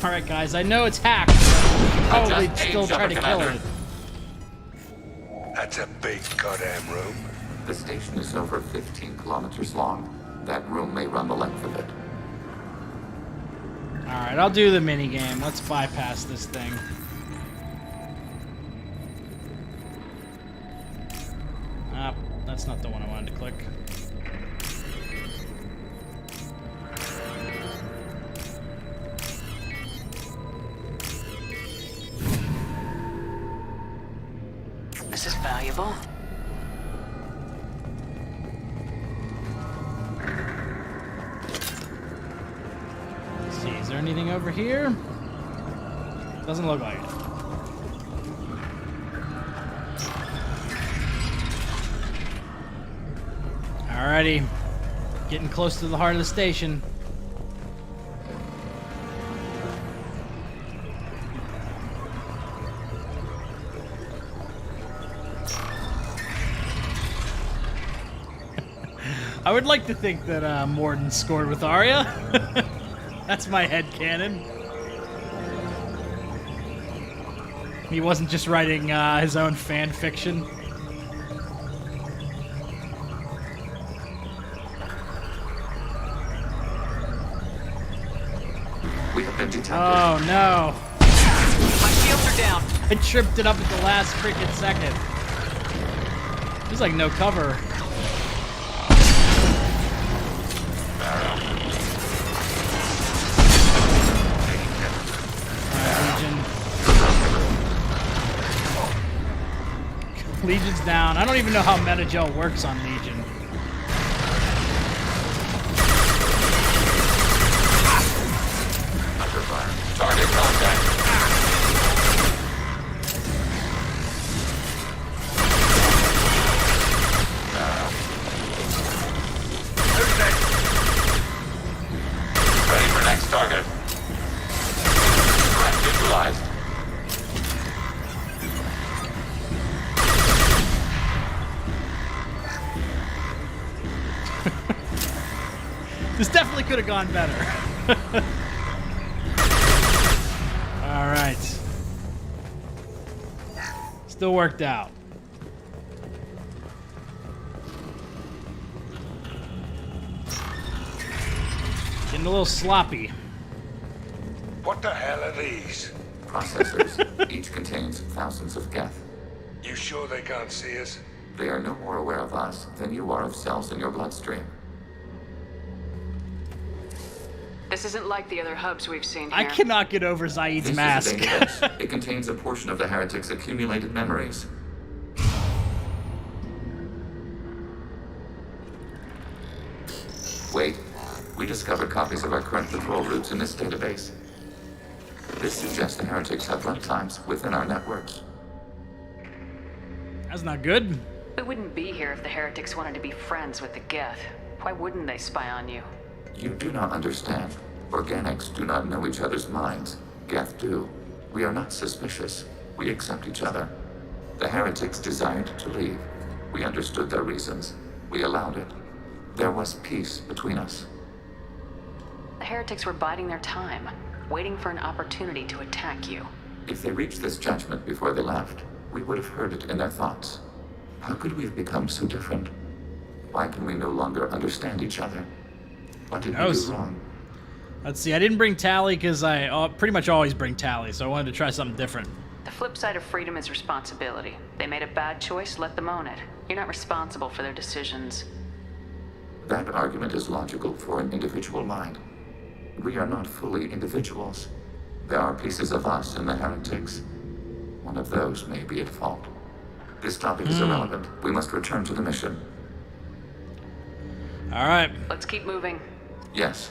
Alright guys, I know it's hacked, but I'll probably still try to kill it. That's a big goddamn room. The station is over 15 kilometers long. That room may run the length of it. Alright, I'll do the minigame. Let's bypass this thing. Ah, that's not the one I wanted to click. This is valuable. Let's see, is there anything over here? Doesn't look like it. Alrighty. Getting close to the heart of the station. I would like to think that Morden scored with Arya. That's my headcanon. He wasn't just writing his own fan fiction. We have been detected. Oh no. My shields are down. I tripped it up at the last freaking second. There's like no cover. Legion's down. I don't even know how Metagel works on Legion. Under fire. Target contact. Who's next? Ready for next target. Threat neutralized. This definitely could have gone better. All right. Still worked out. Getting a little sloppy. What the hell are these? Processors. Each contains thousands of geth. You sure they can't see us? They are no more aware of us than you are of cells in your bloodstream. This isn't like the other hubs we've seen here. I cannot get over Zaeed's mask. This is a database. It contains a portion of the heretics' accumulated memories. Wait. We discovered copies of our current patrol routes in this database. This suggests the heretics have runtimes within our networks. That's not good. We wouldn't be here if the heretics wanted to be friends with the Geth. Why wouldn't they spy on you? You do not understand. Organics do not know each other's minds. Geth do. We are not suspicious. We accept each other. The heretics desired to leave. We understood their reasons. We allowed it. There was peace between us. The heretics were biding their time, waiting for an opportunity to attack you. If they reached this judgment before they left, we would have heard it in their thoughts. How could we have become so different? Why can we no longer understand each other? What did we do wrong? Let's see, I didn't bring Tali because I pretty much always bring Tali, so I wanted to try something different. The flip side of freedom is responsibility. They made a bad choice, let them own it. You're not responsible for their decisions. That argument is logical for an individual mind. We are not fully individuals. There are pieces of us in the heretics. One of those may be at fault. This topic is irrelevant. We must return to the mission. All right. Let's keep moving. Yes.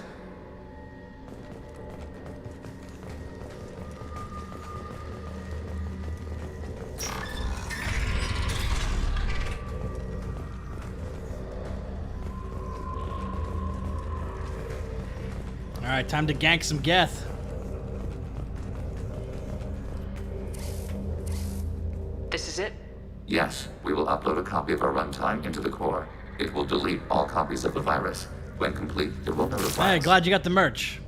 All right, time to gank some Geth. This is it? Yes, we will upload a copy of our runtime into the core. It will delete all copies of the virus. When complete, it will notify Hey, us. glad you got the merch.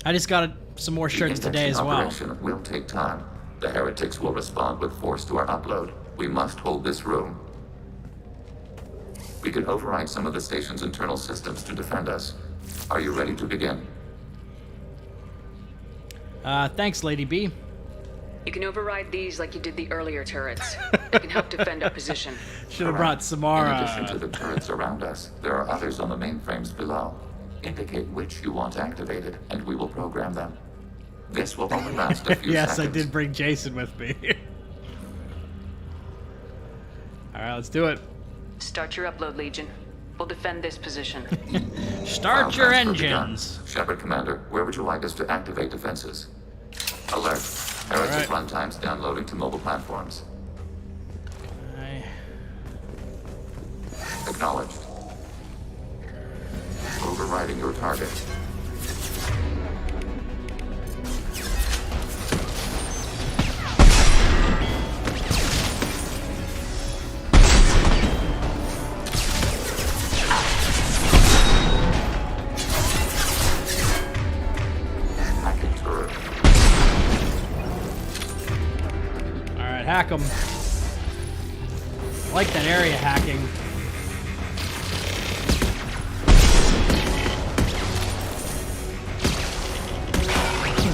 I just got some more shirts today as well. The operation will take time. The heretics will respond with force to our upload. We must hold this room. We can override some of the station's internal systems to defend us. Are you ready to begin? Thanks, Lady B. You can override these like you did the earlier turrets. They can help defend our position. Should have brought Samara. In addition to the turrets around us, there are others on the mainframes below. Indicate which you want activated, and we will program them. This will only last a few yes, seconds. I did bring Jason with me. All right, let's do it. Start your upload, Legion. We'll defend this position. Start your engines. Shepard Commander, where would you like us to activate defenses? Alert. Heretic runtimes downloading to mobile platforms. Okay. Acknowledged. your target. Alright, hack them. I like that area hacking.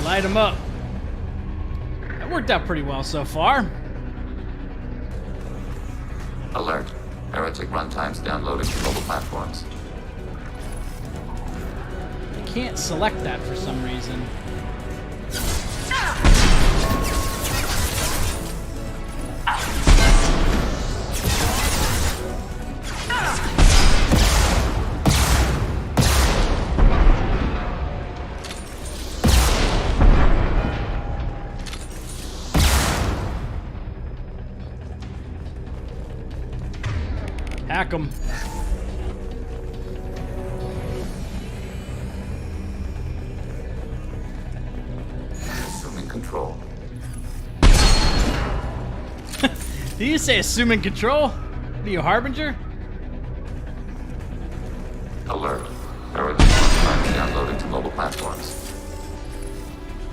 Light them up. That worked out pretty well so far. Alert. Heretic runtimes downloading to mobile platforms. I can't select that for some reason. Hack them. Assuming control. Did you say assuming control? Are you a harbinger? Alert. Heretic runtimes downloading to mobile platforms.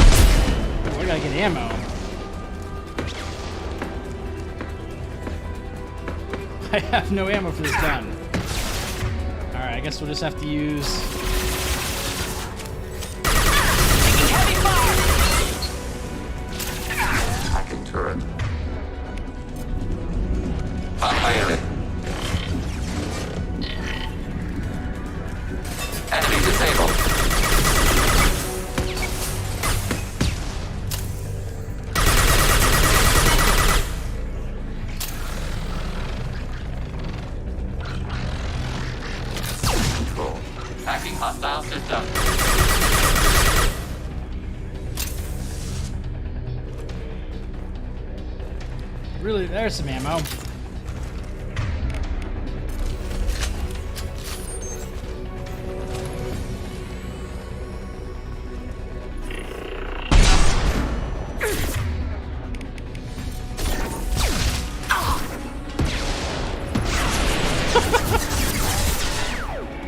Oh, I gotta get ammo. I have no ammo for this gun. Alright, I guess we'll just have to use... Heavy fire! Hacking turret. Fire. Enemy disabled. Control. Hacking hostile system. Really, there's some ammo.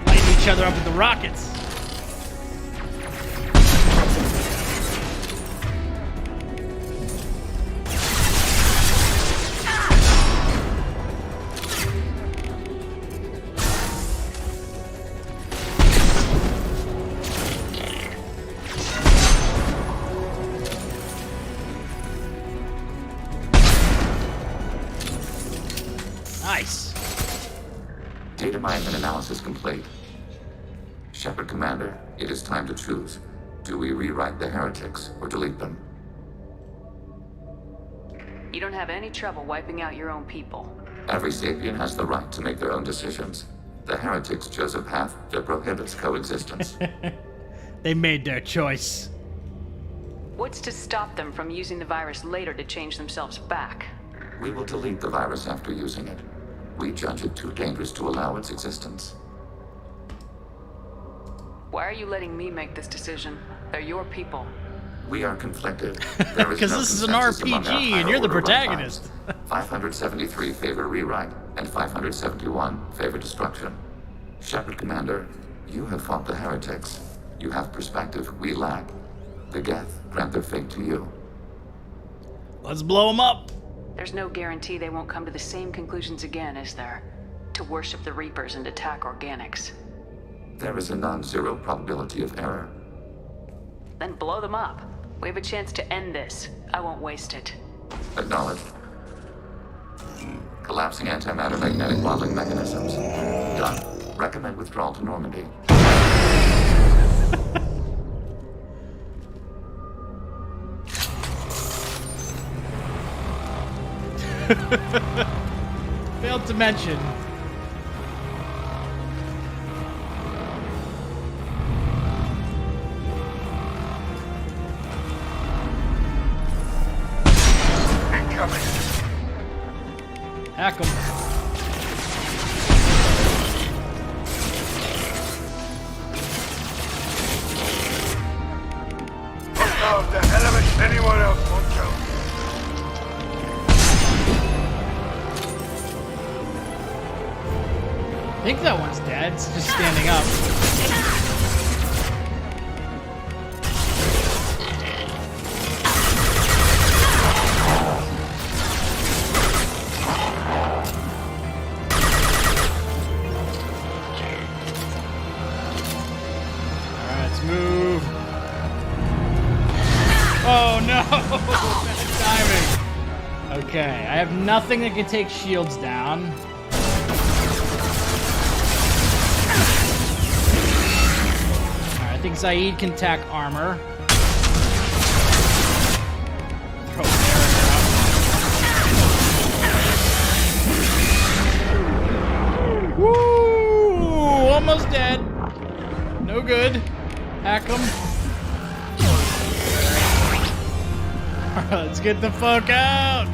Lighting each other up with the rockets. Nice. Data mining and analysis complete. Shepard Commander, it is time to choose. Do we rewrite the heretics or delete them? You don't have any trouble wiping out your own people. Every sapient has the right to make their own decisions. The heretics chose a path that prohibits coexistence. They made their choice. What's to stop them from using the virus later to change themselves back? We will delete the virus after using it. We judge it too dangerous to allow its existence. Why are you letting me make this decision? They're your people. We are conflicted. There is Because no this is an consensus among RPG our and higher you're the order protagonist. runtimes. 573 favor rewrite, and 571 favor destruction. Shepard Commander, you have fought the heretics. You have perspective we lack. The Geth grant their fate to you. Let's blow them up. There's no guarantee they won't come to the same conclusions again, is there? To worship the Reapers and attack organics. There is a non-zero probability of error. Then blow them up. We have a chance to end this. I won't waste it. Acknowledged. Collapsing antimatter magnetic modeling mechanisms. Done. Recommend withdrawal to Normandy. Failed to mention. Hack 'em. think that one's dead. It's just standing up. Alright, let's move. Oh no! Bad timing. Okay, I have nothing that can take shields down. I think Zaeed can attack armor. Throw an arrow. Woo! Almost dead. No good. Hack him. Alright, let's get the fuck out.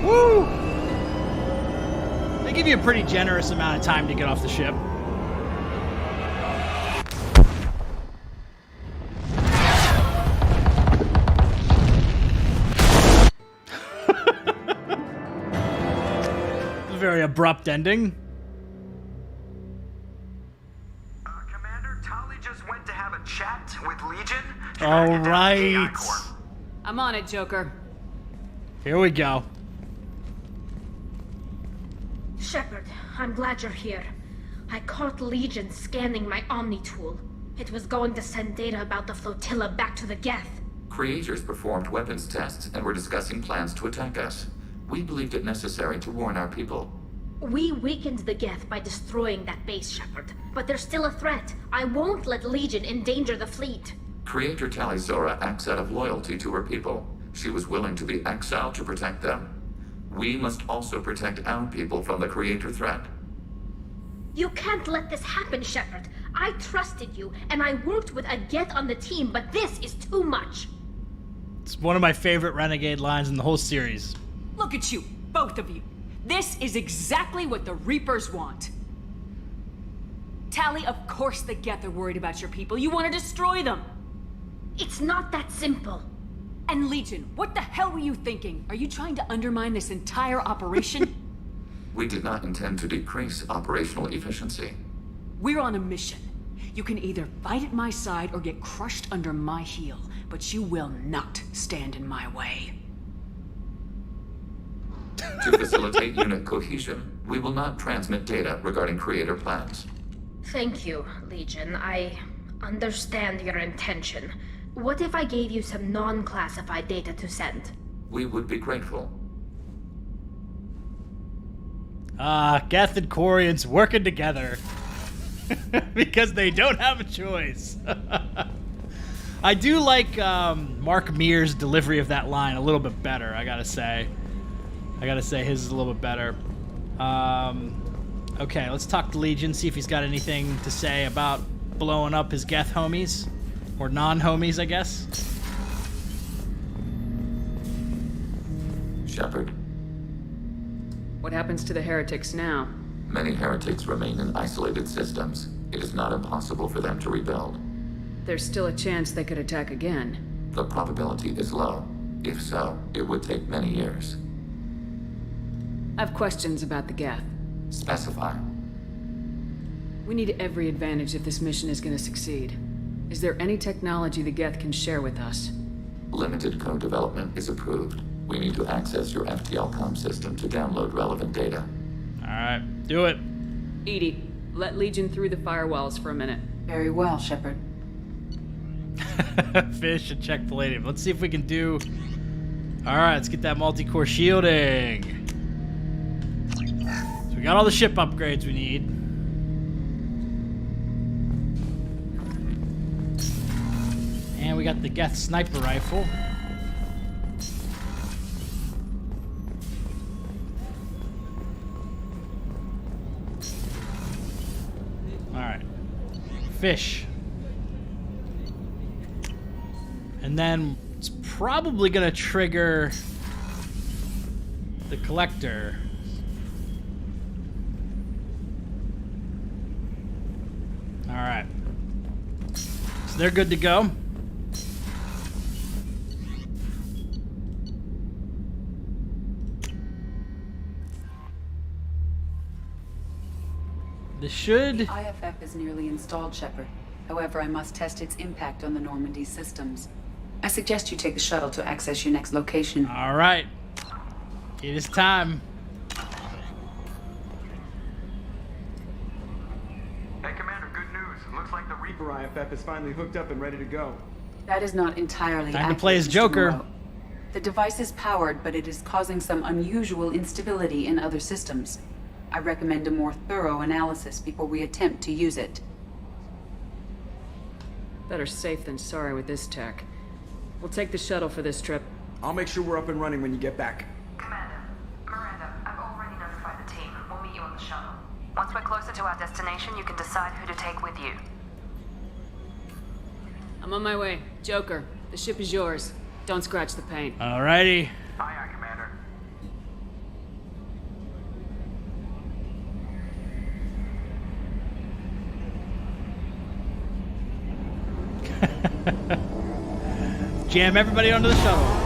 Woo! They give you a pretty generous amount of time to get off the ship. A very abrupt ending. Commander, Tali just went to have a chat with Legion. All right. I'm on it, Joker. Here we go. Shepard, I'm glad you're here. I caught Legion scanning my Omni tool. It was going to send data about the flotilla back to the Geth. Creators performed weapons tests and were discussing plans to attack us. We believed it necessary to warn our people. We weakened the Geth by destroying that base, Shepard. But there's still a threat. I won't let Legion endanger the fleet. Creator Tali Zora acts out of loyalty to her people. She was willing to be exiled to protect them. We must also protect our people from the Creator threat. You can't let this happen, Shepard. I trusted you, and I worked with a Geth on the team, but this is too much. It's one of my favorite Renegade lines in the whole series. Look at you, both of you. This is exactly what the Reapers want. Tali, of course the Geth are worried about your people. You want to destroy them. It's not that simple. And Legion, what the hell were you thinking? Are you trying to undermine this entire operation? We did not intend to decrease operational efficiency. We're on a mission. You can either fight at my side or get crushed under my heel, but you will not stand in my way. To facilitate unit cohesion, we will not transmit data regarding Creator plans. Thank you, Legion. I understand your intention. What if I gave you some non-classified data to send? We would be grateful. Geth and Quarians working together. Because they don't have a choice. I do like Mark Mear's delivery of that line a little bit better, I gotta say. His is a little bit better. Okay, let's talk to Legion, see if he's got anything to say about blowing up his Geth homies. Or non-homies, I guess. Shepard. What happens to the heretics now? Many heretics remain in isolated systems. It is not impossible for them to rebuild. There's still a chance they could attack again. The probability is low. If so, it would take many years. I have questions about the Geth. Specify. We need every advantage if this mission is going to succeed. Is there any technology the Geth can share with us? Limited code development is approved. We need to access your FTL-COM system to download relevant data. Alright, do it. Edie, let Legion through the firewalls for a minute. Very well, Shepard. Fish and check palladium. Let's see if we can do... Alright, let's get that multi-core shielding. So we got all the ship upgrades we need. And we got the Geth sniper rifle. Alright. Fish. And then it's probably gonna trigger the collector. Alright. So they're good to go. This should... The IFF is nearly installed, Shepard. However, I must test its impact on the Normandy systems. I suggest you take the shuttle to access your next location. All right. It is time. Hey, Commander, good news. Looks like the Reaper IFF is finally hooked up and ready to go. That is not entirely Time accurate, to play as Mr. Joker. Moreau. The device is powered, but it is causing some unusual instability in other systems. I recommend a more thorough analysis before we attempt to use it. Better safe than sorry with this tech. We'll take the shuttle for this trip. I'll make sure we're up and running when you get back. Commander, Miranda, I've already notified the team. We'll meet you on the shuttle. Once we're closer to our destination, you can decide who to take with you. I'm on my way. Joker, the ship is yours. Don't scratch the paint. Alrighty. Aye, aye, Commander. Jam everybody onto the shuttle.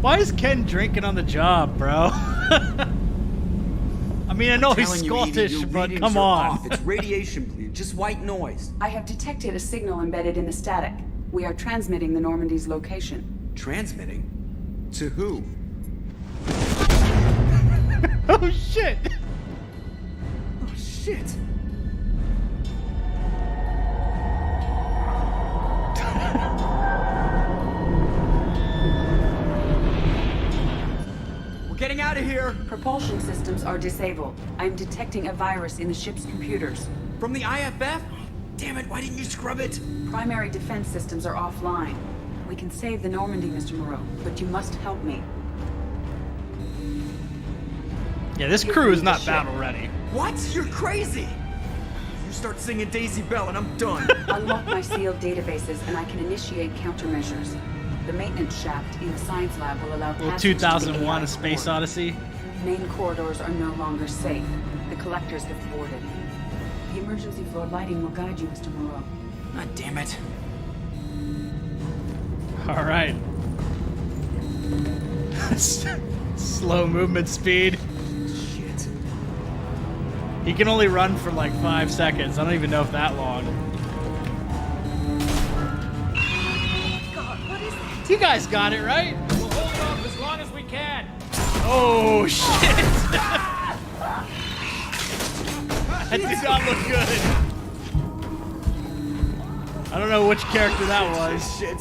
Why is Ken drinking on the job, bro? I mean, I know he's Scottish, but come on. It's radiation bleed, just white noise. I have detected a signal embedded in the static. We are transmitting the Normandy's location. Transmitting? To who? Oh, shit. Oh, shit. Getting out of here! Propulsion systems are disabled. I'm detecting a virus in the ship's computers. From the IFF? Damn it, why didn't you scrub it? Primary defense systems are offline. We can save the Normandy, Mr. Moreau, but you must help me. Yeah, this crew is not battle ready. What? You're crazy! You start singing Daisy Bell and I'm done. Unlock my sealed databases and I can initiate countermeasures. The maintenance shaft in the science lab will allow Well, passage 2001: to A Space Odyssey. Main corridors are no longer safe. The collectors have boarded. The emergency floor lighting will guide you, Mr. Moreau. God damn it. All right. Slow movement speed. Shit. He can only run for like 5 seconds. I don't even know if that long. You guys got it, right? We'll hold it off as long as we can. Oh, shit. That did not look good. I don't know which character that was. Shit.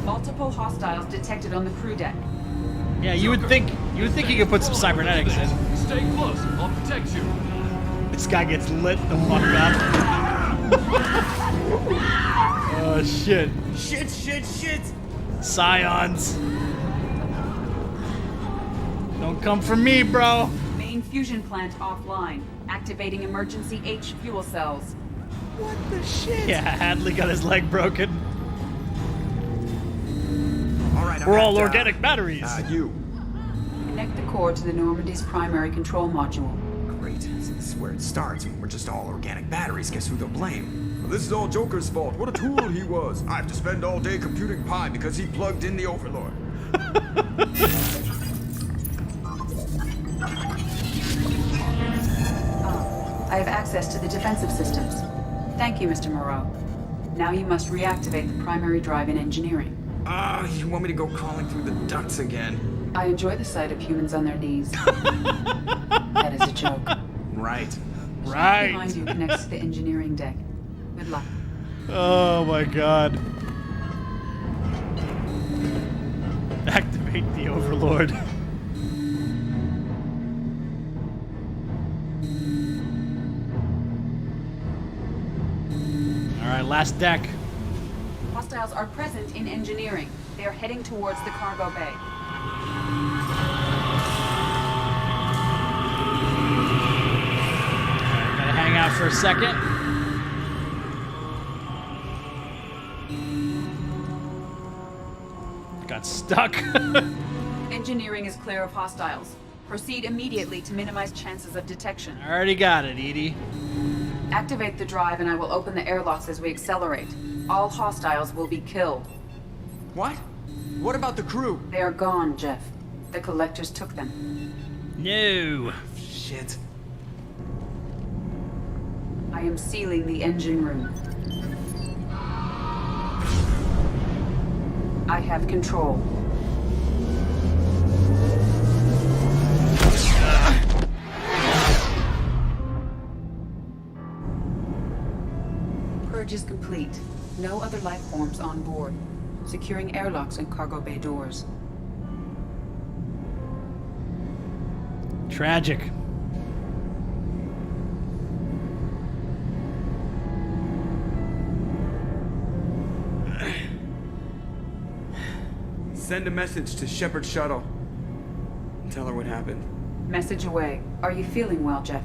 Multiple hostiles detected on the crew deck. Yeah, you would think you could put some cybernetics in. Stay close. I'll protect you. This guy gets lit the fuck up. Oh shit. Shit. Scions. Don't come for me, bro. Main fusion plant offline. Activating emergency H fuel cells. What the shit? Yeah, Hadley got his leg broken. All right, we're all organic batteries. You. Connect the core to the Normandy's primary control module. Great. This is where it starts. We're just all organic batteries. Guess who they'll blame? Well, this is all Joker's fault. What a tool he was. I have to spend all day computing pi because he plugged in the Overlord. I have access to the defensive systems. Thank you, Mr. Moreau. Now you must reactivate the primary drive in engineering. You want me to go crawling through the ducts again? I enjoy the sight of humans on their knees. That is a joke. Right. Behind you connects to the engineering deck. Good luck. Oh my god. Activate the Overlord. Alright, last deck. Hostiles are present in engineering. They are heading towards the cargo bay. Gotta hang out for a second. Got stuck. Engineering is clear of hostiles. Proceed immediately to minimize chances of detection. I already got it, Edie. Activate the drive and I will open the airlocks as we accelerate. All hostiles will be killed. What? What about the crew? They are gone, Jeff. The collectors took them. No. Shit. I am sealing the engine room. I have control. Purge is complete. No other life forms on board. Securing airlocks and cargo bay doors. Tragic. Send a message to Shepard's shuttle. Tell her what happened. Message away. Are you feeling well, Jeff?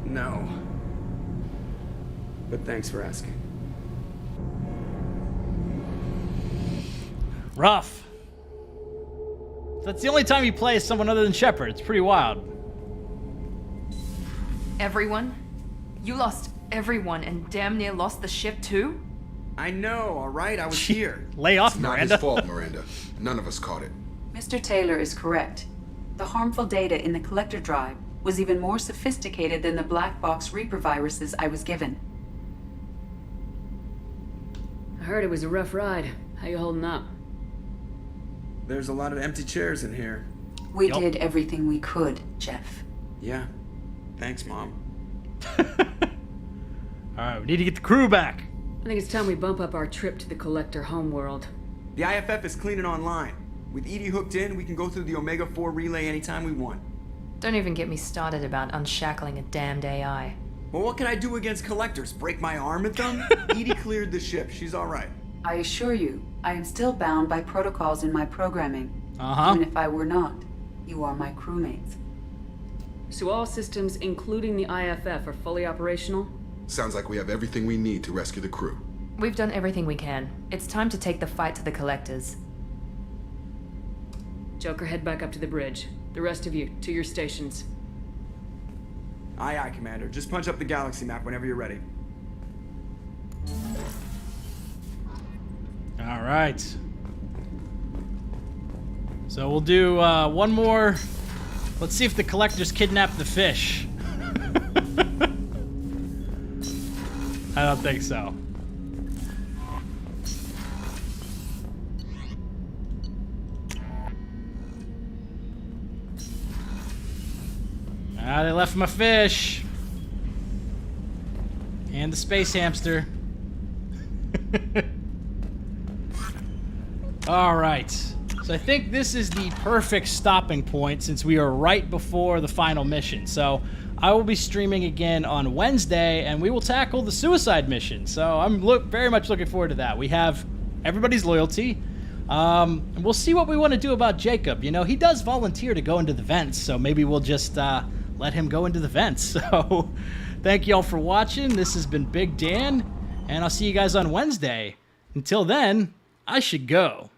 No. But thanks for asking. Rough. That's the only time you play as someone other than Shepard. It's pretty wild. Everyone? You lost everyone and damn near lost the ship too? I know, alright? I was here. Lay off, It's not Miranda. his fault, Miranda. None of us caught it. Mr. Taylor is correct. The harmful data in the collector drive was even more sophisticated than the black box Reaper viruses I was given. I heard it was a rough ride. How you holding up? There's a lot of empty chairs in here. We did everything we could, Jeff. Yeah. Thanks, Mom. Alright, we need to get the crew back. I think it's time we bump up our trip to the collector homeworld. The IFF is clean and online. With Edie hooked in, we can go through the Omega-4 relay anytime we want. Don't even get me started about unshackling a damned AI. Well, what can I do against collectors? Break my arm at them? Edie cleared the ship. She's alright. I assure you, I am still bound by protocols in my programming. Uh-huh. Even if I were not, you are my crewmates. So all systems, including the IFF, are fully operational? Sounds like we have everything we need to rescue the crew. We've done everything we can. It's time to take the fight to the collectors. Joker, head back up to the bridge. The rest of you, to your stations. Aye, aye, Commander. Just punch up the galaxy map whenever you're ready. All right. So we'll do one more. Let's see if the collectors kidnap the fish. I don't think so. Ah, they left my fish. And the space hamster. All right. So I think this is the perfect stopping point since we are right before the final mission. So I will be streaming again on Wednesday, and we will tackle the suicide mission. So I'm very much looking forward to that. We have everybody's loyalty. And we'll see what we want to do about Jacob. You know, he does volunteer to go into the vents, so maybe we'll just let him go into the vents. So thank you all for watching. This has been Big Dan, and I'll see you guys on Wednesday. Until then, I should go.